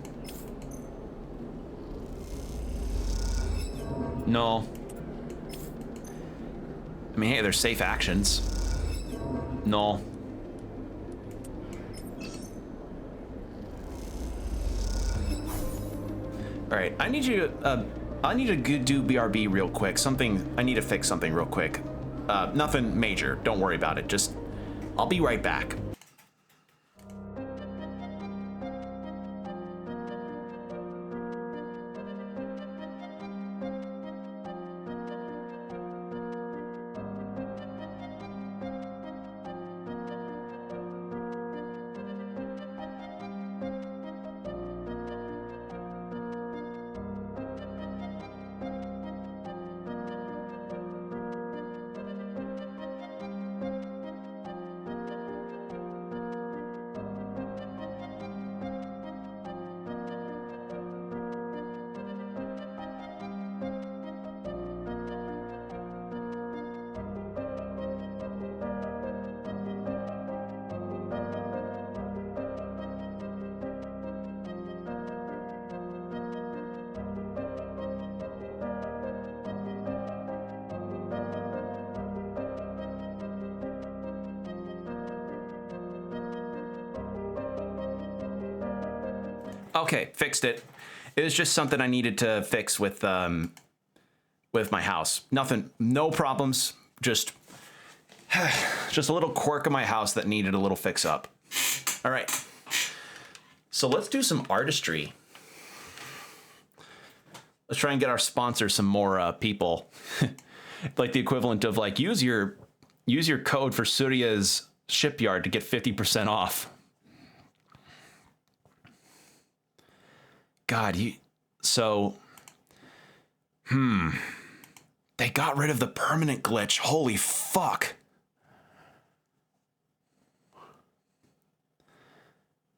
No. I mean, hey, they're safe actions. No. All right, I need you to, do BRB real quick. I need to fix something real quick. Nothing major, don't worry about it. Just, I'll be right back. Okay, fixed it. It was just something I needed to fix with my house. Nothing, no problems. Just a little quirk of my house that needed a little fix up. All right. So let's do some artistry. Let's try and get our sponsor some more people. Like the equivalent of like use your code for Surya's shipyard to get 50% off. God, they got rid of the permanent glitch. Holy fuck.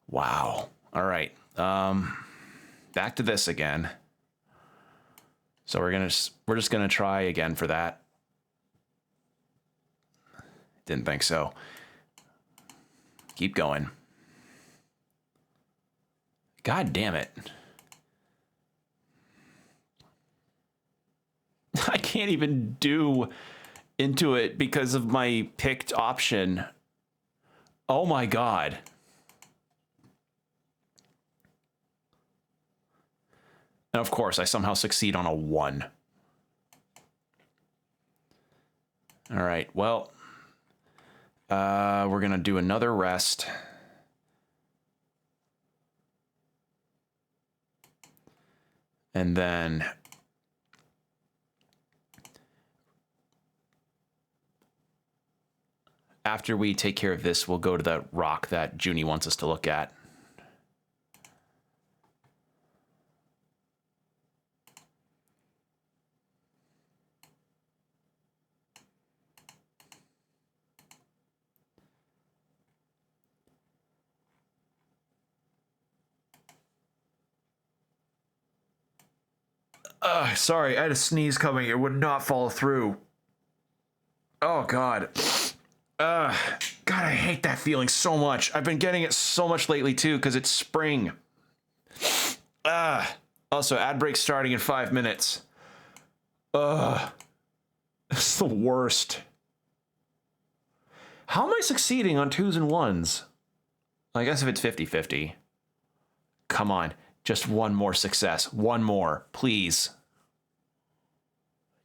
Wow. All right. Back to this again. So we're just gonna try again for that. Didn't think so. Keep going. God damn it. I can't even do into it because of my picked option. Oh my god. And of course, I somehow succeed on a 1. All right, well, we're gonna do another rest. And then after we take care of this, we'll go to the rock that Junie wants us to look at. Sorry, I had a sneeze coming. It would not follow through. Oh, God. God, I hate that feeling so much. I've been getting it so much lately, too, because it's spring. Also, ad break starting in 5 minutes. It's the worst. How am I succeeding on 2s and 1s? I guess if it's 50-50. Come on. Just one more success. One more, please.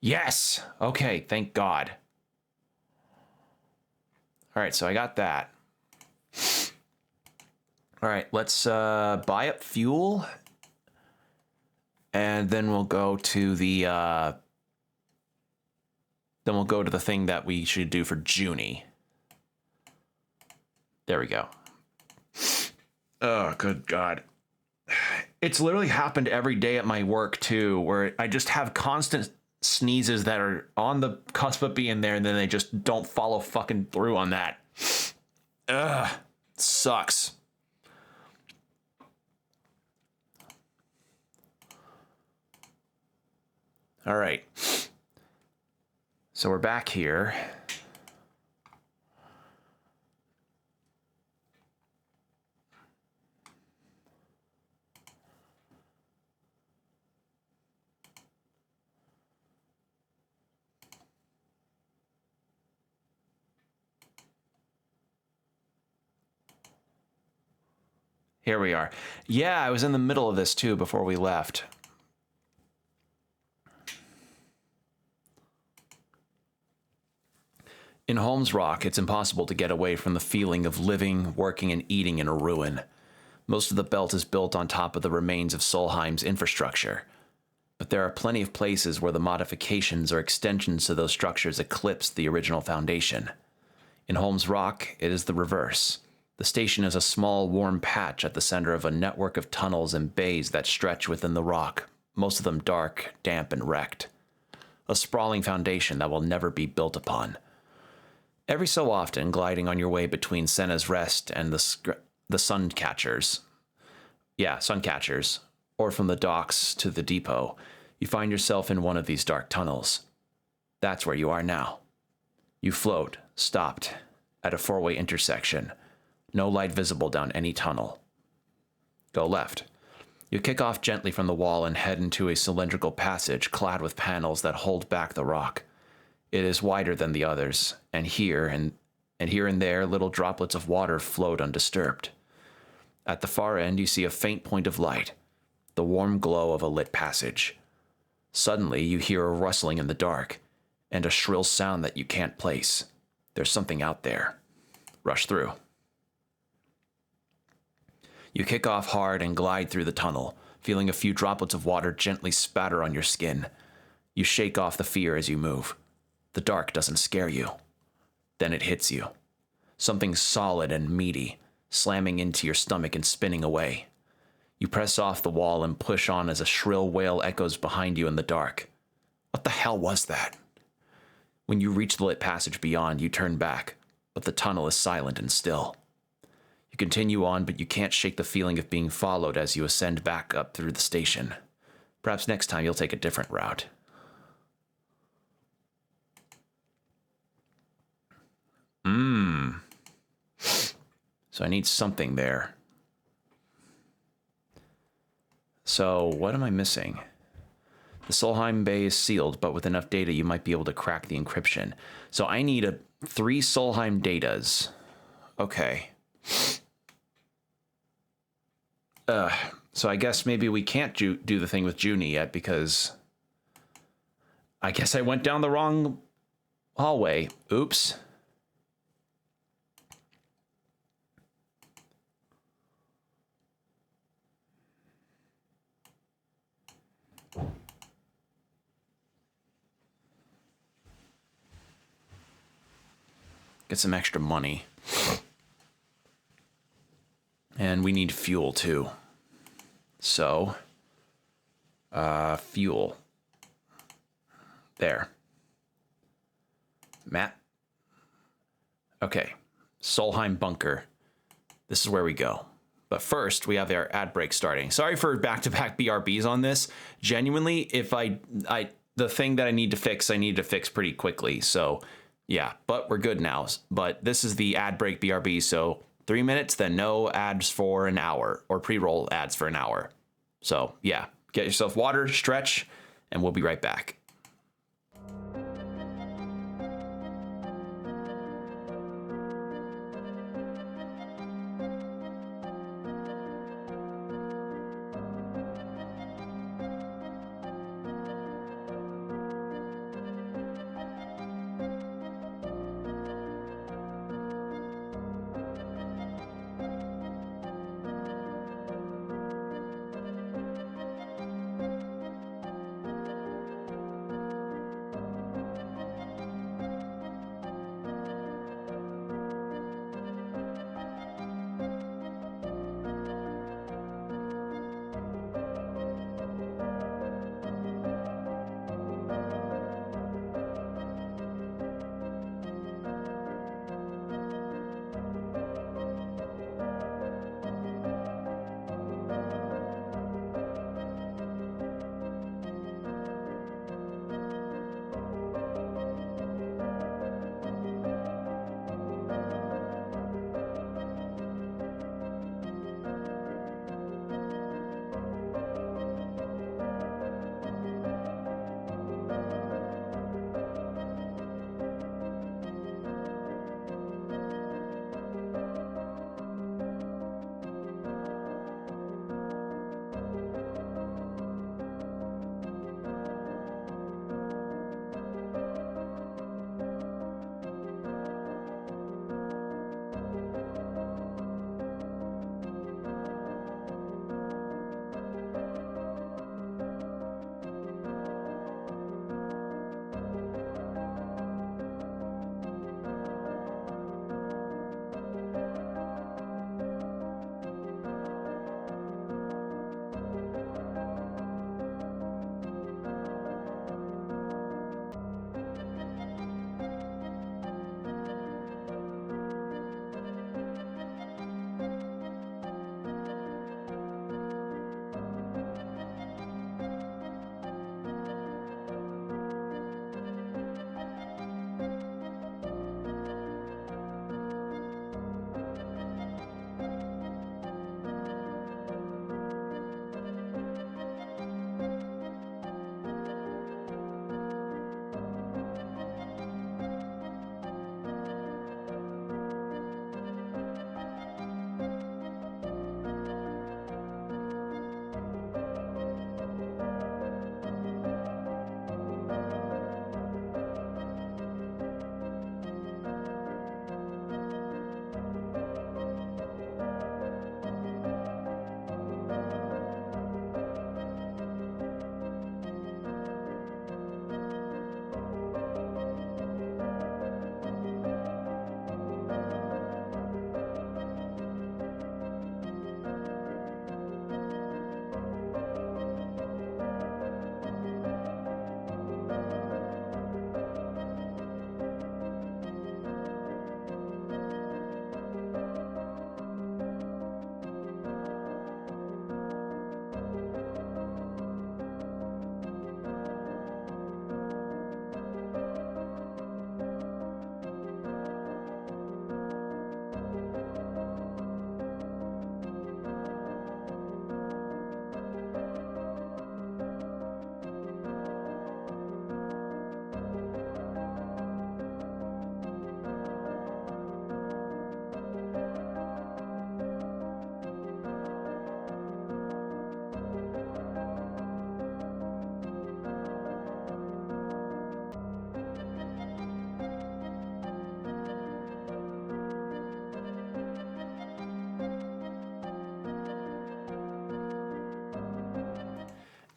Yes! Okay, thank God. All right, so I got that. All right, let's buy up fuel. And then we'll go to the... then we'll go to the thing that we should do for Junie. There we go. Oh, good God. It's literally happened every day at my work, too, where I just have constant sneezes that are on the cusp of being there, and then they just don't follow fucking through on that. Ugh. Sucks. All right. So we're back here. Here we are. Yeah, I was in the middle of this too before we left. In Holmes Rock, it's impossible to get away from the feeling of living, working, and eating in a ruin. Most of the belt is built on top of the remains of Solheim's infrastructure. But there are plenty of places where the modifications or extensions to those structures eclipse the original foundation. In Holmes Rock, it is the reverse. The station is a small, warm patch at the center of a network of tunnels and bays that stretch within the rock, most of them dark, damp, and wrecked. A sprawling foundation that will never be built upon. Every so often, gliding on your way between Senna's Rest and the Suncatchers, or from the docks to the depot, you find yourself in one of these dark tunnels. That's where you are now. You float, stopped, at a four-way intersection. No light visible down any tunnel. Go left. You kick off gently from the wall and head into a cylindrical passage clad with panels that hold back the rock. It is wider than the others, and here and there little droplets of water float undisturbed. At the far end you see a faint point of light, the warm glow of a lit passage. Suddenly you hear a rustling in the dark, and a shrill sound that you can't place. There's something out there. Rush through. You kick off hard and glide through the tunnel, feeling a few droplets of water gently spatter on your skin. You shake off the fear as you move. The dark doesn't scare you. Then it hits you. Something solid and meaty, slamming into your stomach and spinning away. You press off the wall and push on as a shrill wail echoes behind you in the dark. What the hell was that? When you reach the lit passage beyond, you turn back, but the tunnel is silent and still. You continue on, but you can't shake the feeling of being followed as you ascend back up through the station. Perhaps next time you'll take a different route. So I need something there. So what am I missing? The Solheim Bay is sealed, but with enough data you might be able to crack the encryption. So I need 3 Solheim datas. Okay. So I guess maybe we can't do the thing with Junie yet because I guess I went down the wrong hallway. Oops. Get some extra money. And we need fuel too. So, fuel. There. Map. Okay. Solheim Bunker. This is where we go. But first, we have our ad break starting. Sorry for back-to-back BRBs on this. Genuinely, if the thing that I need to fix pretty quickly. So Yeah, but we're good now. But this is the ad break BRB, so 3 minutes, then no ads for an hour, or pre-roll ads for an hour. So yeah, get yourself water, stretch, and we'll be right back.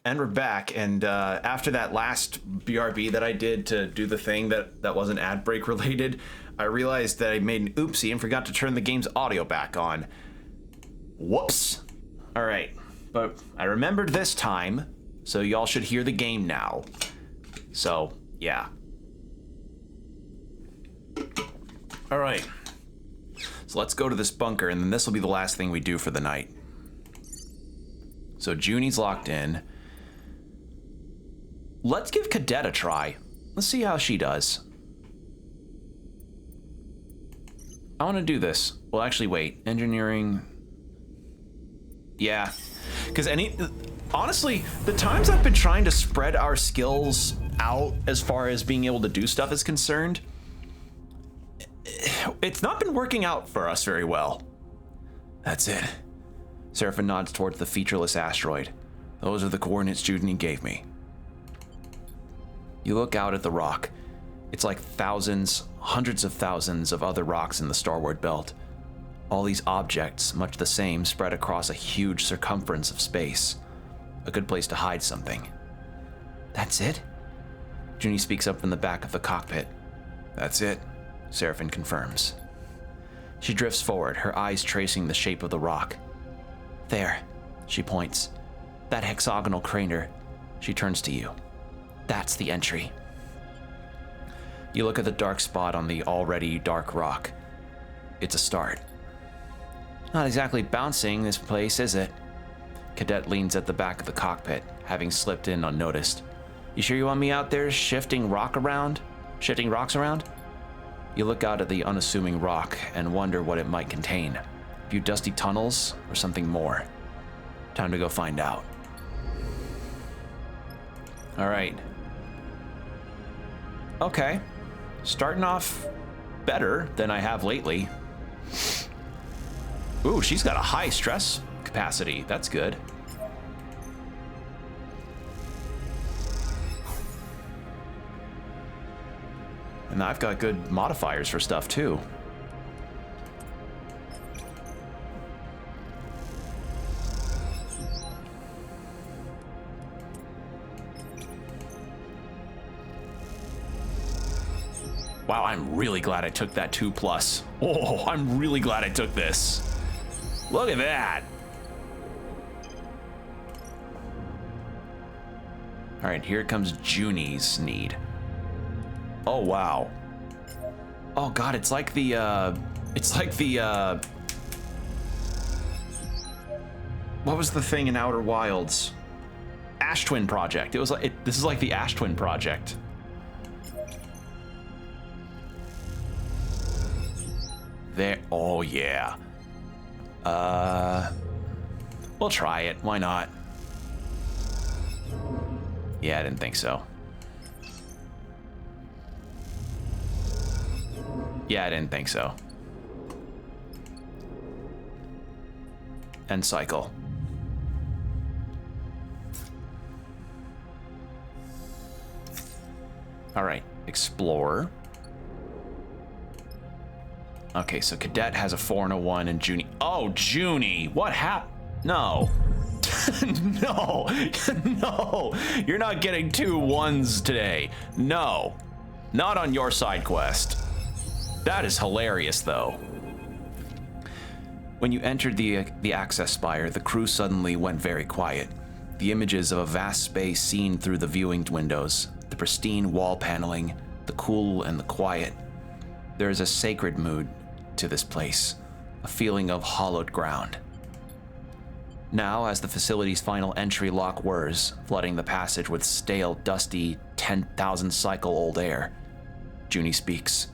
And we're back, and after that last BRB that I did to do the thing that wasn't ad break related, I realized that I made an oopsie and forgot to turn the game's audio back on. Whoops. All right, but I remembered this time, so y'all should hear the game now. So, yeah. All right. So let's go to this bunker, and then this will be the last thing we do for the night. So Junie's locked in. Let's give Cadet a try. Let's see how she does. I want to do this. Well, actually, wait. Engineering. Yeah. Because honestly, the times I've been trying to spread our skills out as far as being able to do stuff is concerned, it's not been working out for us very well. That's it. Seraphin nods towards the featureless asteroid. Those are the coordinates Judy gave me. You look out at the rock. It's like thousands, hundreds of thousands of other rocks in the Starward belt. All these objects, much the same, spread across a huge circumference of space. A good place to hide something. That's it? Junie speaks up from the back of the cockpit. That's it, Seraphin confirms. She drifts forward, her eyes tracing the shape of the rock. There, she points. That hexagonal crater. She turns to you. That's the entry. You look at the dark spot on the already dark rock. It's a start. Not exactly bouncing, this place, is it? Cadet leans at the back of the cockpit, having slipped in unnoticed. You sure you want me out there shifting rocks around? You look out at the unassuming rock and wonder what it might contain. A few dusty tunnels or something more. Time to go find out. All right. Okay. Starting off better than I have lately. Ooh, she's got a high stress capacity. That's good. And I've got good modifiers for stuff too. Wow, I'm really glad I took that 2+. Oh, I'm really glad I took this. Look at that. All right, here comes Junie's need. Oh, wow. Oh God, it's like the, what was the thing in Outer Wilds? Ash Twin Project. It was like, this is like the Ash Twin Project. There, oh yeah. We'll try it, why not? Yeah, I didn't think so. Yeah, I didn't think so. End cycle. All right, explore. Okay, so Cadet has a 4 and a 1, and Junie. Oh, Junie, what happened? No. No, no, you're not getting 2 1s today. No, not on your side quest. That is hilarious, though. When you entered the access spire, the crew suddenly went very quiet. The images of a vast space seen through the viewing windows, the pristine wall paneling, the cool and the quiet. There is a sacred mood to this place, a feeling of hallowed ground. Now, as the facility's final entry lock whirs, flooding the passage with stale, dusty, 10,000-cycle-old air, Junie speaks.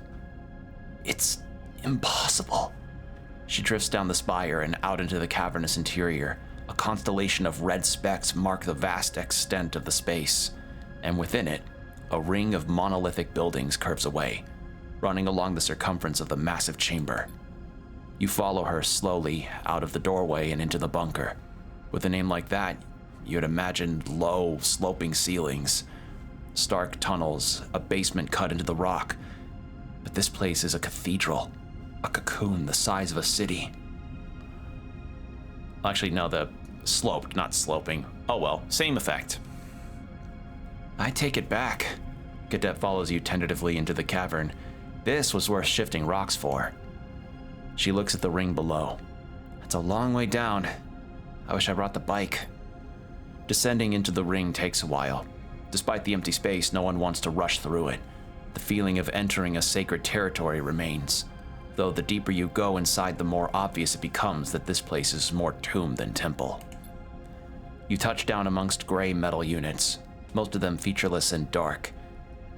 It's impossible. She drifts down the spire and out into the cavernous interior. A constellation of red specks mark the vast extent of the space, and within it, a ring of monolithic buildings curves away, running along the circumference of the massive chamber. You follow her slowly out of the doorway and into the bunker. With a name like that, you'd imagine low, sloping ceilings, stark tunnels, a basement cut into the rock. But this place is a cathedral, a cocoon the size of a city. Actually, no, the sloped, not sloping. Oh well, same effect. I take it back. Cadet follows you tentatively into the cavern. This was worth shifting rocks for. She looks at the ring below. It's a long way down. I wish I brought the bike. Descending into the ring takes a while. Despite the empty space, no one wants to rush through it. The feeling of entering a sacred territory remains, though the deeper you go inside, the more obvious it becomes that this place is more tomb than temple. You touch down amongst gray metal units, most of them featureless and dark.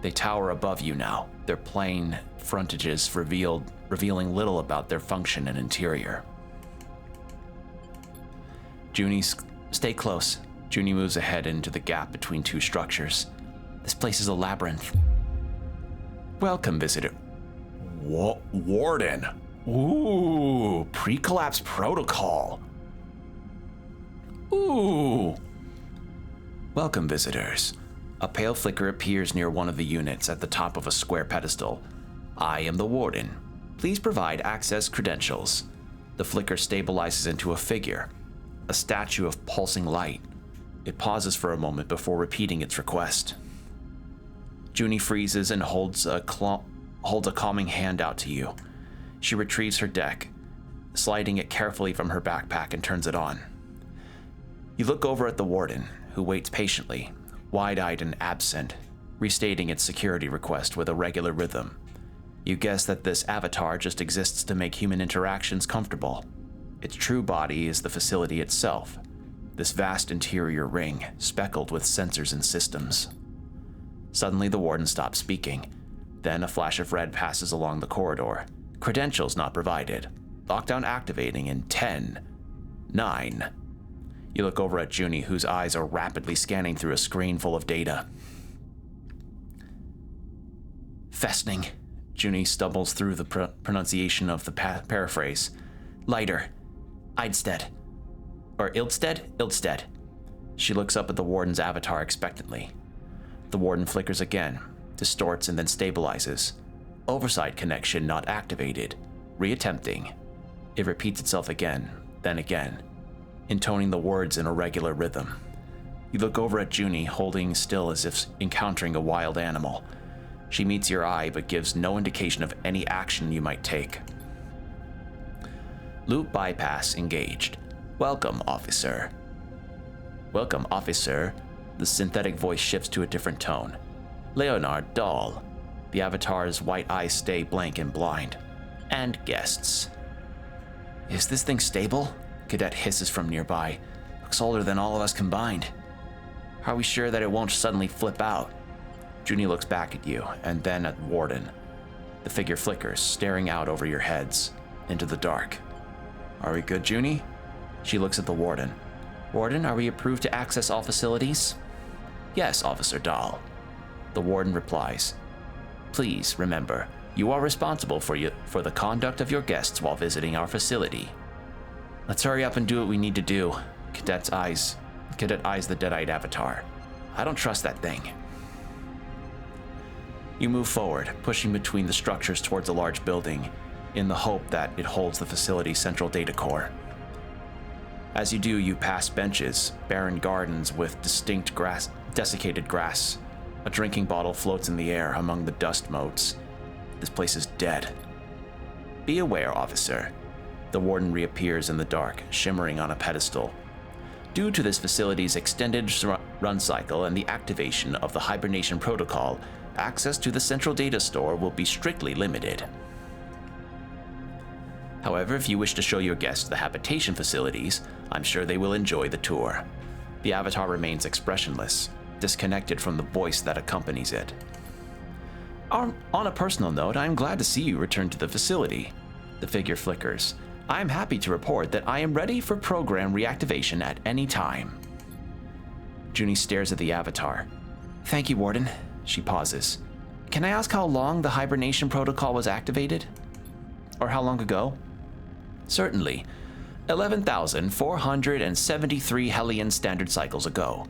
They tower above you now, their plain frontages revealing little about their function and interior. Junie, stay close. Junie moves ahead into the gap between two structures. This place is a labyrinth. Welcome, visitor. Warden. Ooh, pre-collapse protocol. Ooh. Welcome, visitors. A pale flicker appears near one of the units at the top of a square pedestal. I am the warden. Please provide access credentials. The flicker stabilizes into a figure, a statue of pulsing light. It pauses for a moment before repeating its request. Junie freezes and holds a calming hand out to you. She retrieves her deck, sliding it carefully from her backpack and turns it on. You look over at the warden, who waits patiently, wide-eyed and absent, restating its security request with a regular rhythm. You guess that this avatar just exists to make human interactions comfortable. Its true body is the facility itself, this vast interior ring, speckled with sensors and systems. Suddenly, the warden stops speaking. Then a flash of red passes along the corridor. Credentials not provided. Lockdown activating in 10, 9. You look over at Junie, whose eyes are rapidly scanning through a screen full of data. Festning. Junie stumbles through the pronunciation of the paraphrase. Lighter. Eidstead. Or Ildsted? Ildsted. She looks up at the warden's avatar expectantly. The warden flickers again, distorts and then stabilizes. Oversight connection not activated. Reattempting. It repeats itself again, then again, intoning the words in a regular rhythm. You look over at Junie, holding still as if encountering a wild animal. She meets your eye but gives no indication of any action you might take. Loop bypass engaged. Welcome, officer. Welcome, officer. The synthetic voice shifts to a different tone. Leonard Dahl. The avatar's white eyes stay blank and blind. And guests. Is this thing stable? Cadet hisses from nearby. Looks older than all of us combined. Are we sure that it won't suddenly flip out? Junie looks back at you, and then at Warden. The figure flickers, staring out over your heads, into the dark. Are we good, Junie? She looks at the Warden. Warden, are we approved to access all facilities? Yes, Officer Dahl. The Warden replies. Please remember, you are responsible for the conduct of your guests while visiting our facility. Let's hurry up and do what we need to do. Cadet eyes the dead-eyed avatar. I don't trust that thing. You move forward, pushing between the structures towards a large building, in the hope that it holds the facility's central data core. As you do, you pass benches, barren gardens with desiccated grass. A drinking bottle floats in the air among the dust motes. This place is dead. Be aware, officer. The warden reappears in the dark, shimmering on a pedestal. Due to this facility's extended run cycle and the activation of the hibernation protocol, access to the central data store will be strictly limited. However, if you wish to show your guests the habitation facilities, I'm sure they will enjoy the tour. The avatar remains expressionless, disconnected from the voice that accompanies it. On a personal note, I am glad to see you return to the facility. The figure flickers. I am happy to report that I am ready for program reactivation at any time. Junie stares at the avatar. Thank you, Warden. She pauses. Can I ask how long the hibernation protocol was activated? Or how long ago? Certainly. 11,473 Hellion standard cycles ago.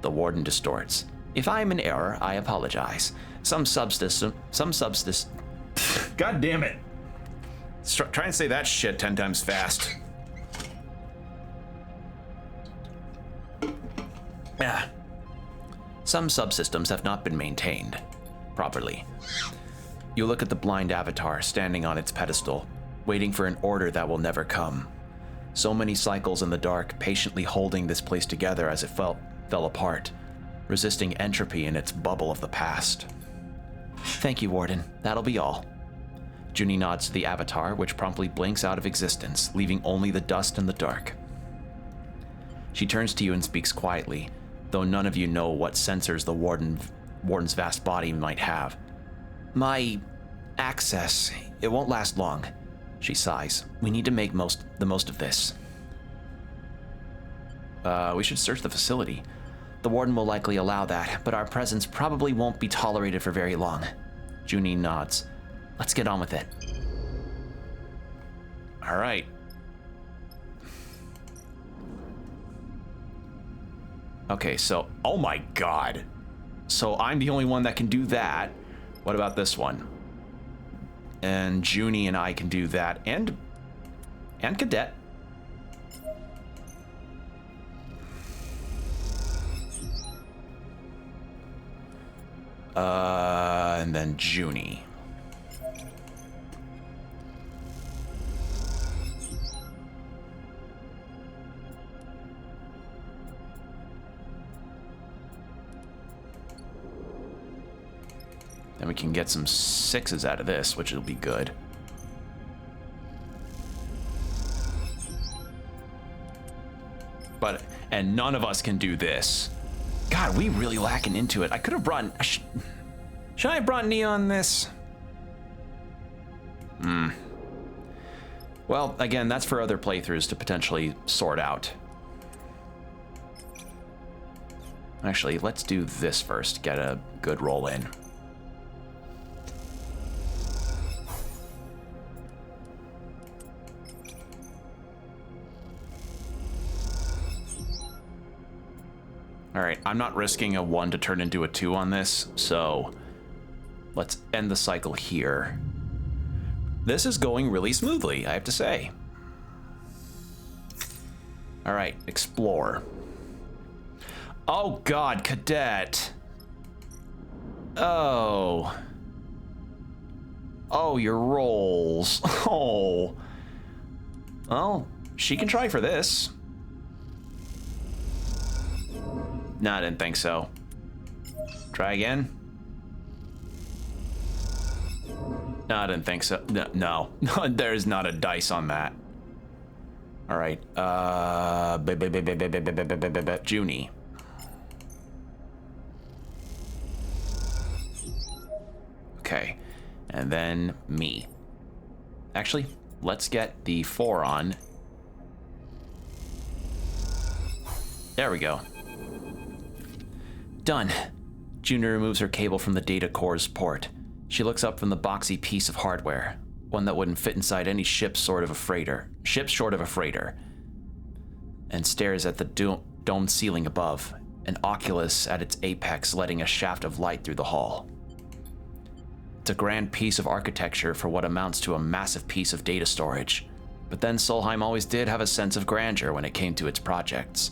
The Warden distorts. If I am in error, I apologize. Some subsystem. God damn it. Try and say that shit 10 times fast. Yeah. Some subsystems have not been maintained properly. You look at the blind avatar standing on its pedestal, waiting for an order that will never come. So many cycles in the dark, patiently holding this place together as it fell apart, resisting entropy in its bubble of the past. Thank you, Warden. That'll be all. Junie nods to the avatar, which promptly blinks out of existence, leaving only the dust and the dark. She turns to you and speaks quietly, though none of you know what sensors the Warden Warden's vast body might have. My access, it won't last long, she sighs. We need to make the most of this. We should search the facility. The Warden will likely allow that, but our presence probably won't be tolerated for very long. Junie nods. Let's get on with it. All right. Okay, so, oh my god. So I'm the only one that can do that. What about this one? And Junie and I can do that, and Cadet. And then Junie. Then we can get some 6s out of this, which will be good. And none of us can do this. God, we really lacking into it. I could have brought... Should I have brought Neon this? Well, again, that's for other playthroughs to potentially sort out. Actually, let's do this first. Get a good roll in. All right, I'm not risking a 1 to turn into a 2 on this, so let's end the cycle here. This is going really smoothly, I have to say. All right, explore. Oh God, Cadet. Oh. Oh, your rolls. Oh. Well, she can try for this. No, I didn't think so. Try again. No, I didn't think so. No, there's not a dice on that. All right. Junie. Okay, and then me. Actually, let's get the 4 on. There we go. Done. Junie removes her cable from the data core's port. She looks up from the boxy piece of hardware, one that wouldn't fit inside any ship short of a freighter, and stares at the domed ceiling above, an oculus at its apex letting a shaft of light through the hall. It's a grand piece of architecture for what amounts to a massive piece of data storage, but then Solheim always did have a sense of grandeur when it came to its projects.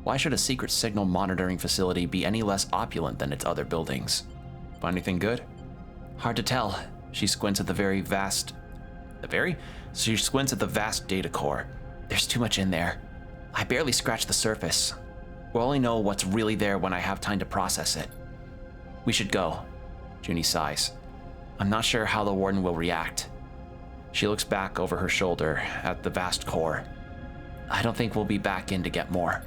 Why should a secret signal monitoring facility be any less opulent than its other buildings? Find anything good? Hard to tell. She squints at She squints at the vast data core. There's too much in there. I barely scratched the surface. We'll only know what's really there when I have time to process it. We should go. Junie sighs. I'm not sure how the Warden will react. She looks back over her shoulder at the vast core. I don't think we'll be back in to get more.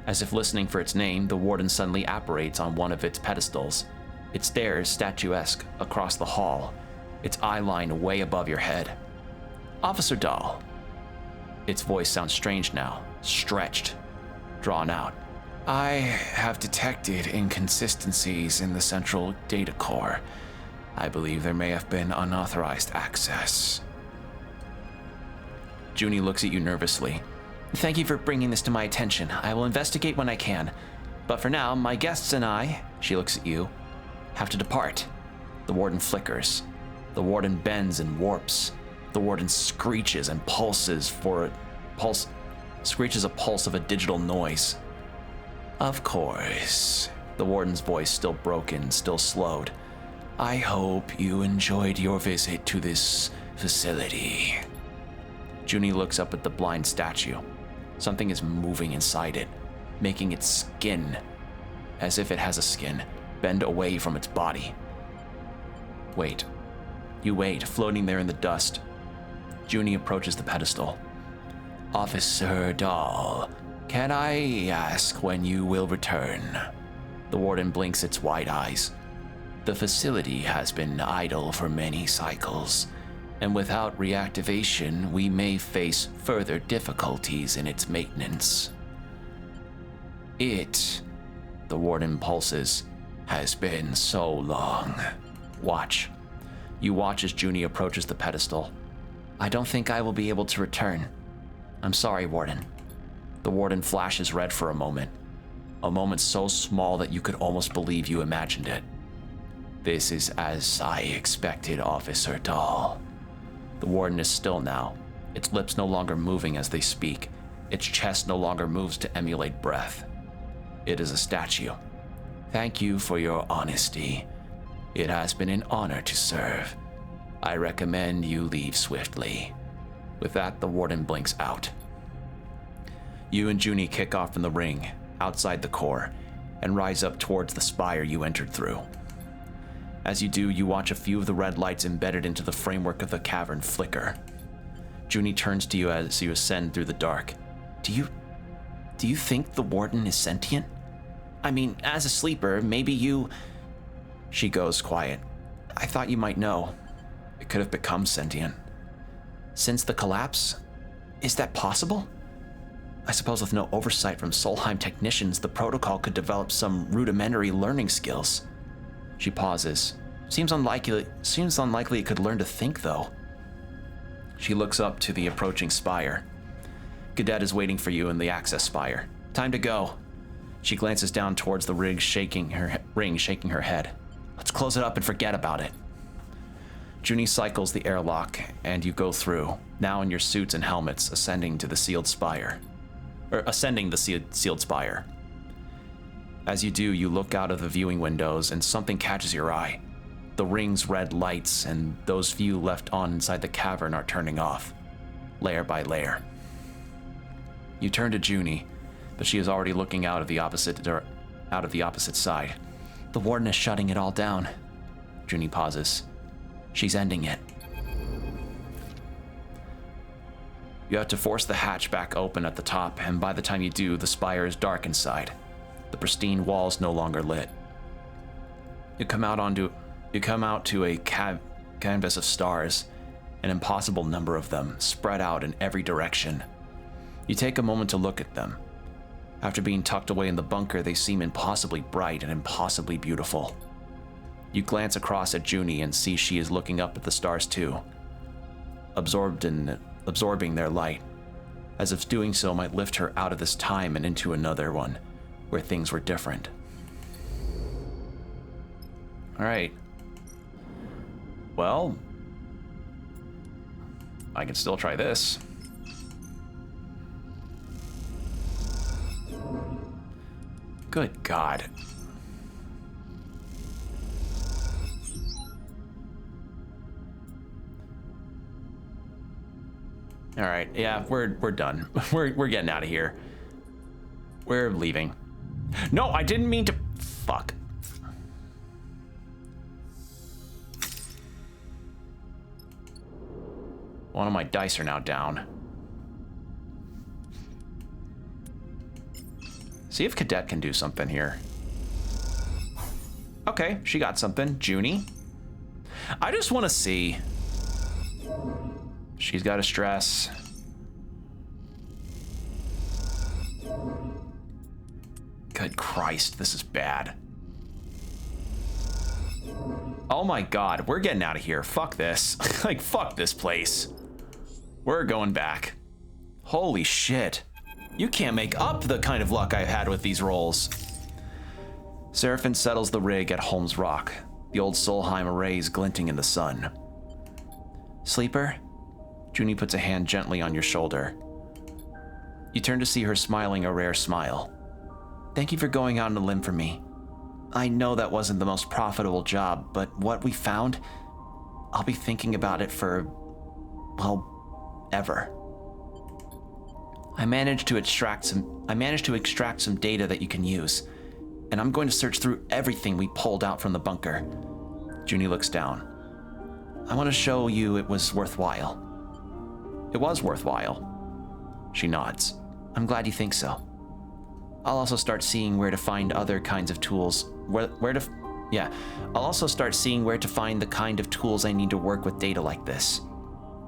As if listening for its name, the Warden suddenly apparates on one of its pedestals. It stares statuesque across the hall, its eye line way above your head. Officer Dahl. Its voice sounds strange now, stretched, drawn out. I have detected inconsistencies in the central data core. I believe there may have been unauthorized access. Junie looks at you nervously. Thank you for bringing this to my attention. I will investigate when I can. But for now, my guests and I, she looks at you, have to depart. The Warden flickers. The Warden bends and warps. The Warden screeches and screeches a pulse of a digital noise. Of course. The Warden's voice still broken, still slowed. I hope you enjoyed your visit to this facility. Junie looks up at the blind statue. Something is moving inside it, making its skin, as if it has a skin, bend away from its body. Wait. You wait, floating there in the dust. Junie approaches the pedestal. Officer Dahl, can I ask when you will return? The warden blinks its wide eyes. The facility has been idle for many cycles, and without reactivation, we may face further difficulties in its maintenance. It, the warden pulses, has been so long. Watch. You watch as Junie approaches the pedestal. I don't think I will be able to return. I'm sorry, Warden. The warden flashes red for a moment so small that you could almost believe you imagined it. This is as I expected, Officer Dahl. The warden is still now, its lips no longer moving as they speak, its chest no longer moves to emulate breath. It is a statue. Thank you for your honesty. It has been an honor to serve. I recommend you leave swiftly. With that, the warden blinks out. You and Junie kick off in the ring, outside the core, and rise up towards the spire you entered through. As you do, you watch a few of the red lights embedded into the framework of the cavern flicker. Junie turns to you as you ascend through the dark. Do you think the warden is sentient? I mean, as a sleeper, maybe you... She goes quiet. I thought you might know. It could have become sentient. Since the collapse? Is that possible? I suppose with no oversight from Solheim technicians, the protocol could develop some rudimentary learning skills. She pauses. Seems unlikely it could learn to think, though. She looks up to the approaching spire. Cadet is waiting for you in the access spire. Time to go. She glances down towards the ring, shaking her head. Let's close it up and forget about it. Junie cycles the airlock, and you go through, now in your suits and helmets, ascending the sealed spire. As you do, you look out of the viewing windows, and something catches your eye. The ring's red lights and those few left on inside the cavern are turning off, layer by layer. You turn to Junie, but she is already looking out of the opposite side. The warden is shutting it all down. Junie pauses. She's ending it. You have to force the hatch back open at the top, and by the time you do, the spire is dark inside. The pristine walls no longer lit. You come out to a canvas of stars, an impossible number of them, spread out in every direction. You take a moment to look at them. After being tucked away in the bunker, they seem impossibly bright and impossibly beautiful. You glance across at Junie and see she is looking up at the stars too, absorbing their light, as if doing so might lift her out of this time and into another one, where things were different. All right. Well, I can still try this. Good God. All right, yeah, we're done. We're getting out of here. We're leaving. No, I didn't mean to. Fuck. One of my dice are now down. See if Cadet can do something here. Okay, she got something. Junie. I just want to see. She's got a stress. Good Christ, this is bad. Oh my God, we're getting out of here. Fuck this. Like, fuck this place. We're going back. Holy shit. You can't make up the kind of luck I've had with these rolls. Seraphin settles the rig at Holmes Rock, the old Solheim arrays glinting in the sun. Sleeper? Junie puts a hand gently on your shoulder. You turn to see her smiling a rare smile. Thank you for going out on a limb for me. I know that wasn't the most profitable job, but what we found, I'll be thinking about it for, well, ever. I managed to extract some data that you can use, and I'm going to search through everything we pulled out from the bunker. Junie looks down. I want to show you it was worthwhile. It was worthwhile. She nods. I'm glad you think so. I'll also start seeing where to find other kinds of tools. I'll also start seeing where to find the kind of tools I need to work with data like this.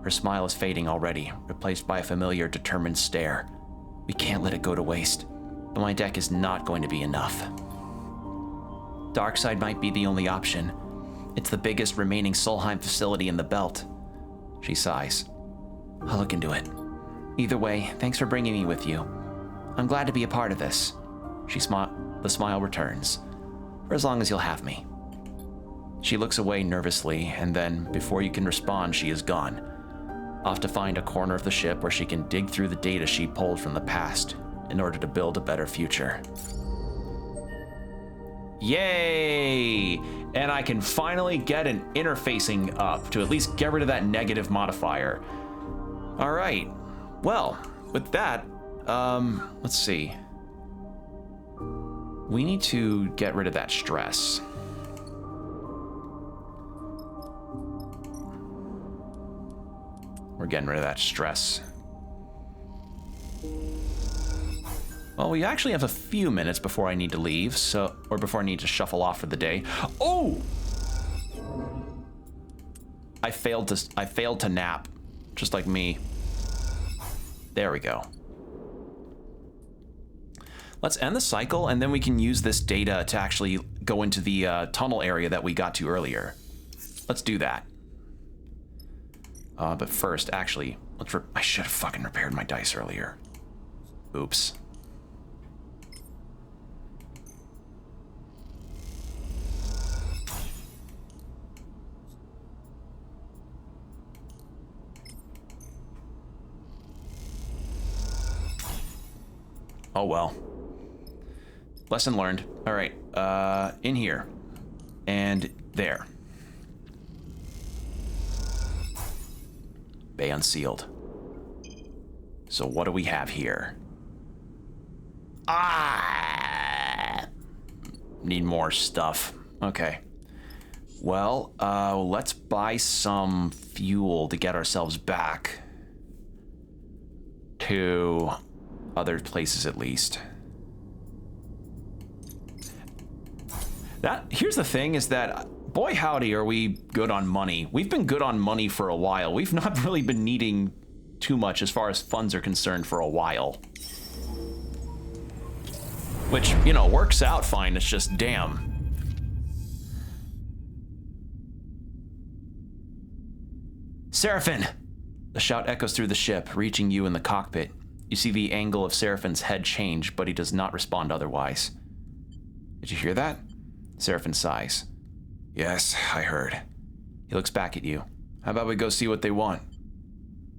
Her smile is fading already, replaced by a familiar, determined stare. We can't let it go to waste, but my deck is not going to be enough. Darkside might be the only option. It's the biggest remaining Solheim facility in the belt. She sighs. I'll look into it. Either way, thanks for bringing me with you. I'm glad to be a part of this. The smile returns. For as long as you'll have me. She looks away nervously, and then, before you can respond, she is gone. Off to find a corner of the ship where she can dig through the data she pulled from the past in order to build a better future. Yay! And I can finally get an interfacing up to at least get rid of that negative modifier. All right. Well, with that, let's see. We need to get rid of that stress. We're getting rid of that stress. Well, we actually have a few minutes before I need to leave, or before I need to shuffle off for the day. Oh! I failed to nap, just like me. There we go. Let's end the cycle, and then we can use this data to actually go into the tunnel area that we got to earlier. Let's do that. But first, actually, I should have fucking repaired my dice earlier. Oops. Oh well. Lesson learned. All right, in here. And there. Bay unsealed. So what do we have here? Need more stuff. Okay. Well, let's buy some fuel to get ourselves back to other places at least. Here's the thing is that, boy howdy, are we good on money. We've been good on money for a while. We've not really been needing too much as far as funds are concerned for a while. Which, you know, works out fine. It's just, damn. Seraphin! The shout echoes through the ship, reaching you in the cockpit. You see the angle of Seraphin's head change, but he does not respond otherwise. Did you hear that? Seraphin sighs. Yes, I heard. He looks back at you. How about we go see what they want?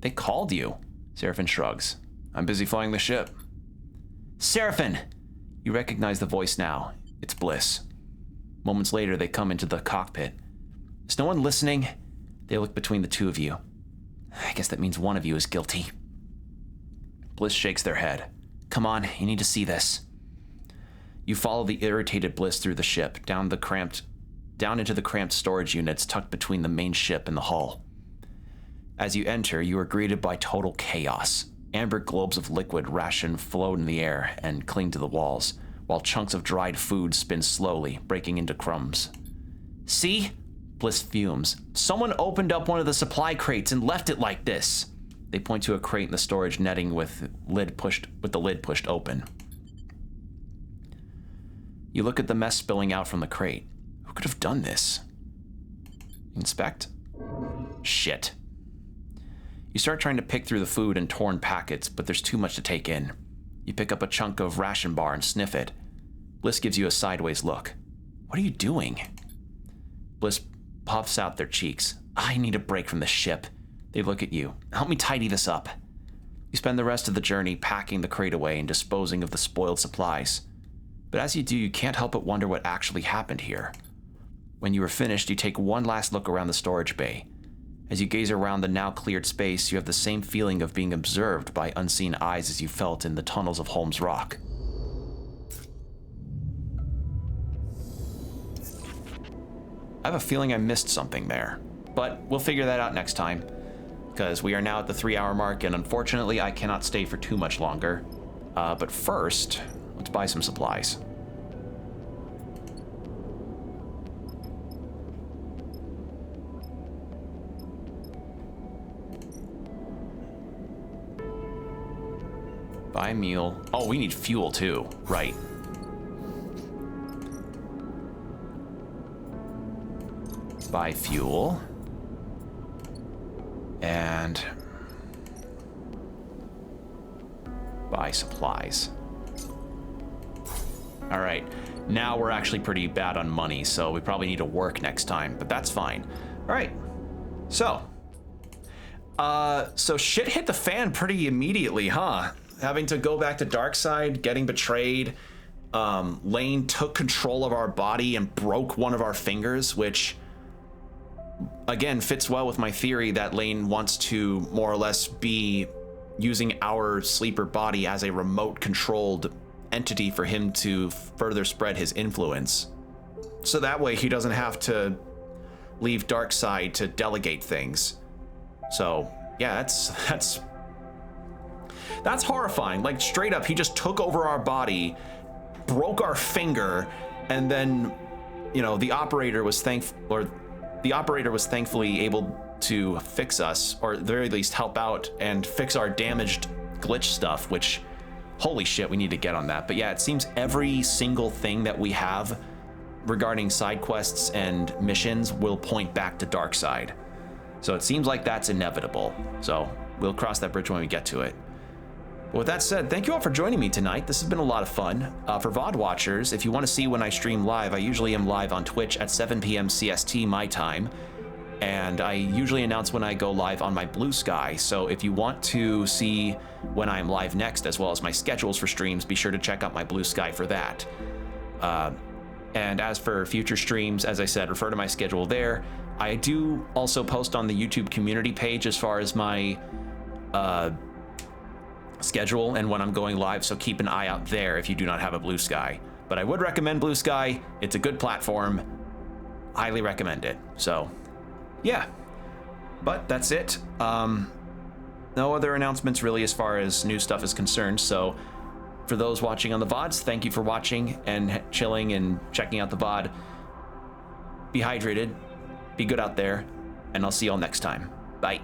They called you. Seraphin shrugs. I'm busy flying the ship. Seraphin! You recognize the voice now. It's Bliss. Moments later, they come into the cockpit. Is no one listening? They look between the two of you. I guess that means one of you is guilty. Bliss shakes their head. Come on, you need to see this. You follow the irritated Bliss through the ship, down into the cramped storage units tucked between the main ship and the hull. As you enter, you are greeted by total chaos. Amber globes of liquid ration float in the air and cling to the walls, while chunks of dried food spin slowly, breaking into crumbs. See? Bliss fumes. Someone opened up one of the supply crates and left it like this. They point to a crate in the storage netting with the lid pushed open. You look at the mess spilling out from the crate. Who could have done this? Inspect? Shit. You start trying to pick through the food and torn packets, but there's too much to take in. You pick up a chunk of ration bar and sniff it. Bliss gives you a sideways look. What are you doing? Bliss puffs out their cheeks. I need a break from the ship. They look at you. Help me tidy this up. You spend the rest of the journey packing the crate away and disposing of the spoiled supplies. But as you do, you can't help but wonder what actually happened here. When you are finished, you take one last look around the storage bay. As you gaze around the now cleared space, you have the same feeling of being observed by unseen eyes as you felt in the tunnels of Holmes Rock. I have a feeling I missed something there, but we'll figure that out next time, because we are now at the 3-hour mark, and unfortunately I cannot stay for too much longer. But first, let's buy some supplies. Buy a meal. Oh, we need fuel too. Right. Buy fuel. And buy supplies. All right. Now we're actually pretty bad on money, so we probably need to work next time, but that's fine. All right. So shit hit the fan pretty immediately, huh? Having to go back to Darkside, getting betrayed. Lane took control of our body and broke one of our fingers, which again fits well with my theory that Lane wants to more or less be using our sleeper body as a remote controlled entity for him to further spread his influence. So that way he doesn't have to leave Darkside to delegate things. So yeah, that's horrifying. Like, straight up, he just took over our body, broke our finger, and then, you know, the operator was thankfully able to fix us, or at the very least help out and fix our damaged glitch stuff, which, holy shit, we need to get on that. But yeah, it seems every single thing that we have regarding side quests and missions will point back to Darkside. So it seems like that's inevitable. So we'll cross that bridge when we get to it. With that said, thank you all for joining me tonight. This has been a lot of fun. For VOD watchers, if you want to see when I stream live, I usually am live on Twitch at 7 p.m. CST my time. And I usually announce when I go live on my Blue Sky. So if you want to see when I'm live next, as well as my schedules for streams, be sure to check out my Blue Sky for that. And as for future streams, as I said, refer to my schedule there. I do also post on the YouTube community page as far as my schedule and when I'm going live, so keep an eye out there if you do not have a Blue Sky. But I would recommend Blue Sky. It's a good platform. Highly recommend it. So yeah, but that's it. No other announcements really as far as new stuff is concerned. So for those watching on the VODs, thank you for watching and chilling and checking out the VOD. Be hydrated, be good out there, and I'll see y'all next time. Bye.